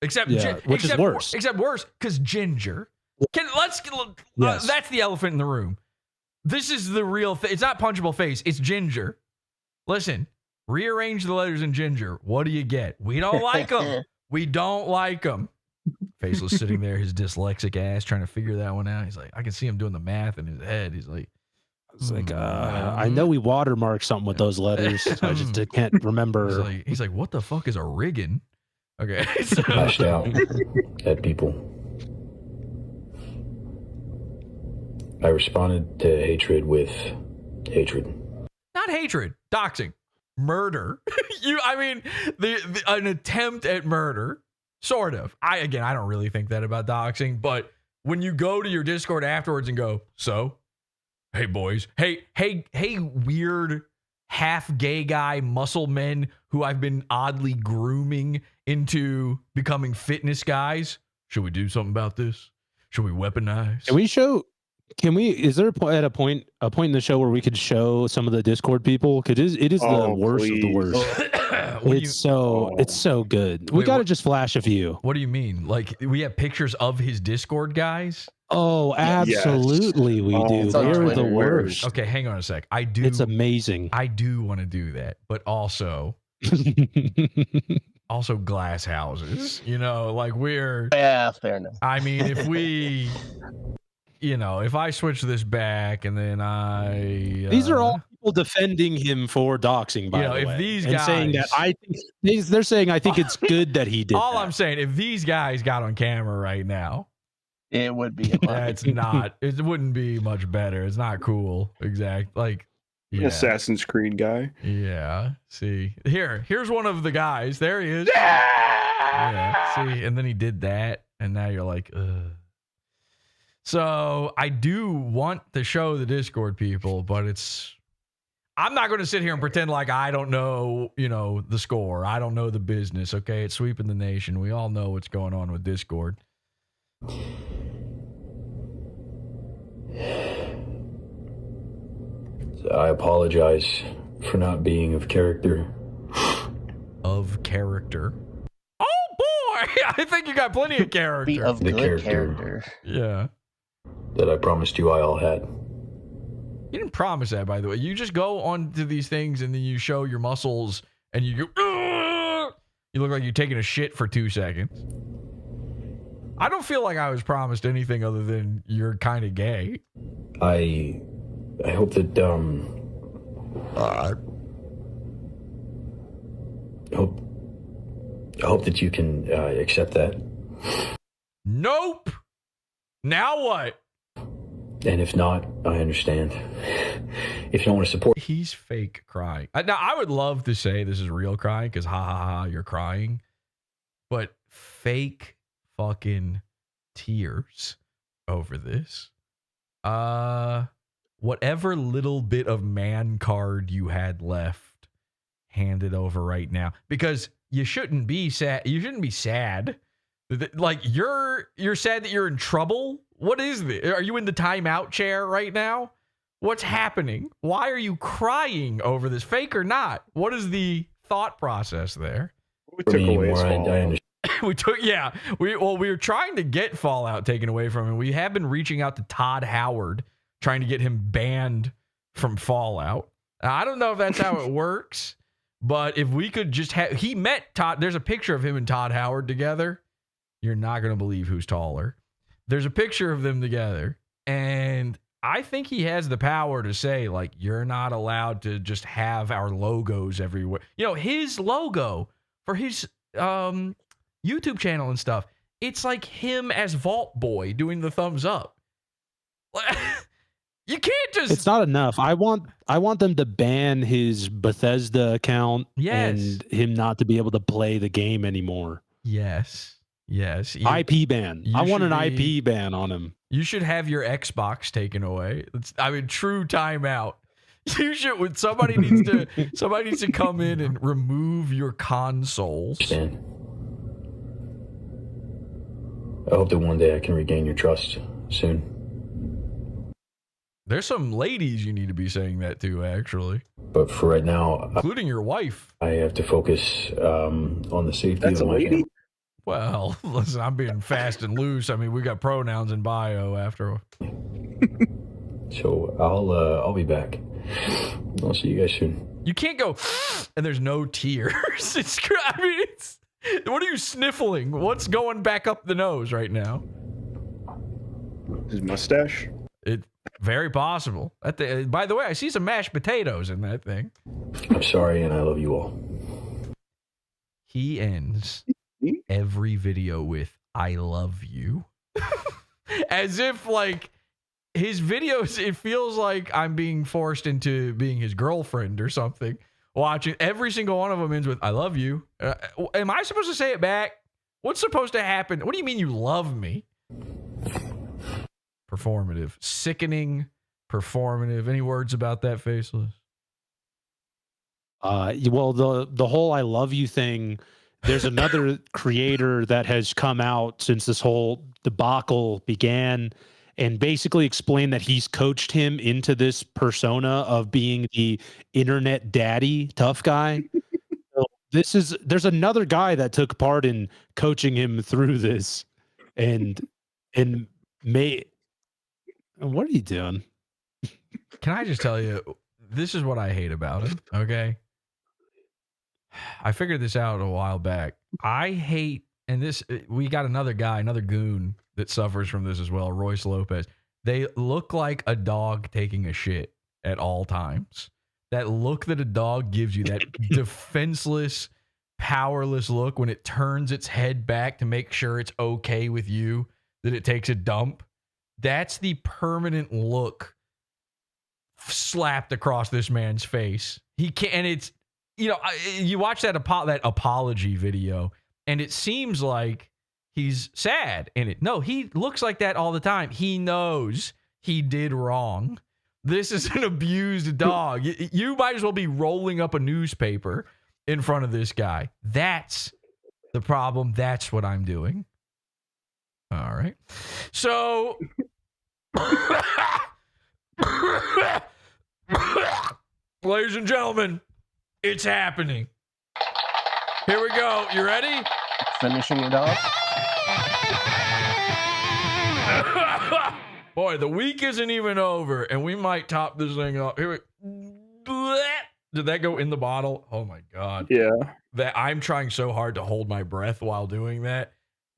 Except which is worse. Except worse, because ginger. That's the elephant in the room. This is the real thing. It's not punchable face. It's ginger. Listen, rearrange the letters in ginger. What do you get? We don't like them. We don't like them. Faceless sitting there, his dyslexic ass trying to figure that one out. He's like, I can see him doing the math in his head. He's like, It's like, I know we watermarked something with those letters. I just can't remember. He's like, what the fuck is a riggin? Okay. So. Lashed out at people. I responded to hatred with hatred. Not hatred, doxing, murder. An attempt at murder, sort of. I don't really think that about doxing, but when you go to your Discord afterwards and go, so, hey boys, hey, weird half gay guy muscle men who I've been oddly grooming into becoming fitness guys. Should we do something about this? Should we weaponize? Is there a point in the show where we could show some of the Discord people? Because it is the worst of the worst. It's so good. We got to just flash a few. What do you mean? Like, we have pictures of his Discord guys? Oh, absolutely, we do. They're the worst. Okay, hang on a sec. I do. It's amazing. I do want to do that, but also glass houses. Like we're. Yeah, fair enough. I mean, if we. If I switch this back and then these are all people defending him for doxing, by the way. If these and guys saying that they're saying I think it's good that he did. I'm saying, if these guys got on camera right now, it would be. It's not. It wouldn't be much better. It's not cool. Exact. Like Assassin's Creed guy. Yeah. See, here's one of the guys. There he is. Yeah. See, and then he did that, and now you're like, ugh. So I do want to show the Discord people, but I'm not going to sit here and pretend like I don't know, the score. I don't know the business. Okay. It's sweeping the nation. We all know what's going on with Discord. I apologize for not being of character. Of character? Oh boy! I think you got plenty of character. Be of good character. Yeah. That I promised you I all had. You didn't promise that, by the way. You just go on to these things and then you show your muscles and you go, ugh! You look like you're taking a shit for 2 seconds. I don't feel like I was promised anything other than you're kind of gay. I hope that I hope that you can accept that. Nope. Now what? And if not, I understand. If you don't want to support, he's fake crying. Now I would love to say this is real crying because ha ha ha, you're crying, but fake fucking tears over this. Whatever little bit of man card you had left, hand it over right now, because you shouldn't be sad. You shouldn't be sad. Like you're sad that you're in trouble. What is this? Are you in the timeout chair right now? What's happening? Why are you crying over this, fake or not? What is the thought process there? We took away his Fallout. We were trying to get Fallout taken away from him. We have been reaching out to Todd Howard, trying to get him banned from Fallout. Now, I don't know if that's how it works, but if we could just have, he met Todd. There's a picture of him and Todd Howard together. You're not going to believe who's taller. There's a picture of them together, and I think he has the power to say, like, you're not allowed to just have our logos everywhere. His logo for his YouTube channel and stuff, it's like him as Vault Boy doing the thumbs up. You can't just... It's not enough. I want them to ban his Bethesda account and him not to be able to play the game anymore. Yes. IP ban. I want an IP ban on him. You should have your Xbox taken away. True timeout. You should. Somebody needs to come in and remove your consoles. I hope that one day I can regain your trust soon. There's some ladies you need to be saying that to, actually. But for right now, including your wife, I have to focus on the safety of my family. Well, listen, I'm being fast and loose. I mean, we got pronouns in bio after. So I'll be back. I'll see you guys soon. You can't go, and there's no tears. What are you sniffling? What's going back up the nose right now? His mustache. It very possible. By the way, I see some mashed potatoes in that thing. I'm sorry, and I love you all. He ends every video with "I love you," as if like his videos. It feels like I'm being forced into being his girlfriend or something. Watching every single one of them ends with "I love you." Am I supposed to say it back? What's supposed to happen? What do you mean you love me? Performative. Sickening. Performative. Any words about that, Faceless? Well, the whole "I love you" thing, there's another creator that has come out since this whole debacle began and basically explained that he's coached him into this persona of being the internet daddy tough guy. There's another guy that took part in coaching him through this, and what are you doing? Can I just tell you, this is what I hate about him, okay? I figured this out a while back. I hate, and this, we got another guy, another goon that suffers from this as well, Royce Lopez. They look like a dog taking a shit at all times. That look that a dog gives you, that defenseless, powerless look when it turns its head back to make sure it's okay with you, that it takes a dump. That's the permanent look slapped across this man's face. He can't, and it's, you know, you watch that apology video, and it seems like he's sad in it. No, he looks like that all the time. He knows he did wrong. This is an abused dog. You might as well be rolling up a newspaper in front of this guy. That's the problem. That's what I'm doing. All right. So, ladies and gentlemen, it's happening. Here we go. You ready? Finishing it off. Boy, the week isn't even over, and we might top this thing up. Here did that go in the bottle? Oh my God. Yeah. That I'm trying so hard to hold my breath while doing that.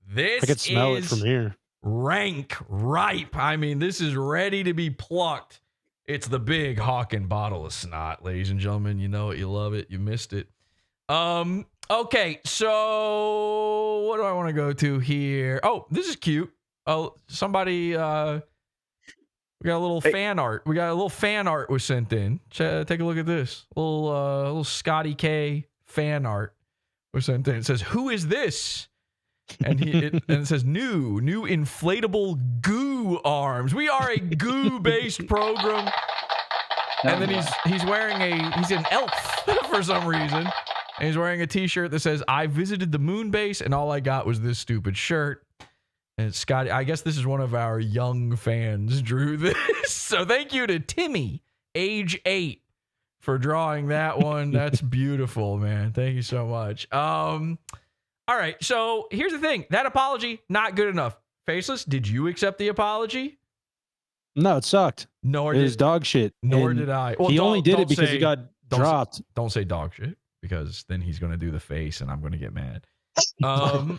This I could smell it is from here. rank, ripe. I mean, this is ready to be plucked. It's the big Hawken bottle of snot, ladies and gentlemen. You know it, you love it, you missed it. Okay, so what do I want to go to here? Oh, this is cute. Oh, somebody we got a little fan art. We got a little fan art was sent in. Take a look at this. Little Scotty K fan art was sent in. It says, "Who is this?" And it says new inflatable goo arms. We are a goo-based program. And then he's an elf for some reason. And he's wearing a t-shirt that says, "I visited the moon base and all I got was this stupid shirt." And Scotty, I guess this is one of our young fans drew this. So thank you to Timmy, age 8, for drawing that one. That's beautiful, man. Thank you so much. All right, so here's the thing. That apology, not good enough. Faceless, did you accept the apology? No, it sucked. It was dog shit. Nor And did I. Well, he only did don't it because say- he got dropped. Don't say dog shit, because then he's going to do the face and I'm going to get mad. I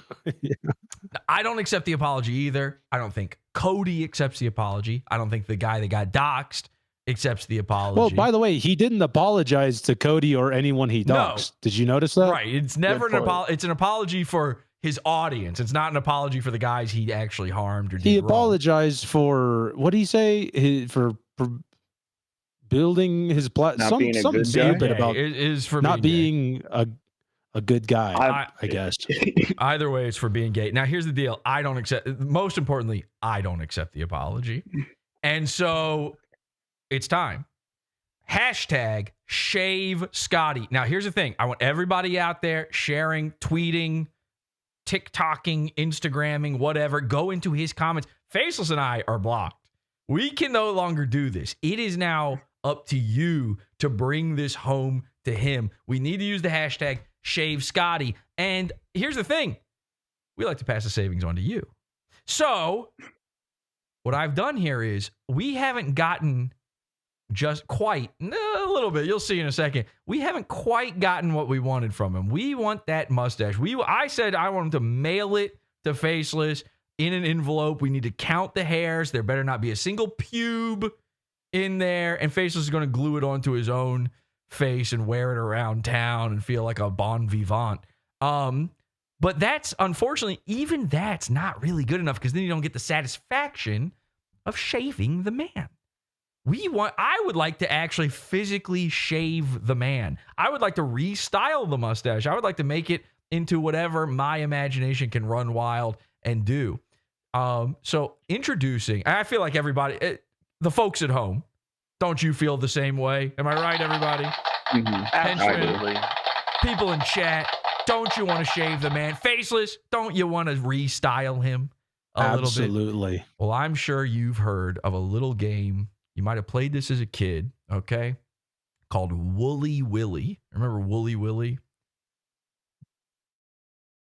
don't accept the apology either. I don't think Cody accepts the apology. I don't think the guy that got doxxed accepts the apology. Well, by the way, he didn't apologize to Cody or anyone he doxed. Did you notice that? Right. It's never an apology. It's an apology for his audience. It's not an apology for the guys he actually harmed or did He wrong. apologized for, what did he say? For building his something stupid about it is for not being being a good guy, I guess. Either way, it's for being gay. Now, here's the deal. I don't accept, most importantly, I don't accept the apology. And so it's time. Hashtag shave Scotty. Now, here's the thing. I want everybody out there sharing, tweeting, TikToking, Instagramming, whatever. Go into his comments. Faceless and I are blocked. We can no longer do this. It is now up to you to bring this home to him. We need to use the hashtag shave Scotty. And here's the thing. We like to pass the savings on to you. So what I've done here is we haven't gotten just quite a little bit. You'll see in a second. We haven't quite gotten what we wanted from him. We want that mustache. I said I want him to mail it to Faceless in an envelope. We need to count the hairs. There better not be a single pube in there. And Faceless is going to glue it onto his own face and wear it around town and feel like a bon vivant. But that's, unfortunately, even that's not really good enough, because then you don't get the satisfaction of shaving the man. I would like to actually physically shave the man. I would like to restyle the mustache. I would like to make it into whatever my imagination can run wild and do. So introducing, I feel like everybody, the folks at home, don't you feel the same way? Am I right, everybody? Absolutely. People in chat, don't you want to shave the man? Faceless, don't you want to restyle him a little bit? Absolutely. Well, I'm sure you've heard of a little game. You might have played this as a kid, okay? Called Wooly Willy. Remember Wooly Willy?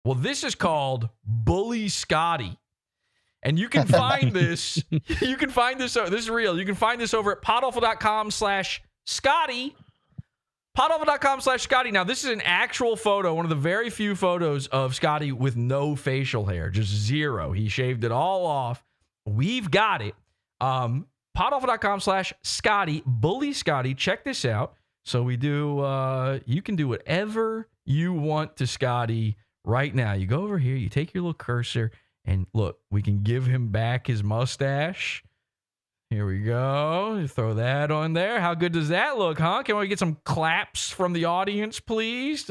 Well, this is called Bully Scotty. And you can find this. You can find this. This is real. You can find this over at podawful.com/Scotty. Podawful.com/Scotty. Now, this is an actual photo, one of the very few photos of Scotty with no facial hair, just zero. He shaved it all off. We've got it. Podawful.com/Scotty, Bully Scotty. Check this out. So we do, you can do whatever you want to Scotty right now. You go over here, you take your little cursor, and look, we can give him back his mustache. Here we go. You throw that on there. How good does that look, huh? Can we get some claps from the audience, please?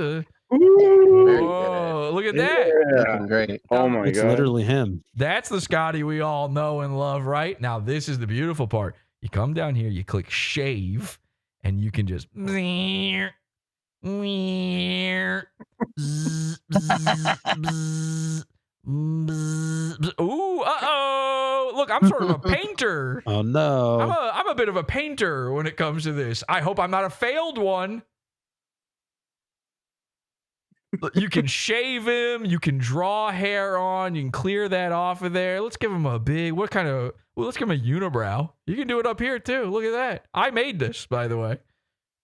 Whoa, look at that. Looking great. Oh my It's god. literally him. That's the Scotty we all know and love, right? Now, this is the beautiful part. You come down here, you click shave, and you can just... Ooh, uh-oh. Look, I'm sort of a painter. Oh, no. I'm a bit of a painter when it comes to this. I hope I'm not a failed one. You can shave him. You can draw hair on. You can clear that off of there. Let's give him a big, let's give him a unibrow. You can do it up here too. Look at that. I made this, by the way.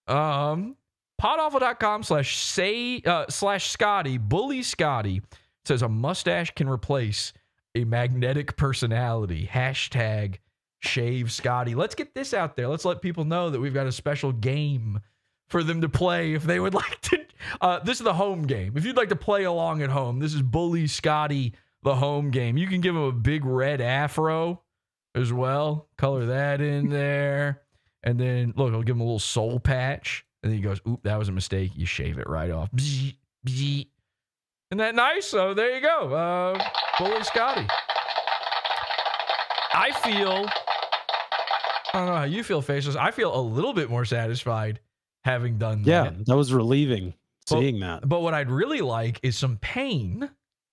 Podawful.com/Scotty, Bully Scotty says a mustache can replace a magnetic personality. Hashtag shave Scotty. Let's get this out there. Let's let people know that we've got a special game for them to play if they would like to. This is the home game. If you'd like to play along at home, this is Bully Scotty, the home game. You can give him a big red afro as well. Color that in there. And then, look, I'll give him a little soul patch. And then he goes, oop, that was a mistake. You shave it right off. Bzz, bzz. Isn't that nice? So there you go. Bully Scotty. I don't know how you feel, Faceless. I feel a little bit more satisfied having done that. Yeah, that was relieving seeing that. But what I'd really like is some pain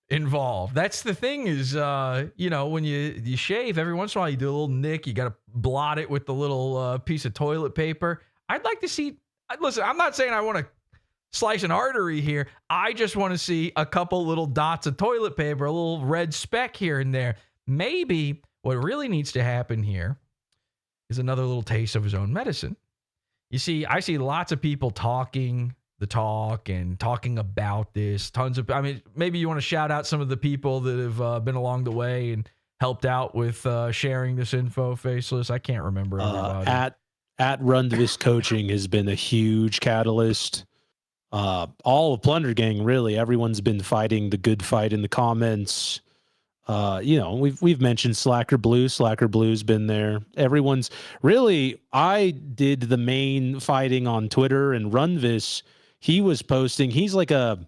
involved. That's the thing is, when you shave, every once in a while you do a little nick. You got to blot it with the little piece of toilet paper. I'd like to see, listen, I'm not saying I want to slice an artery here. I just want to see a couple little dots of toilet paper, a little red speck here and there. Maybe what really needs to happen here is another little taste of his own medicine. You see, I see lots of people talking the talk and talking about this. Maybe you want to shout out some of the people that have been along the way and helped out with sharing this info, Faceless. I can't remember everybody. At Rundvis Coaching has been a huge catalyst. All of Plunder Gang, really, everyone's been fighting the good fight in the comments. We've mentioned Slacker Blue. Slacker Blue's been there. Everyone's really. I did the main fighting on Twitter, and Rundvis, he was posting. He's like a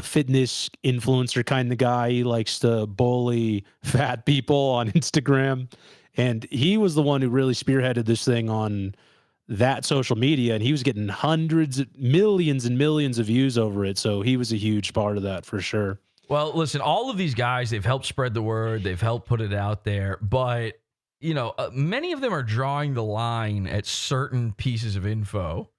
fitness influencer kind of guy. He likes to bully fat people on Instagram, and he was the one who really spearheaded this thing on that social media, and he was getting millions and millions of views over it. So he was a huge part of that for sure. Well, listen, all of these guys, they've helped spread the word. They've helped put it out there. But, many of them are drawing the line at certain pieces of info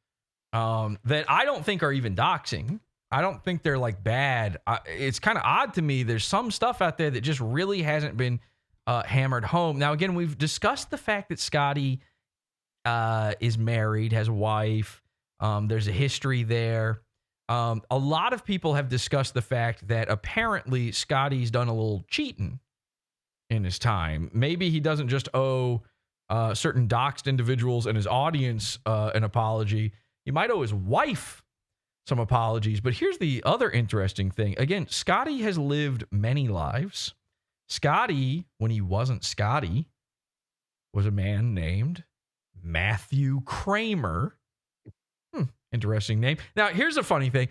that I don't think are even doxing. I don't think they're like bad. It's kind of odd to me. There's some stuff out there that just really hasn't been hammered home. Now, again, we've discussed the fact that Scotty is married, has a wife. There's a history there. A lot of people have discussed the fact that apparently Scotty's done a little cheating in his time. Maybe he doesn't just owe certain doxed individuals and his audience an apology. He might owe his wife some apologies. But here's the other interesting thing. Again, Scotty has lived many lives. Scotty, when he wasn't Scotty, was a man named Matthew Kramer. Interesting name. Now, here's a funny thing.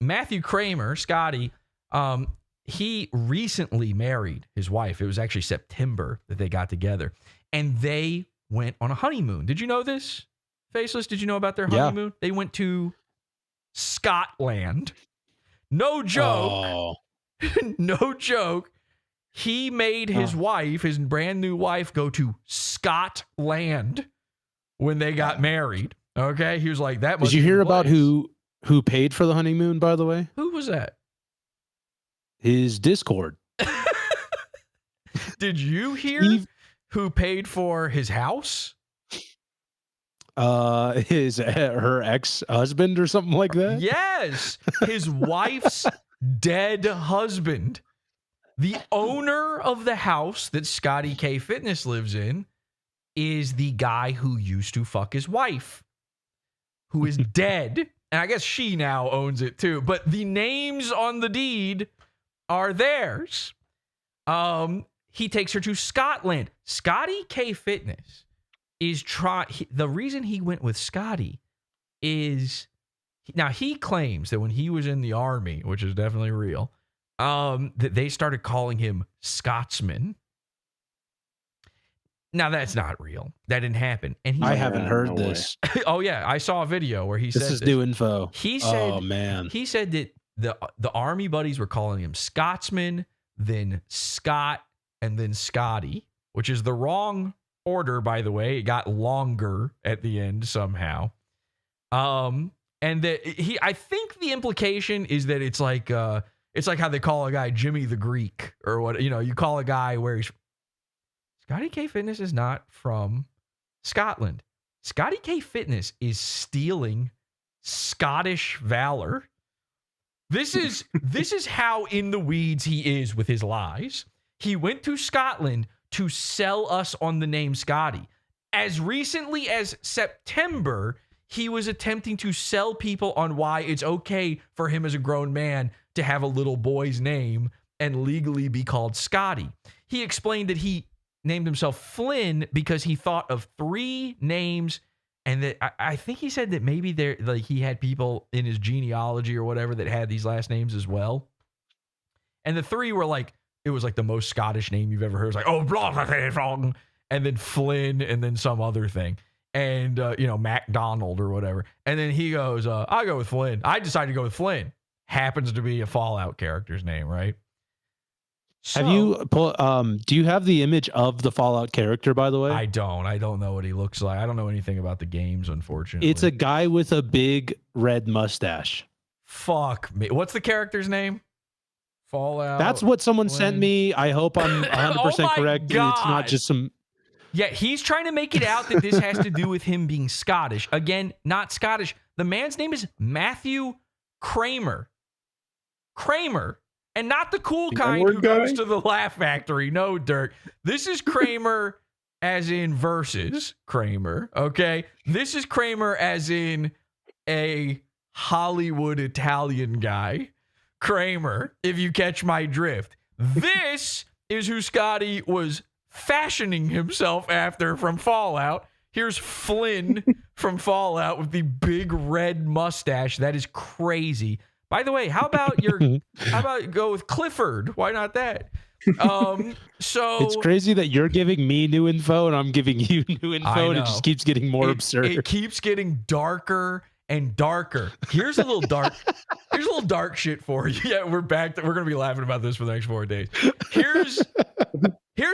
Matthew Kramer, Scotty, he recently married his wife. It was actually September that they got together. And they went on a honeymoon. Did you know this, Faceless? Did you know about their honeymoon? They went to Scotland. No joke. No joke. He made his wife, his brand new wife, go to Scotland when they got married. Okay, he was like, that must Did you be hear the about place. who paid for the honeymoon, by the way? Who was that? His Discord. Did you hear who paid for his house? Her ex-husband or something like that? Yes, his wife's dead husband. The owner of the house that ScottyKFitness lives in is the guy who used to fuck his wife, who is dead. And I guess she now owns it too. But the names on the deed are theirs. He takes her to Scotland. ScottyKFitness is the reason he went with Scotty is, now he claims that when he was in the army, which is definitely real, that they started calling him Scotsman. Now that's not real. That didn't happen. And I haven't heard this. Oh yeah, I saw a video where he said this is new info. He said, oh man, he said that the army buddies were calling him Scotsman, then Scott, and then Scotty, which is the wrong order, by the way. It got longer at the end somehow. And that I think the implication is that it's like how they call a guy Jimmy the Greek or what, you call a guy where he's ScottyKFitness is not from Scotland. ScottyKFitness is stealing Scottish valor. This is how in the weeds he is with his lies. He went to Scotland to sell us on the name Scotty. As recently as September, he was attempting to sell people on why it's okay for him as a grown man to have a little boy's name and legally be called Scotty. He explained that he named himself Flynn because he thought of 3 names, and that I think he said that maybe he had people in his genealogy or whatever that had these last names as well. And the 3 were like, it was like the most Scottish name you've ever heard. It's like, oh, blah, blah, blah, blah, and then Flynn, and then some other thing. And, MacDonald or whatever. And then he goes, I'll go with Flynn. I decided to go with Flynn. Happens to be a Fallout character's name, right? So, have you do you have the image of the Fallout character, by the way? I don't know what he looks like. I don't know anything about the games, unfortunately. It's a guy with a big red mustache. Fuck me. What's the character's name? Fallout. That's what someone sent me. I hope I'm 100% correct. God. It's not just some... Yeah, he's trying to make it out that this has to do with him being Scottish. Again, not Scottish. The man's name is Matthew Kramer. Kramer. And not the cool kind who goes to the Laugh Factory. No, Dirk. This is Kramer as in versus Kramer, okay? This is Kramer as in a Hollywood Italian guy. Kramer, if you catch my drift. This is who Scotty was fashioning himself after from Fallout. Here's Flynn from Fallout with the big red mustache. That is crazy. By the way, how about go with Clifford? Why not that? So it's crazy that you're giving me new info and I'm giving you new info, and it just keeps getting more absurd. It keeps getting darker and darker. Here's a little dark shit for you. Yeah, we're back. We're gonna be laughing about this for the next 4 days. Here's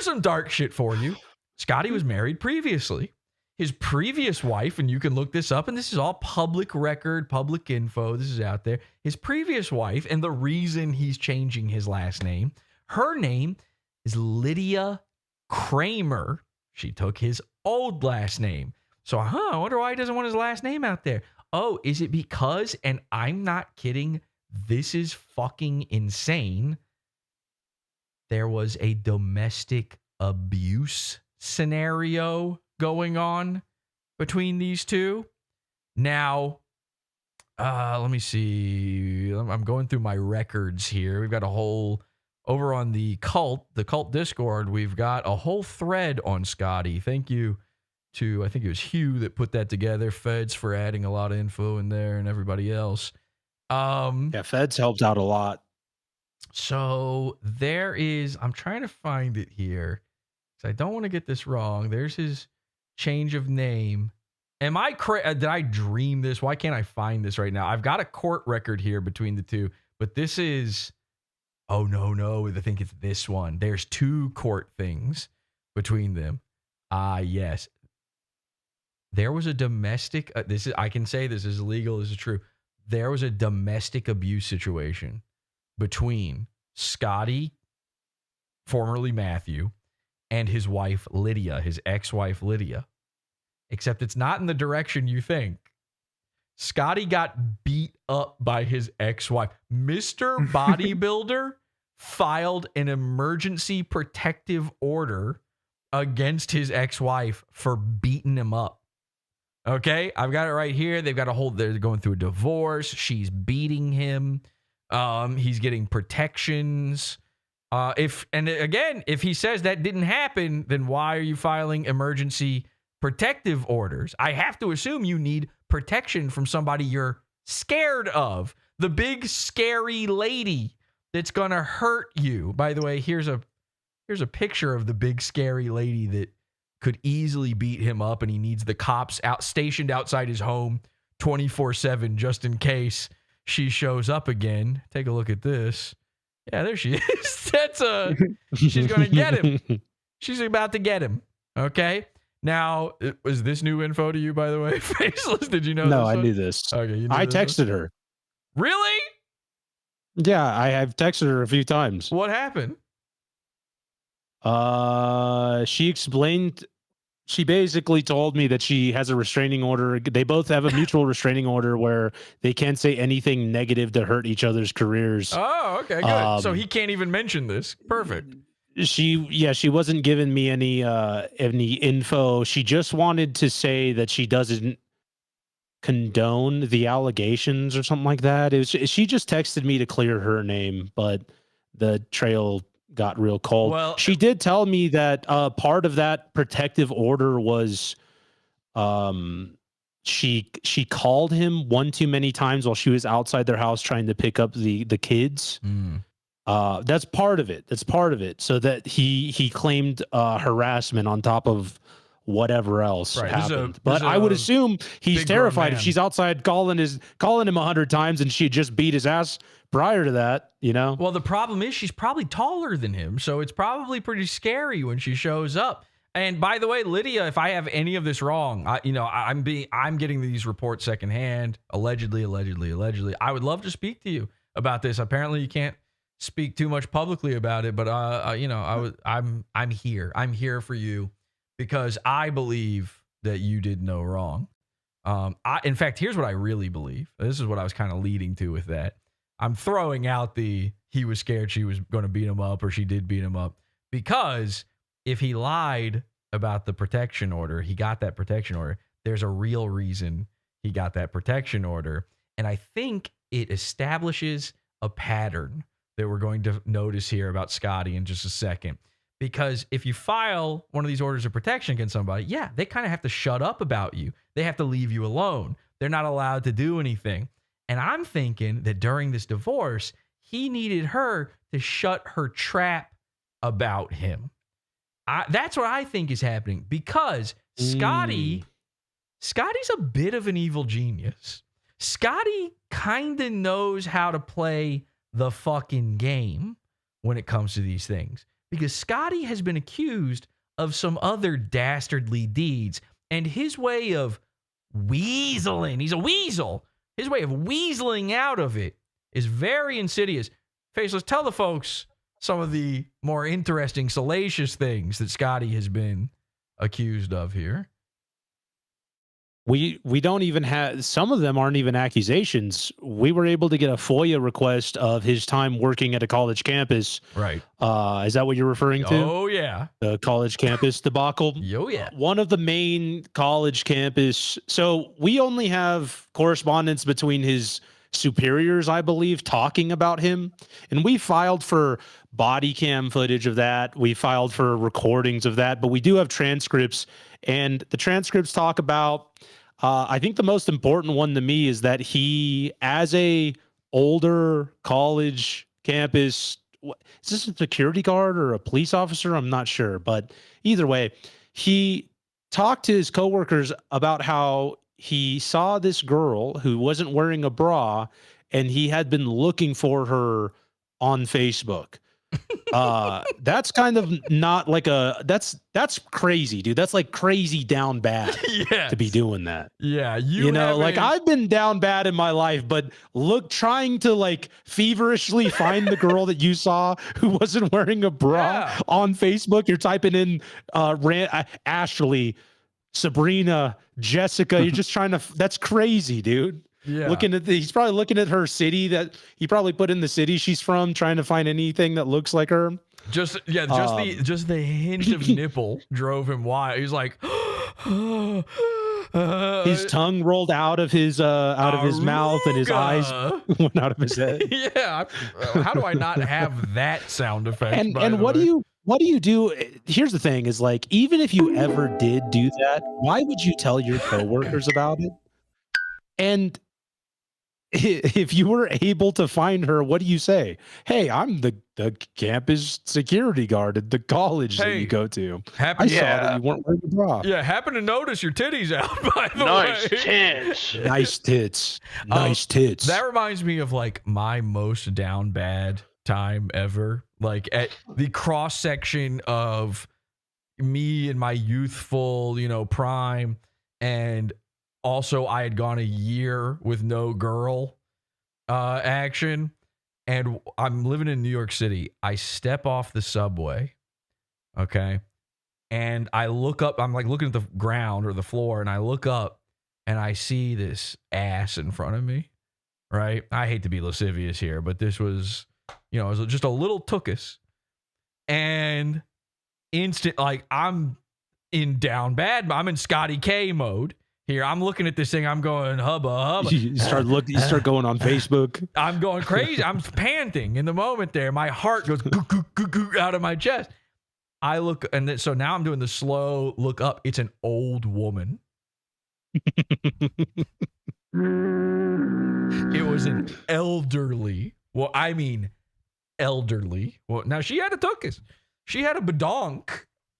some dark shit for you. Scotty was married previously. His previous wife, and you can look this up, and this is all public record, public info. This is out there. His previous wife, and the reason he's changing his last name, her name is Lydia Kramer. She took his old last name. So, I wonder why he doesn't want his last name out there. Oh, is it because, and I'm not kidding, this is fucking insane, there was a domestic abuse scenario going on between these two? Now, let me see. I'm going through my records here. We've got a whole, over on the cult Discord, we've got a whole thread on Scotty. Thank you to, I think it was Hugh that put that together. Feds for adding a lot of info in there and everybody else. Yeah, Feds helped out a lot. So there is, I'm trying to find it here because I don't want to get this wrong. There's his change of name. Am I did I dream this? Why can't I find this right now? I've got a court record here between the two, but this is, oh no, I think it's this one. There's two court things between them. Yes. There was a domestic, I can say this is legal, this is true. There was a domestic abuse situation between Scotty, formerly Matthew, and his wife, Lydia, his ex-wife, Lydia. Except it's not in the direction you think. Scotty got beat up by his ex-wife. Mr. Bodybuilder filed an emergency protective order against his ex-wife for beating him up. Okay, I've got it right here. They've got a whole, they're going through a divorce. She's beating him. He's getting protections. If he says that didn't happen, then why are you filing emergency protective orders? I have to assume you need protection from somebody you're scared of. The big scary lady that's gonna hurt you. By the way, here's a picture of the big scary lady that could easily beat him up, and he needs the cops stationed outside his home 24/7 just in case she shows up again. Take a look at this. Yeah, there she is. She's going to get him. She's about to get him. Okay. Now, was this new info to you, by the way? Faceless, did you know No, this I one? knew this. Okay, you knew I this texted her. Really? Yeah, I have texted her a few times. What happened? She explained, she basically told me that she has a restraining order. They both have a mutual restraining order where they can't say anything negative to hurt each other's careers. Oh, okay, good. So he can't even mention this. Perfect. She wasn't giving me any info. She just wanted to say that she doesn't condone the allegations or something like that. She just texted me to clear her name, but the trail got real cold. Well, she did tell me that part of that protective order was she called him one too many times while she was outside their house trying to pick up the kids. That's part of it. That's part of it. So that he claimed harassment on top of whatever else happened. But I would assume he's terrified if she's outside calling him 100 times and she just beat his ass prior to that, you know? Well, the problem is she's probably taller than him, so it's probably pretty scary when she shows up. And by the way, Lydia, if I have any of this wrong, I'm getting these reports secondhand, allegedly. I would love to speak to you about this. Apparently, you can't speak too much publicly about it, but I'm here. I'm here for you because I believe that you did no wrong. In fact, here's what I really believe. This is what I was kind of leading to with that. I'm throwing out he was scared she was going to beat him up or she did beat him up, because if he lied about the protection order, he got that protection order. There's a real reason he got that protection order. And I think it establishes a pattern that we're going to notice here about Scotty in just a second. Because if you file one of these orders of protection against somebody, yeah, they kind of have to shut up about you. They have to leave you alone. They're not allowed to do anything. And I'm thinking that during this divorce, he needed her to shut her trap about him. That's what I think is happening, because Scotty's a bit of an evil genius. Scotty kind of knows how to play the fucking game when it comes to these things, because Scotty has been accused of some other dastardly deeds, and his way of weaseling, he's a weasel. His way of weaseling out of it is very insidious. Faceless, tell the folks some of the more interesting, salacious things that Scotty has been accused of here. we don't even have, some of them aren't even accusations. We were able to get a FOIA request of his time working at a college campus. Right. Is that what you're referring to? Oh, yeah. The college campus debacle? Oh, yeah. One of the main college campus. So we only have correspondence between his superiors, I believe, talking about him. And we filed for body cam footage of that. We filed for recordings of that, but we do have transcripts. And the transcripts talk about, I think the most important one to me is that he, as a older college campus, is this a security guard or a police officer? I'm not sure, but either way, he talked to his coworkers about how he saw this girl who wasn't wearing a bra and he had been looking for her on Facebook. That's kind of not like that's crazy, dude. That's like crazy down bad to be doing that. Yeah. You know, like I've been down bad in my life, but trying to like feverishly find the girl that you saw who wasn't wearing a bra on Facebook. You're typing in Ashley, Sabrina, Jessica. You're just trying to, that's crazy, dude. Yeah. He's probably looking at her city that he probably put in the city she's from, trying to find anything that looks like her. Just the hint of nipple drove him wild. He's like, his tongue rolled out of his mouth and his eyes went out of his head. Yeah. How do I not have that sound effect? And what do you do? Here's the thing is like, even if you ever did do that, why would you tell your coworkers about it? And if you were able to find her, what do you say? Hey, I'm the campus security guard at the college that you go to. I saw that you weren't wearing a bra. Yeah, happen to notice your titties out, by the way. Nice tits. Nice tits. Nice tits. That reminds me of like my most down bad time ever. Like at the cross section of me in my youthful, prime, and also I had gone a year with no girl action, and I'm living in New York City. I step off the subway, okay, and I look up. I'm like looking at the ground or the floor, and I look up and I see this ass in front of me, right? I hate to be lascivious here, but this was, it was just a little tookus, and instant, like I'm in down bad. I'm in Scotty K mode. Here, I'm looking at this thing. I'm going hubba. You start going on Facebook. I'm going crazy. I'm panting in the moment there. My heart goes goo, goo, goo, goo, out of my chest. I look, and then, so now I'm doing the slow look up. It's an old woman. It was an elderly. Well, I mean, elderly. Well, now she had a tuchus. She had a badonk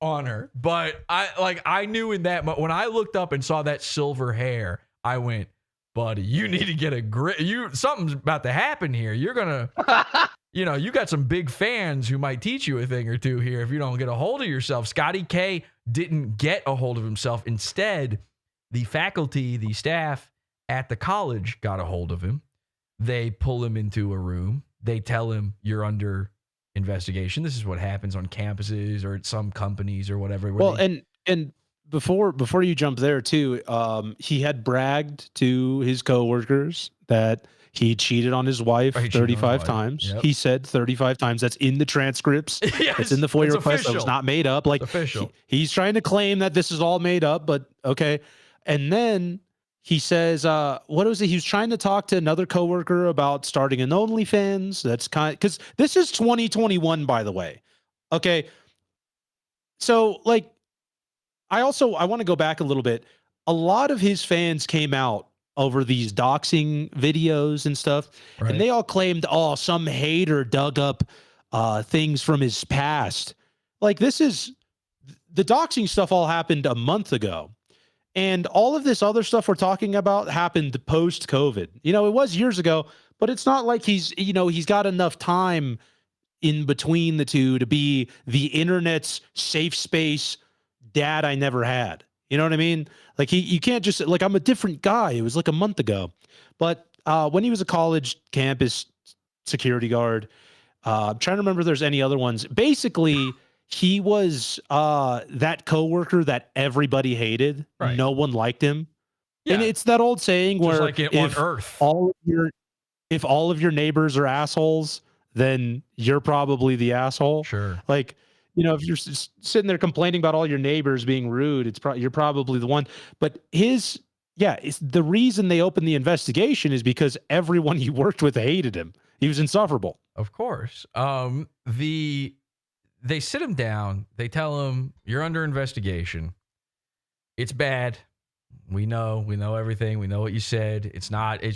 on her, but I knew in that when I looked up and saw that silver hair, I went, buddy, you need to get a grip. Something's about to happen here. You're gonna, you got some big fans who might teach you a thing or two here if you don't get a hold of yourself. Scotty K didn't get a hold of himself. Instead, the faculty, the staff at the college got a hold of him. They pull him into a room. They tell him, you're under investigation. This is what happens on campuses or at some companies or whatever. Well, and before you jump there too, he had bragged to his coworkers that he cheated on his wife 35 times. Yep. He said 35 times. That's in the transcripts. Yes, it's in the FOIA request. Official. That was not made up. Like official. He's trying to claim that this is all made up, but okay. And then he says, what was it? He was trying to talk to another coworker about starting an OnlyFans. That's because this is 2021, by the way. Okay. So like, I want to go back a little bit. A lot of his fans came out over these doxing videos and stuff. Right. And they all claimed, some hater dug up things from his past. Like the doxing stuff all happened a month ago. And all of this other stuff we're talking about happened post-COVID. It was years ago, but it's not like he's got enough time in between the two to be the internet's safe space dad I never had. You know what I mean? Like you can't just, like, I'm a different guy. It was like a month ago. But when he was a college campus security guard, I'm trying to remember if there's any other ones. Basically, he was that coworker that everybody hated. Right. No one liked him. And it's that old saying Just where like on Earth. If all of your neighbors are assholes, then you're probably the asshole. Sure. Like, if you're sitting there complaining about all your neighbors being rude, you're probably the one. But it's the reason they opened the investigation is because everyone he worked with hated him. He was insufferable. Of course. They sit him down. They tell him, you're under investigation. It's bad. We know everything. We know what you said. It's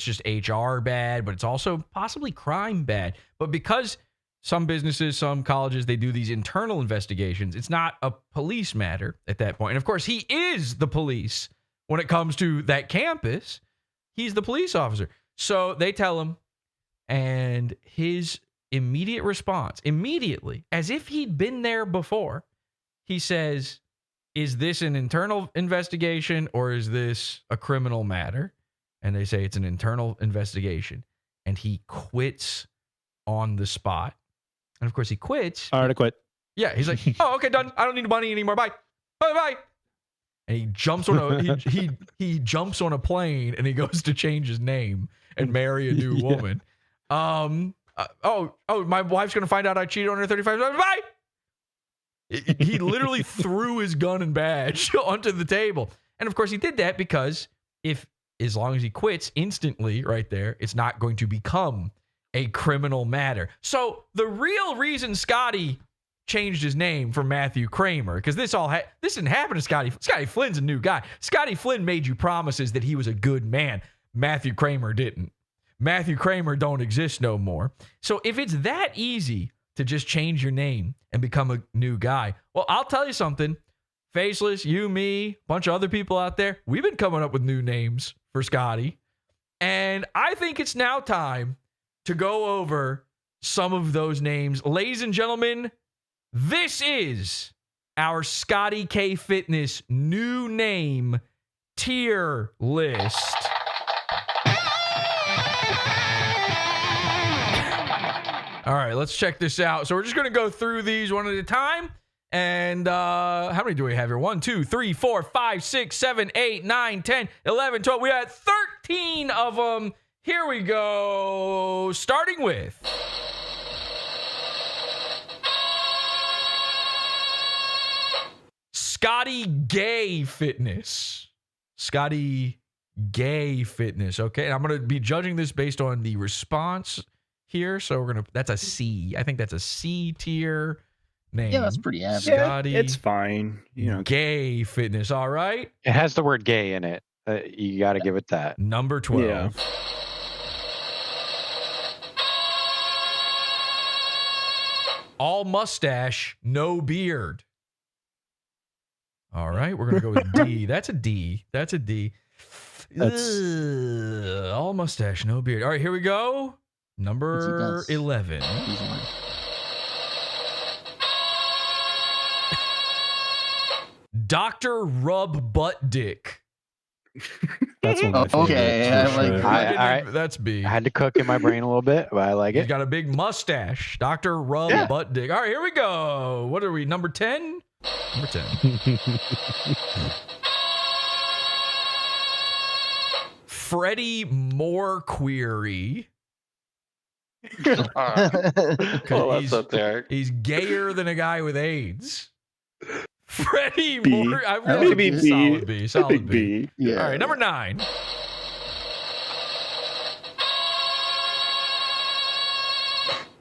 just HR bad, but it's also possibly crime bad. But because some businesses, some colleges, they do these internal investigations, it's not a police matter at that point. And of course, he is the police when it comes to that campus. He's the police officer. So they tell him, and his immediate response, immediately, as if he'd been there before, he says, is this an internal investigation or is this a criminal matter? And they say it's an internal investigation. And he quits on the spot. And of course he quits. All right, I quit. Yeah, he's like, oh, okay, done. I don't need money anymore. Bye. Bye. And he jumps on he jumps on a plane and he goes to change his name and marry a new woman. My wife's gonna find out I cheated on her 35 times. Bye. He literally threw his gun and badge onto the table. And of course he did that because as long as he quits instantly right there, it's not going to become a criminal matter. So the real reason Scotty changed his name from Matthew Kramer, because this didn't happen to Scotty. Scotty Flynn's a new guy. Scotty Flynn made you promises that he was a good man. Matthew Kramer didn't. Matthew Kramer don't exist no more. So if it's that easy to just change your name and become a new guy, well, I'll tell you something. Faceless, you, me, a bunch of other people out there, we've been coming up with new names for Scotty. And I think it's now time to go over some of those names. Ladies and gentlemen, this is our ScottyKFitness new name tier list. All right, let's check this out. So we're just going to go through these one at a time. And how many do we have here? 1, 2, 3, 4, 5, 6, 7, 8, 9, 10, 11, 12. We had 13 of them. Here we go. Starting with ScottyKFitness. ScottyKFitness. Okay, and I'm going to be judging this based on the response here. So that's a C. I think that's a C tier name. Yeah, that's pretty average. Scotty, it's fine. KFitness. All right. It has the word gay in it. You got to give it that. Number 12. Yeah. All mustache, no beard. All right, we're going to go with D. That's a D. That's a D. All mustache, no beard. All right, here we go. Number 11. Dr. Rub Butt Dick. That's one of my okay. I like that's B. I had to cook in my brain a little bit, but I like it. He's got a big mustache. Dr. Rub Butt Dick. All right, here we go. What are we? Number 10? Number 10. Freddie Moore Query. What's up there? He's gayer than a guy with AIDS. Freddie B. Moore. Maybe B. Solid B. Solid B. Yeah. All right, number 9.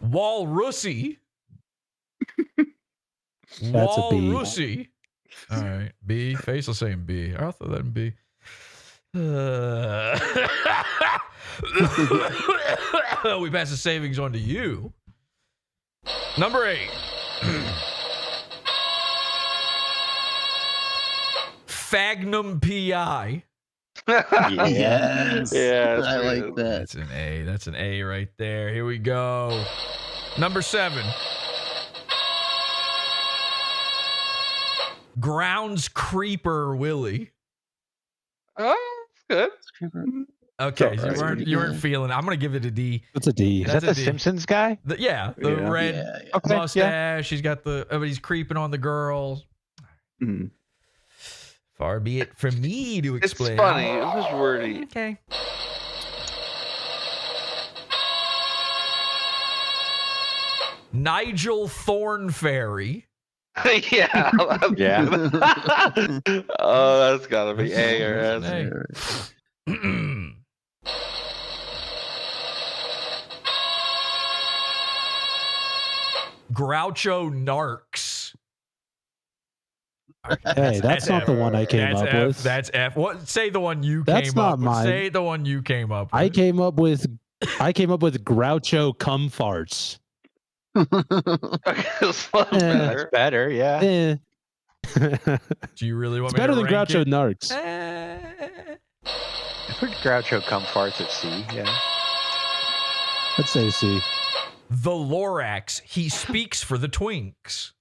Walrusy. That's a B. Walrusy. All right, B. Faceless saying B. I'll throw that in B. We pass the savings on to you. Number 8. Fagnum PI. yes. Yeah, I like that. That's an A. That's an A right there. Here we go. Number 7. Grounds Creeper Willie. Oh, good. Okay, so you weren't feeling it. I'm going to give it a D. That's a D. Is that the Simpsons guy? The red mustache. He's got but he's creeping on the girls. Far be it from me to explain. It's funny. It was wordy. Okay. Nigel Thornferry. Yeah. Yeah. Oh, that's gotta be A or S. Groucho Narcs. Hey, that's not F. the one I came up F. with. That's F. What? Say the one you That's came not up with. mine. Say the one you came up with. I came up with Groucho cum farts. That's better, yeah. Eh. Do you really want It's me better to than rank Groucho it? Narcs. I put Groucho cum farts at C, yeah. Let's say C. The Lorax. He speaks for the twinks.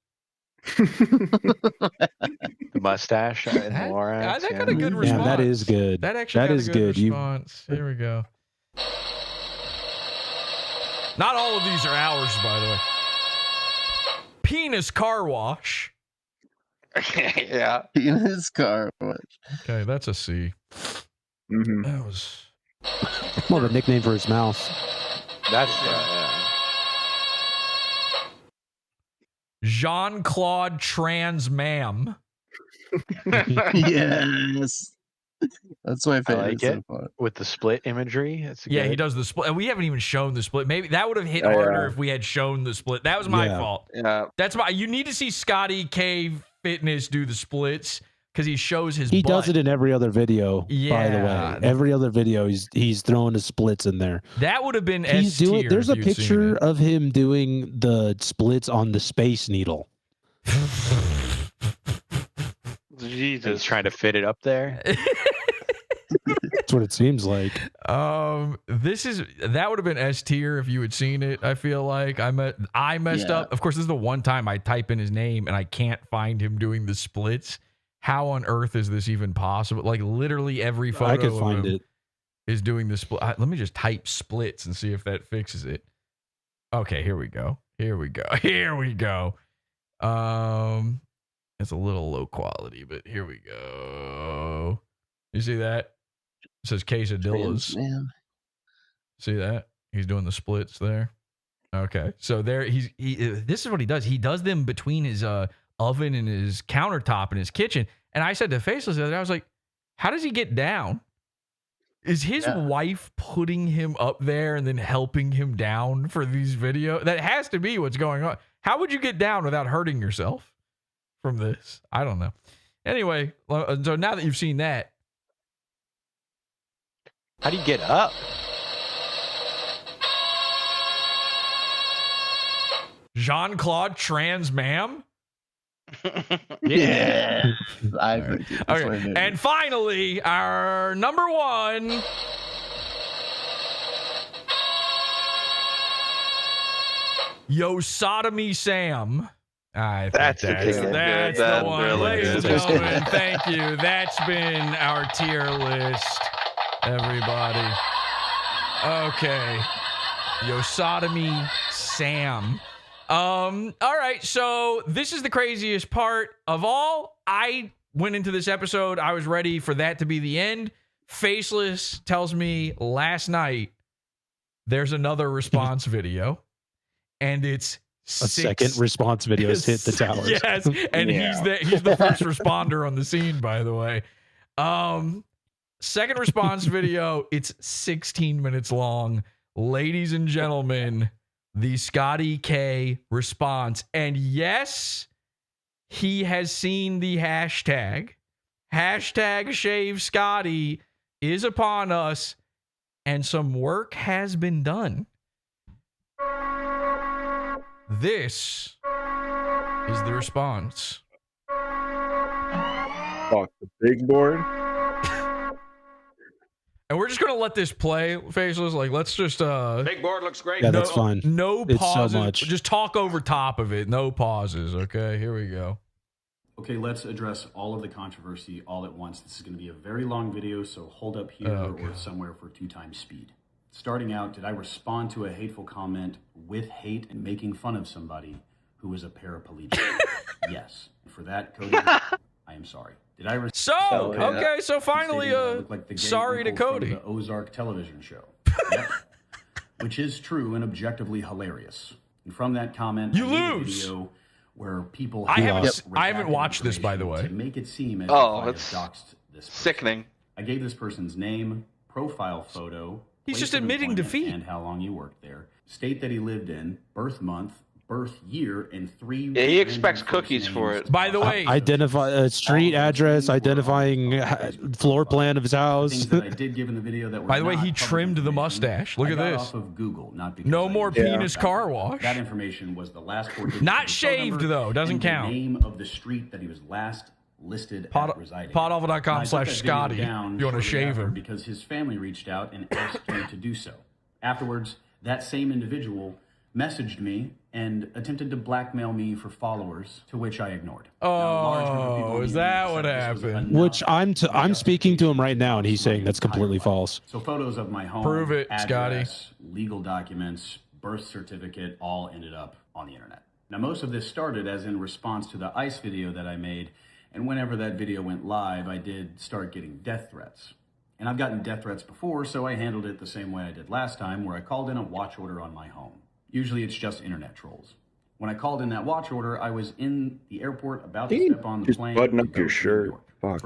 The mustache. That got a good response. Yeah, that is good. That actually got is a good good. response. Here we go. Not all of these are ours, by the way. Penis car wash. Yeah. Penis car wash. Okay, that's a C. That was more of a nickname for his mouth. That's Jean-Claude Trans Ma'am. Yes. That's my I favorite like so it. far. With the split imagery. That's Yeah, good. he does the split. We haven't even shown the split. Maybe that would have hit Oh, harder yeah. if we had shown the split. That was my Yeah. fault. Yeah. That's my. You need to see ScottyKFitness do the splits because he shows his. He butt. does it in every other video, by the Yeah. way. Every other video, he's throwing the splits in there. That would have been He's S doing. tier. There's if a you'd seen picture it. of him doing the splits on the Space Needle. Jesus. He's trying to fit it up there. That's what it seems like. That would have been S tier if you had seen it. I feel like I messed Yeah. up. Of course, this is the one time I type in his name and I can't find him doing the splits. How on earth is this even possible? Like literally every photo I could of find him it. is doing the split. Let me just type splits and see if that fixes it. Okay, here we go. Here we go. Here we go. It's a little low quality, but here we go. You see that? It says quesadillas. Man. See that? He's doing the splits there. Okay. So there he this is what he does. He does them between his oven and his countertop in his kitchen. And I said to Faceless the other day, I was like, how does he get down? Is his wife putting him up there and then helping him down for these videos? That has to be what's going on. How would you get down without hurting yourself from this? I don't know. Anyway, so now that you've seen that, How do you get up? Jean-Claude Trans Ma'am? Yeah. I think it's my Okay. favorite. And finally, our number one. Yo Sodomy Sam. I think That's that's good. the That's one. really Ladies and good. gentlemen, thank you. That's been our tier list, everybody. Okay. Yo Sodomy Sam. All right, so this is the craziest part of all. I went into this episode, I was ready for that to be the end. Faceless tells me last night there's another response video, and it's A second response video has hit the towers. Yes, and he's the first responder on the scene, by the way. Second response video, it's 16 minutes long. Ladies and gentlemen, the Scotty K response. And yes, he has seen the hashtag. Hashtag Shave Scotty is upon us, and some work has been done. This is the response. Fuck the big board. And we're just gonna let this play, Faceless. Like, let's just Big board looks great. Yeah, that's fine. No It's so pauses. much. Just talk over top of it. No pauses. Okay, here we go. Okay, let's address all of the controversy all at once. This is going to be a very long video, so hold up here or somewhere for 2x speed. Starting out, did I respond to a hateful comment with hate and making fun of somebody who was a paraplegic? Yes. For that, Cody, I I am sorry. Did I okay, so finally, sorry to Cody. The Ozark television show. Yep. Which is true and objectively hilarious. And from that comment, you I made a lose. video where people I haven't watched this, by the way. To make it seem as it's if I have doxed this person. sickening. I gave this person's name, profile photo. He's place just of admitting employment, defeat. And how long he worked there. State that he lived in, birth month, birth year, and 3. Yeah, he expects cookies for it. By the way, identify a street address, identifying floor plan of his house. Things that I did give in the video that were by the way, not he public trimmed the information. mustache. Look I at got this. Off of Google, not because No I more knew penis about car that. wash. That information was the last 4 digits Not of his phone shaved, number though. Doesn't and count. The name of the street that he was last listed at residing. PODAWFUL.com/Scotty. If you want to shave him. Because his family reached out and asked me to do so. Afterwards, that same individual messaged me and attempted to blackmail me for followers, to which I ignored. Oh, is that what happened? Which I'm speaking to him right now, and he's saying that's completely false. So photos of my home, Prove it, address, legal documents, birth certificate, all ended up on the internet. Now, most of this started as in response to the ICE video that I made, and whenever that video went live, I did start getting death threats. And I've gotten death threats before, so I handled it the same way I did last time, where I called in a watch order on my home. Usually it's just internet trolls. When I called in that watch order, I was in the airport about to step on the Just plane. button up your shirt. Fuck.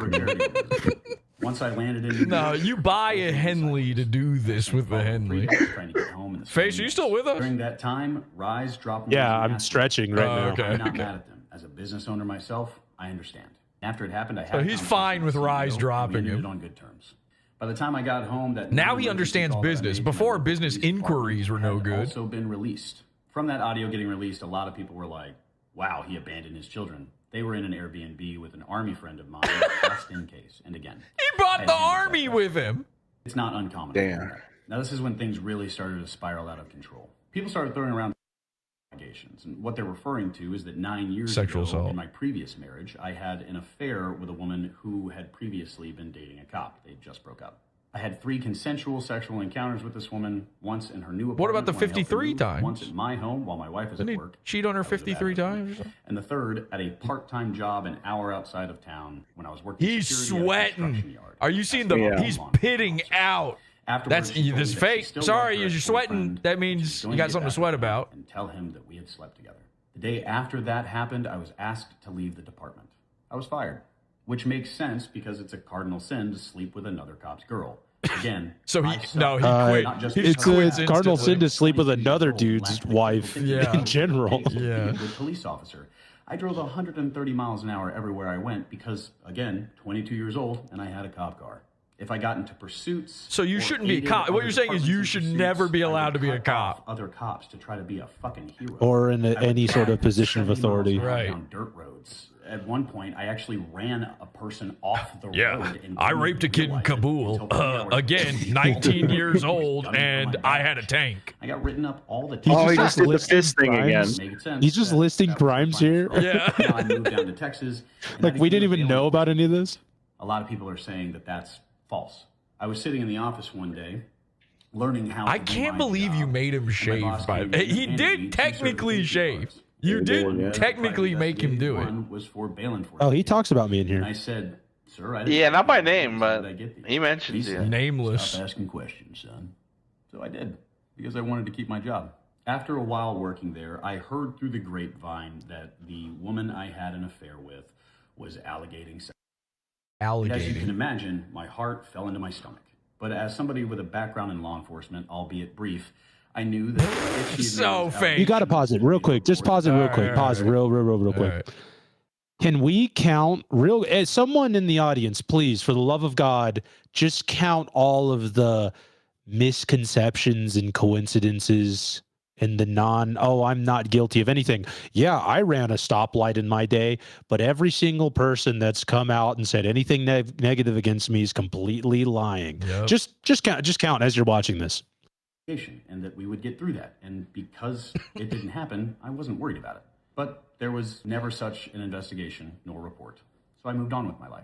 Once I landed in No, you buy a Henley to do this with the Henley. trying to get home in the Face, are you still with us? During that time, Rise dropped. Yeah, I'm stretching right now. Okay, I'm not okay. mad at them. As a business owner myself, I understand. After it happened, I had So a he's conversation fine with the Rise CEO, dropping and we ended him. it on good terms. By the time I got home, that Now he emergency understands call that I business. made to Before, my business police inquiries were no department had good. Also been released. From that audio getting released, a lot of people were like, "Wow, he abandoned his children." They were in an Airbnb with an army friend of mine, just in case. And again, he brought the army with him. It's not uncommon. Damn. Now, this is when things really started to spiral out of control. People started throwing around allegations, and what they're referring to is that 9 years Sexual ago, assault. in my previous marriage, I had an affair with a woman who had previously been dating a cop. They just broke up. I had 3 consensual sexual encounters with this woman, once in her new apartment. What about the when I helped her 53 move, times? Once at my home while my wife was Didn't at he work. cheat on her I was a bad 53 husband. times or something? And the third at a part-time job an hour outside of town when I was working He's security at a construction sweating. yard. Are you seeing the? Yeah. He's pitting out. Afterwards, That's she told this me that fake. she still Sorry, loved her you're sweating. ex-boyfriend, That and she was means going you got get something to back sweat with him about. And tell him that we had slept together. The day after that happened, I was asked to leave the department. I was fired, which makes sense because it's a cardinal sin to sleep with another cop's girl. Again, So he I suck. no, he quit. Not just He It's because quits a cardinal instantly. sin to sleep with 22 another years old, dude's lacked the wife Yeah. in general. Yeah. Good police officer. I drove 130 miles an hour everywhere I went because, again, 22 years old and I had a cop car. If I got into pursuits, So you or shouldn't be a aided cop. What other you're saying is departments you in should pursuits, never be I would allowed to be a cut off cop. other cops to try to be a fucking hero. Or in any sort of position of 70 miles authority. an hour Right. Down dirt roads. At one point, I actually ran a person off the Yeah, road. And I didn't raped a kid in realize it Kabul. until 20 hours Again, later. 19 years old, Gun from and my I back. had a tank. I got written up all the He's time. Oh, he just just did the listing fist thing again. crimes. Made sense. He's just listing That was crimes my here. fault. Yeah. Now I moved down to Texas. and Like I we didn't became even a know about any of this. A lot of people are saying that that's false. I was sitting in the office one day, learning how. I to do can't my believe you job, made him and my shave. boss By came in and he handed me did 2 technically certification shave. cards. You Yeah, did yeah. technically make him do it. One was for bail enforcement. Oh, he talks about me in And I here. said, "Sir, I didn't Yeah, not by know name, how but did I get these?" he mentions He you. said, Nameless. "Stop asking questions, son." So I did, because I wanted to keep my job. After a while working there, I heard through the grapevine that the woman I had an affair with was alligating sex. And as you can imagine, my heart fell into my stomach. But as somebody with a background in law enforcement, albeit brief, I knew that if she So fake. You got to pause it real quick. Just pause it real quick. Pause it real quick. right. Can we count as someone in the audience, please, for the love of God, just count all of the misconceptions and coincidences and the I'm not guilty of anything. Yeah, I ran a stoplight in my day, but every single person that's come out and said anything negative against me is completely lying. Yep. Just count as you're watching this. and that we would get through that. And because it didn't happen, I wasn't worried about it. But there was never such an investigation nor report. So I moved on with my life.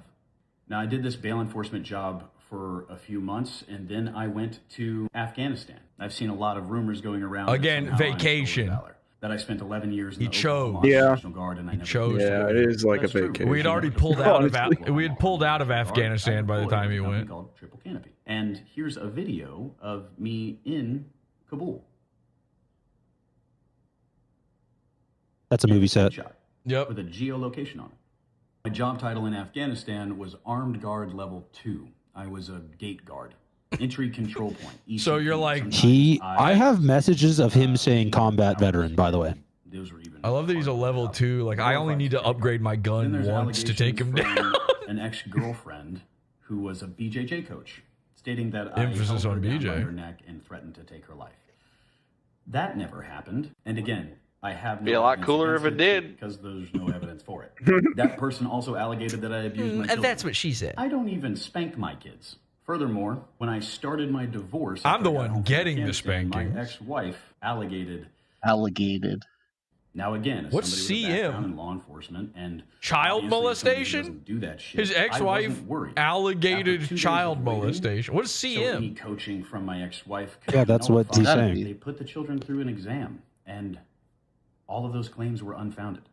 Now, I did this bail enforcement job for a few months, and then I went to Afghanistan. I've seen a lot of rumors going around. that Again, somehow I'm vacation. full of valor. that I spent 11 years in He the chose. Oklahoma Yeah. National Guard and I never chose. Yeah, it is like That's a true. vacation. We had already pulled out of Honestly. we had pulled out of Afghanistan by the time he went. Called Triple Canopy. And here's a video of me in Kabul. That's a movie set. Yep. With a geolocation on it. My job title in Afghanistan was Armed Guard Level 2. I was a gate guard. Entry control point. So you're like I have messages of him saying combat veteran, by the way. I love that he's a level 2. Like I only need to upgrade my Then gun there's once to take him allegations down. from an ex-girlfriend who was a BJJ coach, stating that Emphasis I on held her down by BJ. her neck and threatened to take her life. That never happened. And again, I have no Be a lot evidence cooler if against it did. because there's no evidence for it. That person also allegated that I abused my children. And that's what she said. I don't even spank my kids. Furthermore, when I started my divorce, I'm after the I got one home from getting the Afghanistan, spankings. My ex-wife allegated. Now again, as What's somebody with a background CM? in law enforcement and child obviously somebody who molestation? doesn't do that shit, His I ex-wife wasn't worried. allegated After 2 days child of waiting, molestation. What is So CM? any coaching from my ex-wife. could Yeah, that's what he's nullify it. saying. They put the children through an exam, and all of those claims were unfounded.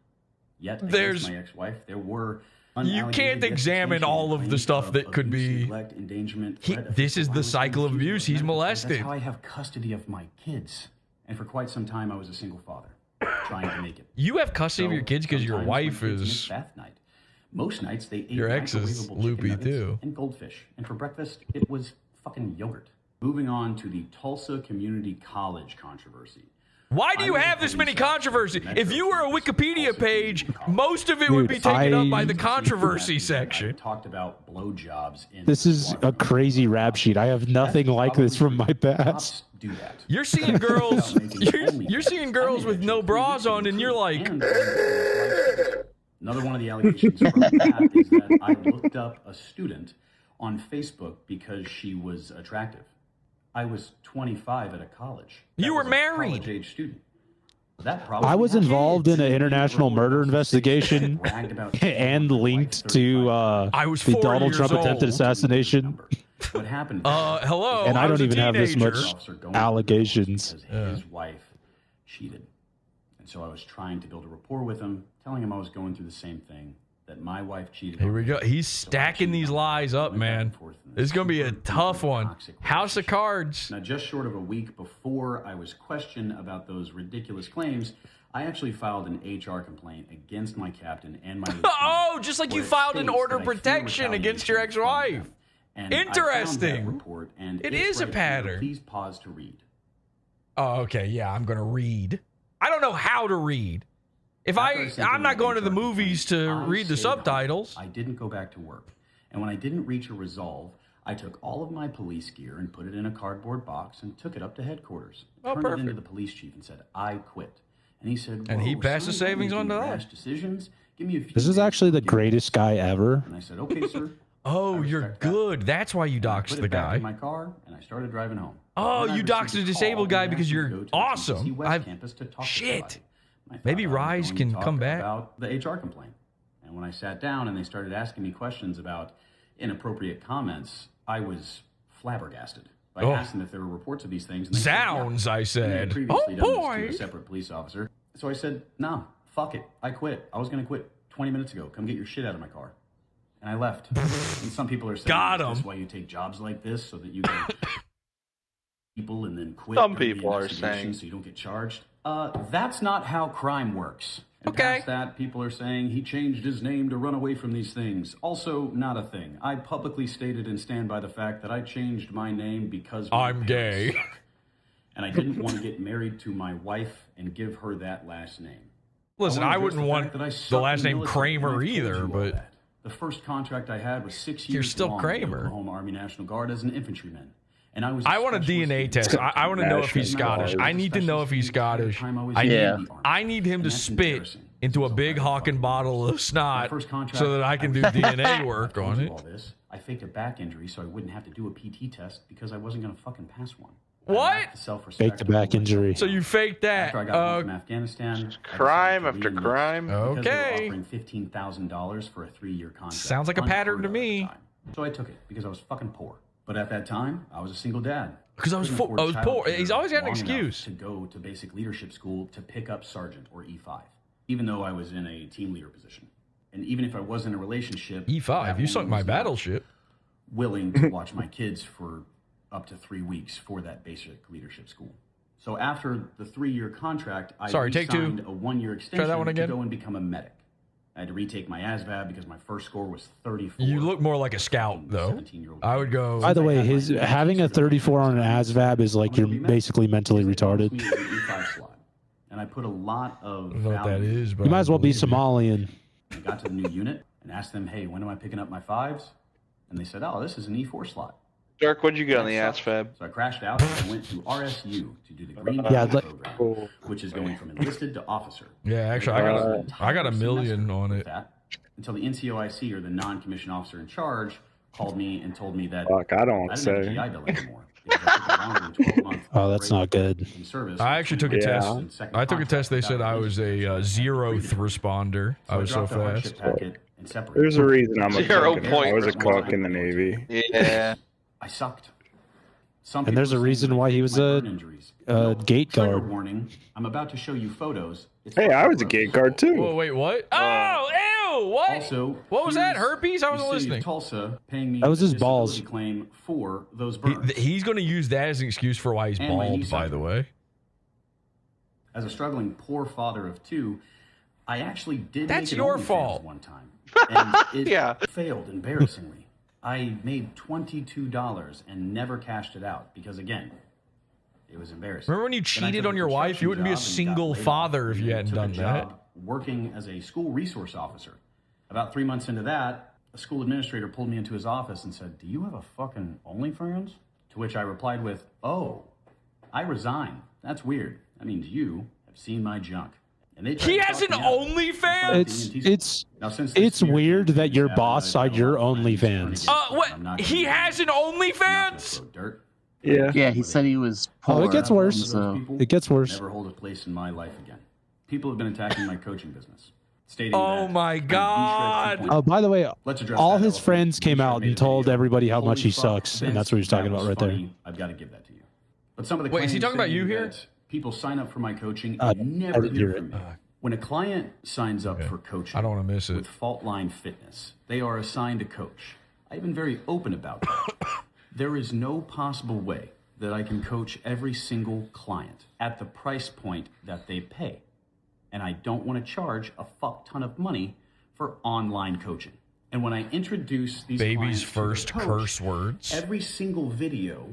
Yet, There's- against my ex-wife, there were. You can't unallocated examine all of the claims stuff that could abuse, be. neglect, endangerment, He, threat, this is the violence, cycle of and abuse. He's molested. That's how I have custody of my kids. And for quite some time, I was a single father, trying to make it. You have custody of your kids because your Sometimes wife when kids is. miss bath night. Most nights they ate Your ex is microwavable chicken loopy nuggets too. and goldfish, and for breakfast it was fucking yogurt. Moving on to the Tulsa Community College controversy. Why do you have this many controversy? If you were a Wikipedia page, most of it would be taken up by the controversy section. Talked about blowjobs in. This is a crazy rap sheet. I have nothing like this from my past. Do that. You're seeing girls. You're seeing girls with no bras on, and you're like. Another one of the allegations from that is that I looked up a student on Facebook because she was attractive. I was 25 at a college. You were married. College-age student. That probably I was happened. involved in an international murder investigation and linked to the 4 Donald years Trump attempted old. assassination. What happened? Hello. And I was don't a even have this much Officer going allegations. because his wife cheated. And so I was trying to build a rapport with him, telling him I was going through the same thing, that my wife cheated. Here on we me. go. He's stacking these lies up, man. This is gonna be a tough one. House of Cards. Now, just short of a week before I was questioned about those ridiculous claims, I actually filed an HR complaint against my captain and my lieutenant. Oh, just like you where it filed an states order that I fear protection against your retaliation from ex-wife. them. And I found that Interesting. report, and It it's is a right here. pattern. Please pause to read. Oh, okay. Yeah, I'm gonna read. I don't know how to read. I'm not going to the movies to read the subtitles. I didn't go back to work. And when I didn't reach a resolve, I took all of my police gear and put it in a cardboard box and took it up to headquarters. Oh, Turned it perfect. into the police chief and said, I quit. And he said, And he "Whoa, passed the son, don't savings make on to any that. rash decisions. Give me a few This is days actually the to get it." greatest guy ever. And I said, okay, sir. Oh, you're good. That's why you And I doxed put the it back guy. in my car, and I started driving home. Oh, Then I you received doxed a call disabled and guy asked because me to you're go to the awesome. TCC West I've- campus to talk to Shit. somebody. I thought Maybe I was Rise going can to talk come back. about the HR complaint. And when I sat down and they started asking me questions about inappropriate comments, I was flabbergasted. I Oh. asked them if there were reports of these things. And they Sounds, said, yeah. I And they said. had previously Oh, done this boy. to a separate police officer. So I said, no, fuck it. I quit. I was going to quit 20 minutes ago. Come get your shit out of my car. And I left. And some people are saying, Got "Is this him. why you take jobs like this so that you can people and then quit Some during the people are investigation saying. so you don't get charged?" That's not how crime works. And past that, people are saying he changed his name to run away from these things. Also, not a thing. I publicly stated and stand by the fact that I changed my name because my I'm parents gay. suck. And I didn't want to get married to my wife and give her that last name. Listen, wanna I address wouldn't the want fact that I the sucked last in the name military, and Kramer I've told either, you all but that. The first contract I had was 6 years You're still long with the Kramer. Oklahoma Army National Guard as an infantryman. And I was I want a DNA test. I want to know if he's Scottish. I need to know if he's Scottish. I need him to spit into a big Hawken bottle of snot so that I can do DNA work on it. All this, I faked a back injury so I wouldn't have to do a PT test because I wasn't going to fucking pass one. What? Faked a back injury. So you faked that? After I got home from Afghanistan, Crime after crime. because they were Okay. offering $15,000 for a 3-year contract. Sounds like a pattern to Unheard of at the me. time. So I took it because I was fucking poor. But at that time, I was a single dad. Because I was poor. He's always got an excuse. To go to basic leadership school to pick up sergeant or E5, even though I was in a team leader position. And even if I was in a relationship, E5, you sunk my battleship. Willing to watch my kids for up to 3 weeks for that basic leadership school. So after the 3-year contract, I signed a 1-year extension to go and become a medic. I had to retake my ASVAB because my first score was 34. You look more like a scout, though. I would go. By the way, having a 34 on an ASVAB is like you're basically mentally retarded. And I put a lot of I don't know what that is, but you might as well be Somalian. I got to the new unit and asked them, hey, when am I picking up my 5s? And they said, oh, this is an E4 slot. Dirk, what'd you get on the ASVAB? So I crashed out and I went to RSU to do the Green program, which is going from enlisted to officer. Yeah, actually, I got a million on it. Until the NCOIC, or the non-commissioned officer in charge, called me and told me that I don't say. Have a GI Bill anymore. Oh, that's not good. I actually took a test. I took a test. They said I was a 0th responder. I was so fast. There's a reason I'm a 0 cook. point I was a cook in the Navy. Yeah. I sucked. And there's a reason why he was a gate guard. Warning, I'm about to show you photos. Hey, I was a gate guard too. Whoa, wait, what? Oh, ew! What? Also, what was that? Herpes? I wasn't listening. Tulsa paying me that was his balls. Claim for those burns. He's going to use that as an excuse for why he's bald, by the way. As a struggling poor father of 2, I actually did. That's make your OnlyFans fault. One time, and it failed embarrassingly. I made $22 and never cashed it out because, again, it was embarrassing. Remember when you cheated on your wife? You wouldn't be a single father if you hadn't done that. Working as a school resource officer. About 3 months into that, a school administrator pulled me into his office and said, do you have a fucking OnlyFans? To which I replied with, oh, I resign. That's weird. That means you have seen my junk. He has an OnlyFans? It's weird that your boss signed your OnlyFans. What? He has an OnlyFans? Yeah, he said he was poor. Oh, it gets worse. It gets worse. Never hold a place in my life again. People have been attacking my coaching business. Stating oh my God. Oh, by the way, all his friends came out and told everybody how much he sucks, and that's what he's talking about right there. I've got to give that to you. But some of the Wait, is he talking about you here? People sign up for my coaching and never hear from me. When a client signs up for coaching, I don't want to miss it. With Fault Line Fitness, they are assigned a coach. I've been very open about that. There is no possible way that I can coach every single client at the price point that they pay. And I don't want to charge a fuck ton of money for online coaching. And when I introduce these baby's clients first to the coach, curse words, every single video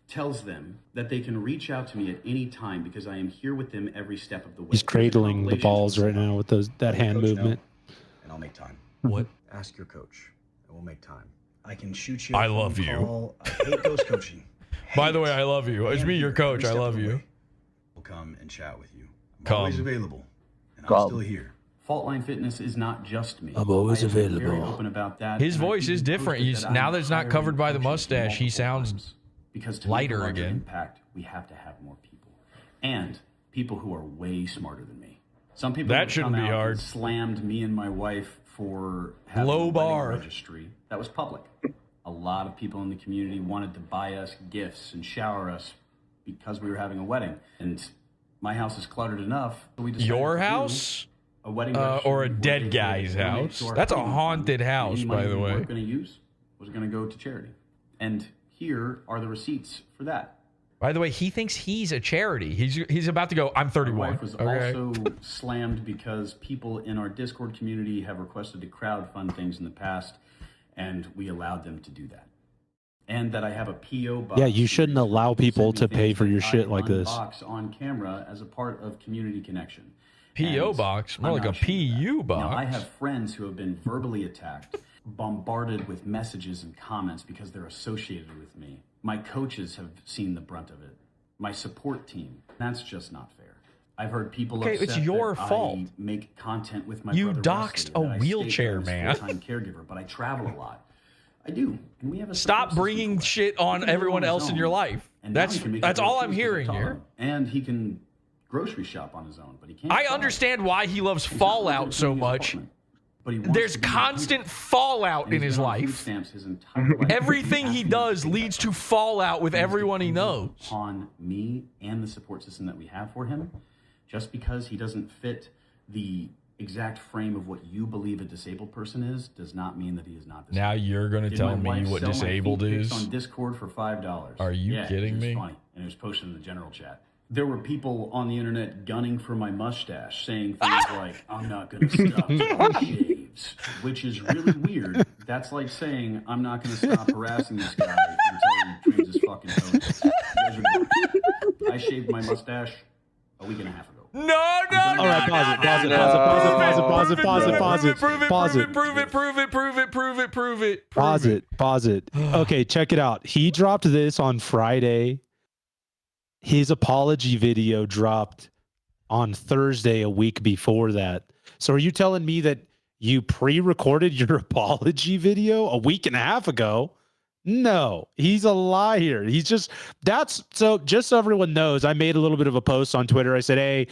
tells them that they can reach out to me at any time because I am here with them every step of the way. He's cradling the balls right now with that hand movement. And I'll make time. What? Ask your coach, and we'll make time. I can shoot you. I love you. I hate ghost coaching. By the way, I love you. It's me, your coach. I love you. We'll come and chat with you. I'm Come. always available, and I'm still here. Fault Line Fitness is not just me. I'm always available. Very open about that. His voice is different. Now that it's not covered by the mustache, he sounds because to lighter make a larger again. Impact, we have to have more people, and people who are way smarter than me. Some people That have shouldn't come be out hard. and slammed me and my wife for having Low a wedding bar. registry that was public. A lot of people in the community wanted to buy us gifts and shower us because we were having a wedding, and my house is cluttered enough. So we decided Your to do house? a wedding Or a registry where dead they guy's could donate house? to our That's a cleaning haunted fund. house, Any by money the we way. weren't going to use was going to go to charity, and here are the receipts for that. By the way, he thinks he's a charity. He's about to go, I'm 31. My wife was Okay. also slammed because people in our Discord community have requested to crowdfund things in the past, and we allowed them to do that. And that I have a PO box. Yeah, you shouldn't allow people to pay for your shit like this. Box on camera as a part of community connection. PO box? More like a PU box. Now, I have friends who have been verbally attacked, bombarded with messages and comments because they're associated with me. My coaches have seen the brunt of it. My support team. That's just not fair. I've heard people Okay, upset it's your that fault. I make content with my You brother doxed Wesley, a that I state wheelchair that I was man. full-time caregiver, but I travel a lot. I do. And we have a Stop bringing shit on everyone else in your life. And now That's he can make that's up all those I'm shoes hearing with a here. dollar. And he can grocery shop on his own, but he can't. I fly. understand why he loves He's not Fallout living so in his much. apartment. There's constant fallout in his life. Everything he does leads to fallout with everyone he knows. On me and the support system that we have for him, just because he doesn't fit the exact frame of what you believe a disabled person is, does not mean that he is not disabled. Now you're going to tell me what disabled is? On Discord for $5. Are you kidding me? Funny, and it was posted in the general chat. There were people on the internet gunning for my mustache, saying things like, "I'm not going to stop till he shaves," which is really weird. That's like saying, "I'm not going to stop harassing this guy until he trims his fucking toes." You guys are nuts. I shaved my mustache a week and a half ago. No. All right, pause it. Okay, check it out. He dropped this on Friday. His apology video dropped on Thursday, a week before that. So are you telling me that you pre-recorded your apology video a week and a half ago? No, he's a liar. Just so everyone knows, I made a little bit of a post on Twitter. I said, hey,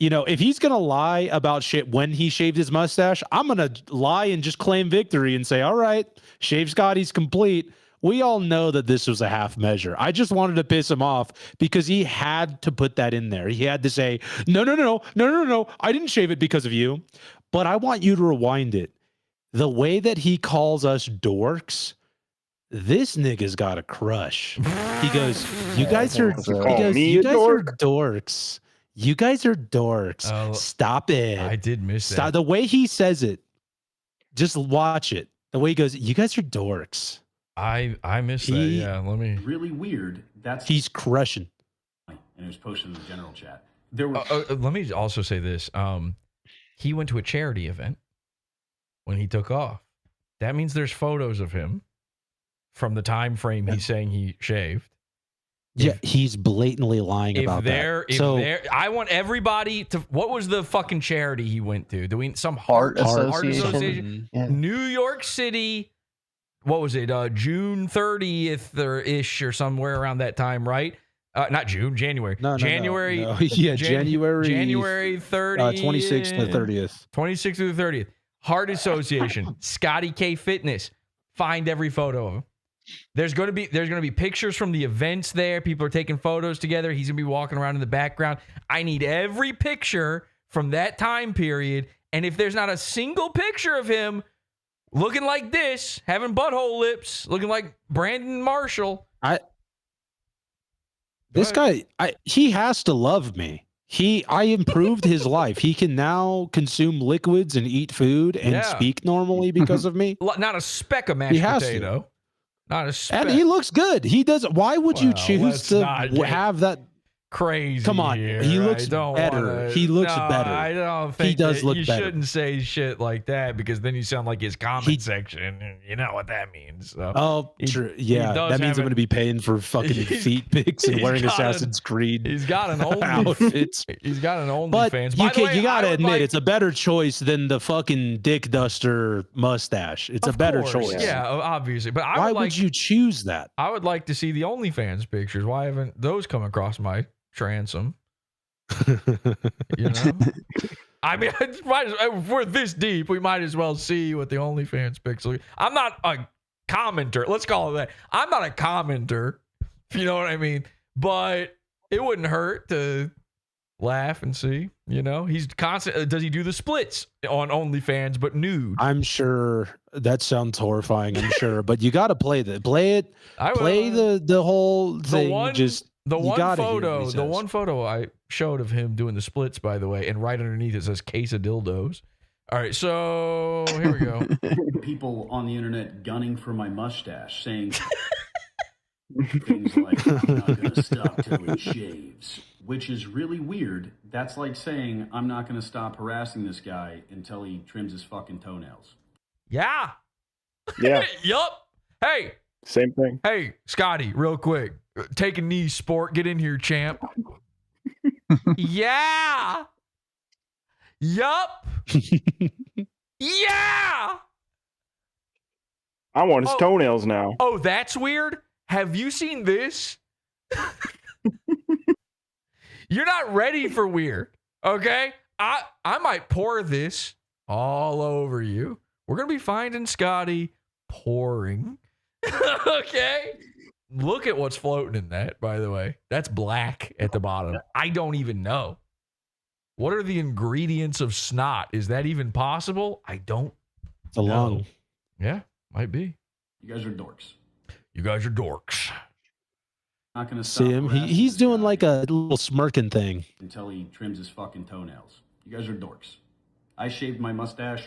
if he's going to lie about shit when he shaved his mustache, I'm going to lie and just claim victory and say, all right, Shave Scotty's complete. We all know that this was a half measure. I just wanted to piss him off because he had to put that in there. He had to say, no, I didn't shave it because of you. But I want you to rewind it. The way that he calls us dorks, this nigga's got a crush. He goes, you guys are dorks. You guys are dorks. Oh, stop it. I did miss that. The way he says it, just watch it. The way he goes, you guys are dorks. I missed that. Yeah, let me. Really weird. He's crushing. And it was posted in the general chat. There were. Let me also say this. He went to a charity event when he took off. That means there's photos of him from the time frame he's saying he shaved. Yeah, he's blatantly lying about that. I want everybody to. What was the fucking charity he went to? Some Heart Association? Yeah. New York City. What was it? June 30th or ish or somewhere around that time, right? Not June, January. January. No. Yeah, January 30th. 26th to 30th. 26th through the 30th. Heart Association. ScottyKFitness. Find every photo of him. There's going to be pictures from the events there. People are taking photos together. He's going to be walking around in the background. I need every picture from that time period. And if there's not a single picture of him looking like this, having butthole lips, looking like Brandon Marshall. This guy, he has to love me. I improved his life. He can now consume liquids and eat food and speak normally because of me. Not a speck of mashed potato. Not a speck. And he looks good. He does. Why would you choose to have that? Crazy. Come on, here. he looks better. He looks better. I don't think he does look better. You shouldn't say shit like that because then you sound like his comment section, and you know what that means. So true. Yeah, that means I'm going to be paying for fucking feet pics and wearing Assassin's Creed. He's got an outfits. He's got an OnlyFans. But you got to admit, it's a better choice than the fucking dick duster mustache. It's a better choice. Yeah, obviously. But why would you choose that? I would like to see the OnlyFans pictures. Why haven't those come across my transom? You know, I mean, if we're this deep, we might as well see what the OnlyFans pics look. I'm not a commenter. Let's call it that. I'm not a commenter, if you know what I mean. But it wouldn't hurt to laugh and see. You know, he's constant. Does he do the splits on OnlyFans but nude? I'm sure that sounds horrifying. I'm sure, but you got to play it. Play the whole thing. The one photo I showed of him doing the splits, by the way, and right underneath it says case of dildos. All right, so here we go. People on the internet gunning for my mustache, saying things like, "I'm not going to stop till he shaves," which is really weird. That's like saying, "I'm not going to stop harassing this guy until he trims his fucking toenails." Yeah. Yeah. Yup. Hey. Same thing. Hey, Scotty, real quick. Take a knee, sport. Get in here, champ. Yeah. Yup. Yeah. I want his toenails now. Oh, that's weird. Have you seen this? You're not ready for weird. Okay? I might pour this all over you. We're going to be finding Scotty pouring. Okay? Look at what's floating in that, by the way. That's black at the bottom. I don't even know. What are the ingredients of snot? Is that even possible? I don't It's a know. lung. Yeah, might be. You guys are dorks. You guys are dorks. Not gonna stop See him? harassing He's this doing guy like a little smirking thing. until he trims his fucking toenails. You guys are dorks. I shaved my mustache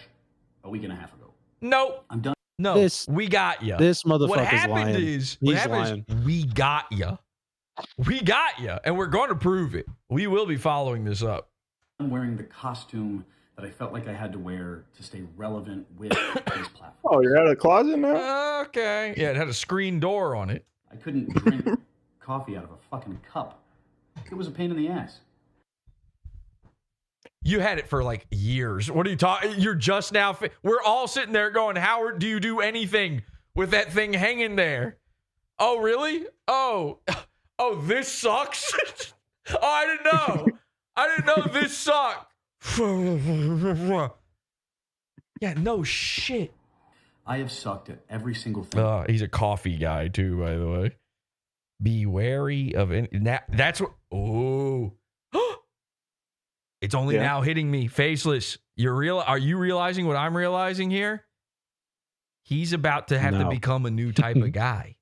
a week and a half ago. Nope. I'm done. No, we got you. This What motherfucker's happened lying. is, He's lying. we got you. We got you, and we're going to prove it. We will be following this up. I'm wearing the costume that I felt like I had to wear to stay relevant with this platform. Oh, you're out of the closet now? Okay. Yeah, it had a screen door on it. I couldn't drink coffee out of a fucking cup. It was a pain in the ass. You had it for like years. What are you talking? You're just now. We're all sitting there going, Howard, do you do anything with that thing hanging there? Oh, really? Oh, this sucks. Oh, I didn't know. I didn't know this sucked. Yeah, no shit. I have sucked at every single thing. He's a coffee guy too, by the way. Be wary of it. That's what. Oh, it's only now hitting me. Faceless. Are you realizing what I'm realizing here? He's about to have to become a new type of guy.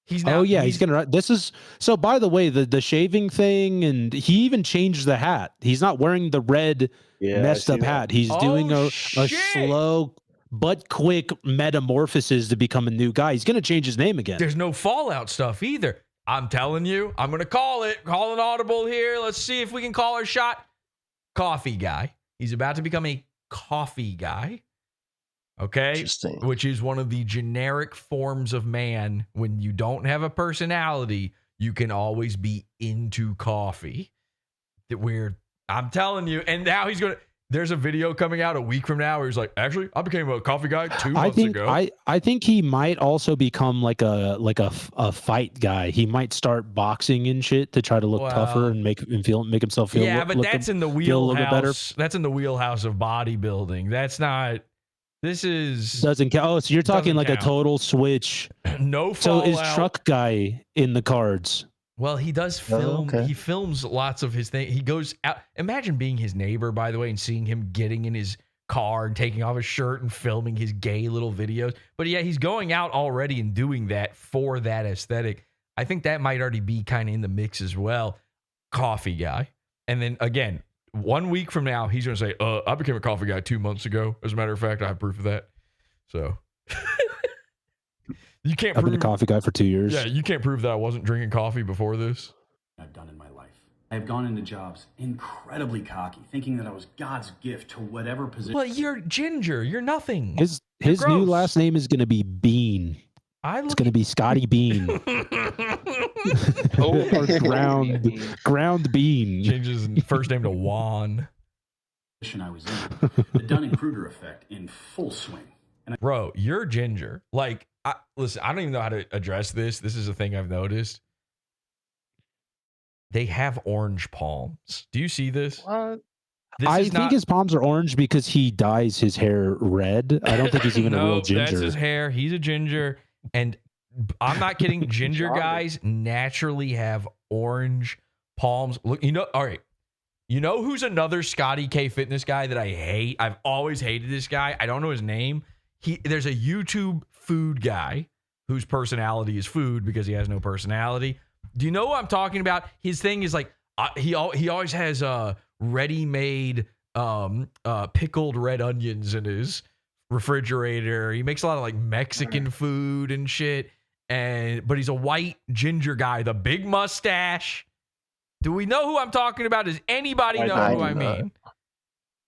He's now, he's gonna. This is so. By the way, the shaving thing, and he even changed the hat. He's not wearing the red messed up hat. He's doing a slow but quick metamorphosis to become a new guy. He's gonna change his name again. There's no Fallout stuff either. I'm telling you, I'm gonna call it. Call an audible here. Let's see if we can call our shot. Coffee guy. He's about to become a coffee guy. Okay. Interesting. Which is one of the generic forms of man. When you don't have a personality, you can always be into coffee. I'm telling you. And now there's a video coming out a week from now where he's like, actually, I became a coffee guy 2 months ago. I think he might also become like a fight guy. He might start boxing and shit to try to look tougher and make himself feel. Yeah, but that's in the wheelhouse. That's in the wheelhouse of bodybuilding. That's not. This is doesn't count. Oh, so you're talking like a total switch. No Fallout. So is Truck Guy in the cards? Well, he does film. He films lots of his things. He goes out. Imagine being his neighbor, by the way, and seeing him getting in his car and taking off his shirt and filming his gay little videos. But yeah, he's going out already and doing that for that aesthetic. I think that might already be kind of in the mix as well. Coffee guy. And then again, 1 week from now, he's going to say, I became a coffee guy 2 months ago. As a matter of fact, I have proof of that. So you can't I've been a coffee guy for 2 years. Yeah, you can't prove that I wasn't drinking coffee before this. I've done in my life. I've gone into jobs incredibly cocky, thinking that I was God's gift to whatever position. Well, you're Ginger. You're nothing. His new last name is going to be Bean. It's going to be Scotty Bean. Or ground bean. Changes his first name to Juan. I was in. The Dunning-Kruger effect in full swing. Bro, you're Ginger. Like, listen, I don't even know how to address this. This is a thing I've noticed. They have orange palms. Do you see this? What? I think his palms are orange because he dyes his hair red. I don't think he's even a real ginger. That's his hair. He's a ginger. And I'm not kidding. Ginger guys naturally have orange palms. Look, all right. You know who's another ScottyKFitness guy that I hate? I've always hated this guy. I don't know his name. There's a YouTube food guy whose personality is food because he has no personality. Do you know what I'm talking about? His thing is like, he always has ready-made pickled red onions in his refrigerator. He makes a lot of like Mexican food and shit. But he's a white ginger guy, the big mustache. Do we know who I'm talking about? Does anybody know who I mean?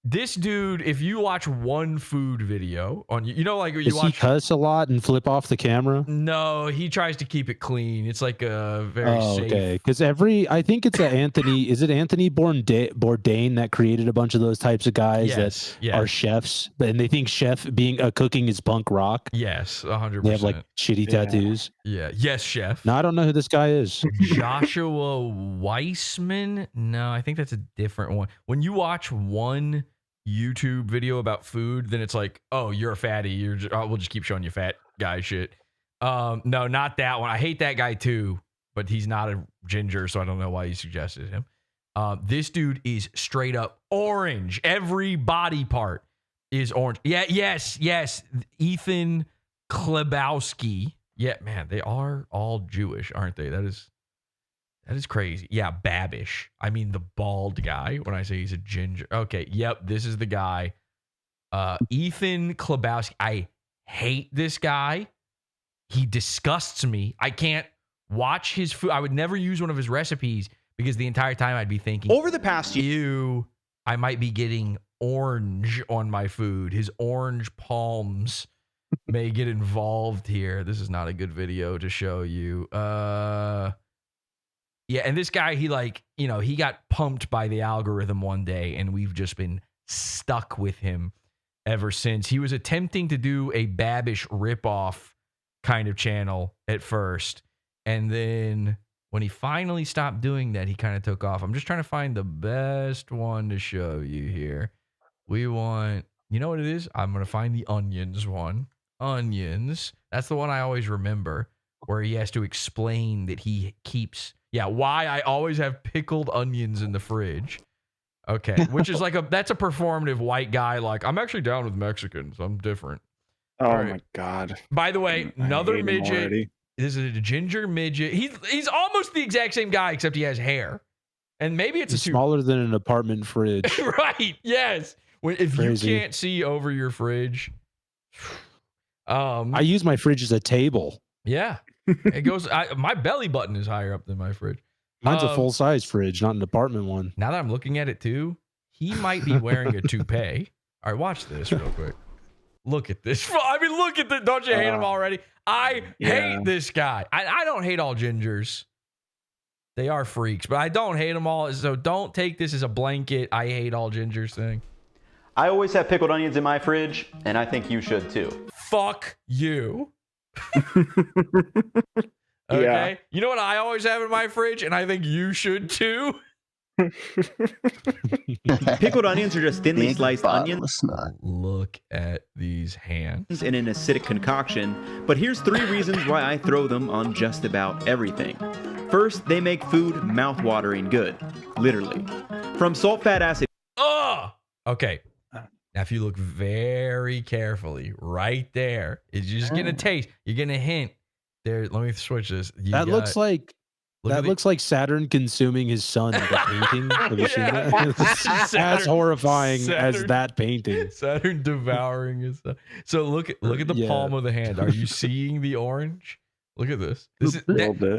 This dude, if you watch one food video on, like you Does watch. he cuss a lot and flip off the camera? No, he tries to keep it clean. It's like a very safe. Okay, because I think it's Anthony. Is it Anthony Bourdain that created a bunch of those types of guys that are chefs, and they think cooking is punk rock? Yes, 100%. They have like shitty tattoos. Yeah. Yes, chef. No, I don't know who this guy is. Joshua Weissman. No, I think that's a different one. When you watch one YouTube video about food, then it's like, oh, you're a fatty. We'll just keep showing you fat guy shit. No, not that one. I hate that guy too, but he's not a ginger, so I don't know why you suggested him. This dude is straight up orange. Every body part is orange. Yeah, yes. Ethan Klebowski. Yeah, man, they are all Jewish, aren't they? That is crazy. Yeah, Babish. I mean the bald guy when I say he's a ginger. Okay, yep, this is the guy. Ethan Klebowski. I hate this guy. He disgusts me. I can't watch his food. I would never use one of his recipes because the entire time I'd be thinking, over the past year, I might be getting orange on my food. His orange palms may get involved here. This is not a good video to show you. Yeah, and this guy, he got pumped by the algorithm one day, and we've just been stuck with him ever since. He was attempting to do a Babish ripoff kind of channel at first, and then when he finally stopped doing that, he kind of took off. I'm just trying to find the best one to show you here. We want, you know what it is? I'm going to find the onions one. Onions. That's the one I always remember, where he has to explain that he keeps, why I always have pickled onions in the fridge. Okay, which is that's a performative white guy, like, I'm actually down with Mexicans. I'm different. Oh my God. By the way, another midget. This is a ginger midget. He's almost the exact same guy, except he has hair. And maybe it's smaller than an apartment fridge. Right, yes. If Crazy. You can't see over your fridge. I use my fridge as a table. Yeah. It goes. My belly button is higher up than my fridge. Mine's a full-size fridge, not an apartment one. Now that I'm looking at it too, he might be wearing a toupee. All right, watch this real quick. Look at this. I mean, look at this. Don't you hate him already? I hate this guy. I don't hate all gingers. They are freaks, but I don't hate them all. So don't take this as a blanket, I hate all gingers thing. I always have pickled onions in my fridge, and I think you should too. Fuck you. Okay. Yeah. You know what I always have in my fridge, and I think you should too? Pickled onions are just thinly sliced onions. Look at these hands. In an acidic concoction, but here's 3 reasons why I throw them on just about everything. First, they make food mouth-watering good. Literally. From salt, fat, acid. Okay. Now, if you look very carefully, right there, is you're just getting a taste. You're getting a hint. There, let me switch this. Looks like Saturn consuming his son, the painting. As horrifying as that painting. Saturn devouring his son. So look at the palm of the hand. Are you seeing the orange? Look at this. This is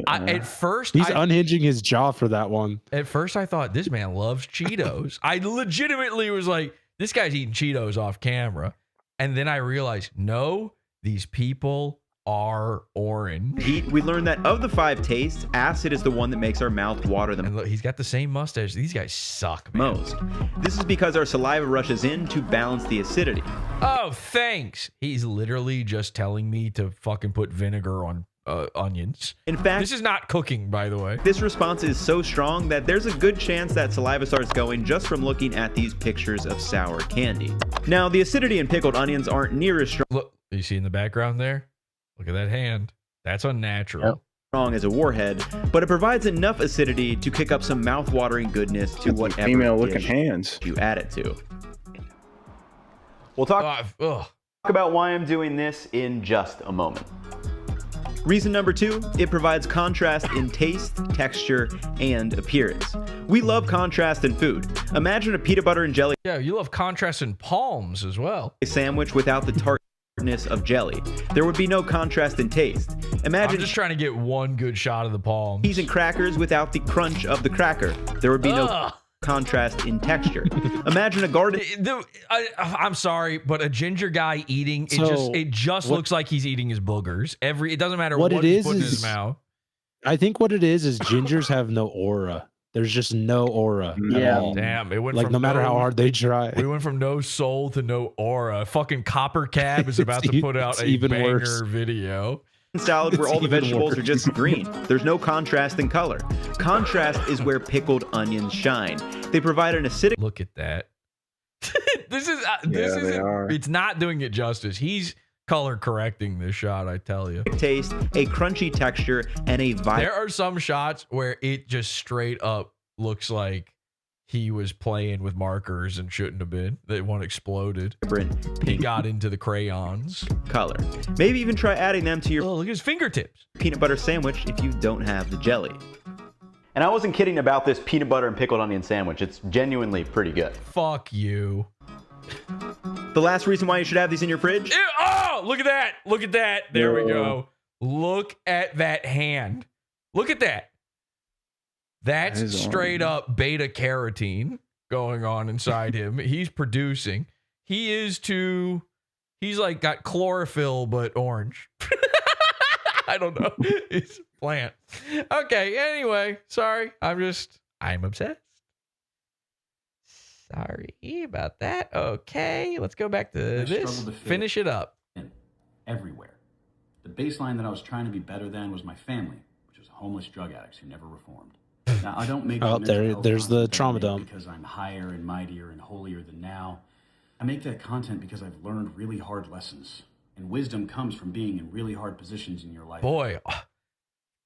at first he's unhinging his jaw for that one. At first, I thought this man loves Cheetos. I legitimately was like, this guy's eating Cheetos off camera, and then I realized, no, these people are orange. We learned that of the 5 tastes, acid is the one that makes our mouth water the most. And look, he's got the same mustache. These guys suck, man. This is because our saliva rushes in to balance the acidity. Oh, thanks. He's literally just telling me to fucking put vinegar on onions. In fact, this is not cooking, by the way. This response is so strong that there's a good chance that saliva starts going just from looking at these pictures of sour candy. Now, the acidity in pickled onions aren't near as strong. Look, you see in the background there? Look at that hand. That's unnatural. Strong as a warhead, but it provides enough acidity to kick up some mouth-watering goodness to whatever female-looking hands you add it to. We'll talk about why I'm doing this in just a moment. Reason number 2, it provides contrast in taste, texture, and appearance. We love contrast in food. Imagine a peanut butter and jelly. Yeah, you love contrast in palms as well. A sandwich without the tartness of jelly. There would be no contrast in taste. Imagine I'm just trying to get one good shot of the palm. Cheese and crackers without the crunch of the cracker. There would be no contrast in texture. Imagine a garden. I'm sorry, but a ginger guy eating it just looks like he's eating his boogers. It doesn't matter what he's putting in his mouth. I think what it is gingers have no aura. There's just no aura. Yeah. Damn. It went like from no matter how hard they try. We went from no soul to no aura. Fucking Copper Cab is about to put out a banger video. Salad where all the vegetables are just green. There's no contrast in color. Contrast is where pickled onions shine. They provide an acidic. Look at that. this is they are. it's not doing it justice. He's color correcting this shot, I tell you. Taste, a crunchy texture, and a There are some shots where it just straight up looks like he was playing with markers and shouldn't have been. That one exploded. He got into the crayons. Color. Maybe even try adding them to your look at his fingertips. Peanut butter sandwich if you don't have the jelly. And I wasn't kidding about this peanut butter and pickled onion sandwich. It's genuinely pretty good. Fuck you. The last reason why you should have these in your fridge? Ew, oh, look at that. Look at that. There we go. Look at that hand. Look at that. That's straight up beta carotene going on inside him. He's producing. He's like got chlorophyll, but orange. I don't know. It's a plant. Okay. Anyway, sorry. I'm obsessed. Sorry about that. Okay. Let's go back to this. Finish it up. Everywhere. The baseline that I was trying to be better than was my family, which was homeless drug addicts who never reformed. Now, I don't make there's the trauma dump. Because I'm higher and mightier and holier than now. I make that content because I've learned really hard lessons. And wisdom comes from being in really hard positions in your life. Boy,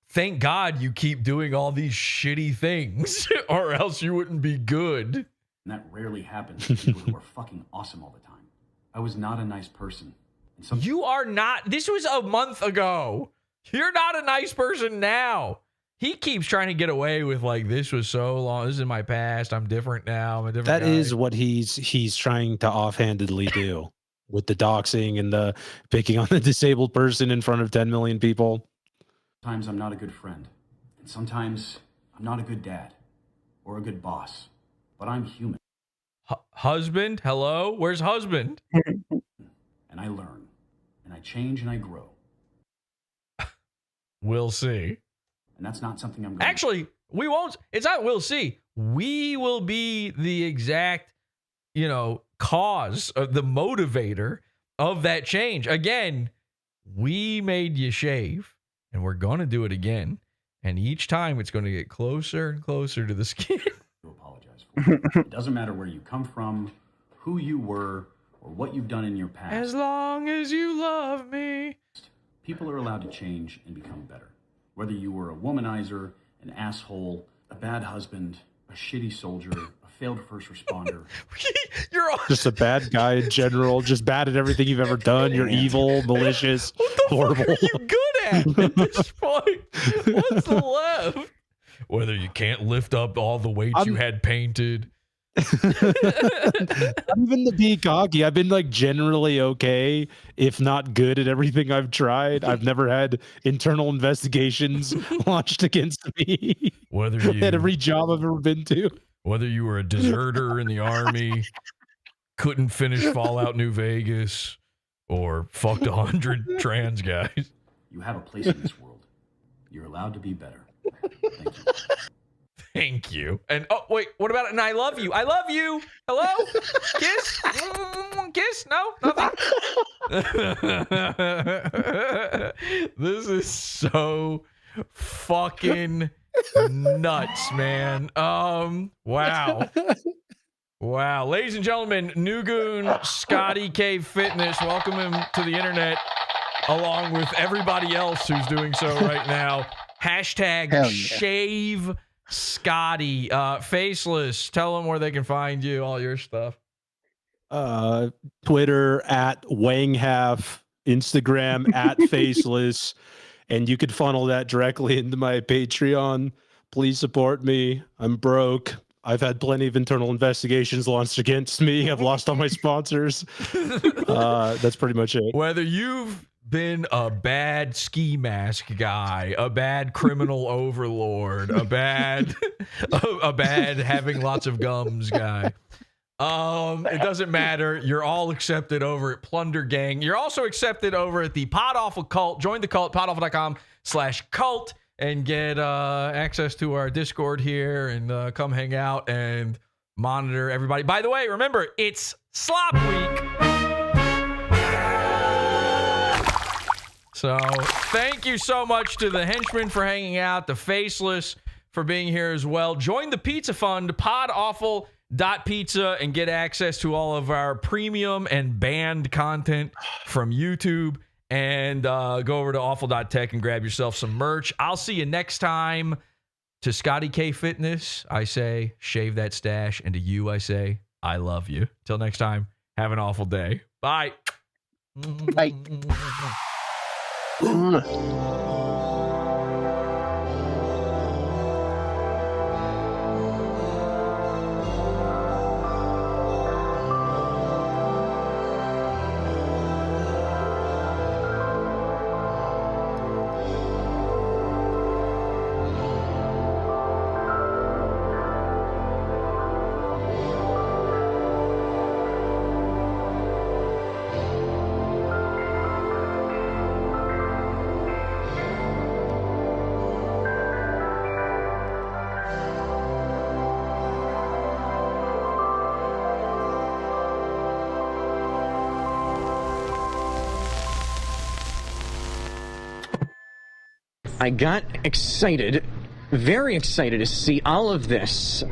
thank God you keep doing all these shitty things or else you wouldn't be good. And that rarely happens to people who are fucking awesome all the time. I was not a nice person. You are not. This was a month ago. You're not a nice person now. He keeps trying to get away with like, this was so long. This is my past. I'm different now. I'm a different That guy. is what he's trying to offhandedly do with the doxing and the picking on the disabled person in front of 10 million people. Sometimes I'm not a good friend. And sometimes I'm not a good dad or a good boss. But I'm human. Husband? Hello? Where's husband? And I learn. And I change and I grow. We'll see. And that's not something I'm going Actually, we won't. It's not we'll see. We will be the exact, cause of the motivator of that change. Again, we made you shave and we're going to do it again. And each time it's going to get closer and closer to the skin. to apologize for. It doesn't matter where you come from, who you were, or what you've done in your past. As long as you love me. People are allowed to change and become better. Whether you were a womanizer, an asshole, a bad husband, a shitty soldier, a failed first responder. You're just a bad guy in general, just bad at everything you've ever done. You're evil, malicious, horrible. What are you good at this point? What's left? Whether you can't lift up all the weights you had painted. Not even to be cocky. I've been like generally okay, if not good at everything I've tried. I've never had internal investigations launched against me. Whether you at every job I've ever been to. Whether you were a deserter in the army, couldn't finish Fallout New Vegas, or fucked 100 trans guys. You have a place in this world. You're allowed to be better. Thank you. Thank you. And oh wait, what about it? And I love you. I love you. Hello? Kiss? Kiss? No? Nothing? This is so fucking nuts, man. Wow. Wow. Ladies and gentlemen, New Goon ScottyKFitness. Welcome him to the internet along with everybody else who's doing so right now. Hashtag shave Scotty, Faceless. Tell them where they can find you, all your stuff. Twitter at Wanghalf, Instagram at Faceless, and you could funnel that directly into my Patreon. Please support me. I'm broke. I've had plenty of internal investigations launched against me. I've lost all my sponsors. That's pretty much it. Whether you've been a bad ski mask guy, a bad criminal overlord, a bad having lots of gums guy. It doesn't matter. You're all accepted over at Plunder Gang. You're also accepted over at the PodAwful cult. Join the cult, podawful.com/cult, and get access to our Discord here and come hang out and monitor everybody. By the way, remember, it's Slop Week. So thank you so much to the henchmen for hanging out, the Faceless for being here as well. Join the Pizza Fund, PodAwful Pizza and get access to all of our premium and banned content from YouTube. And go over to awful.tech and grab yourself some merch. I'll see you next time. To ScottyKFitness, I say, shave that stash. And to you, I say, I love you. Till next time, have an awful day. Bye. Bye. I got excited, very excited to see all of this.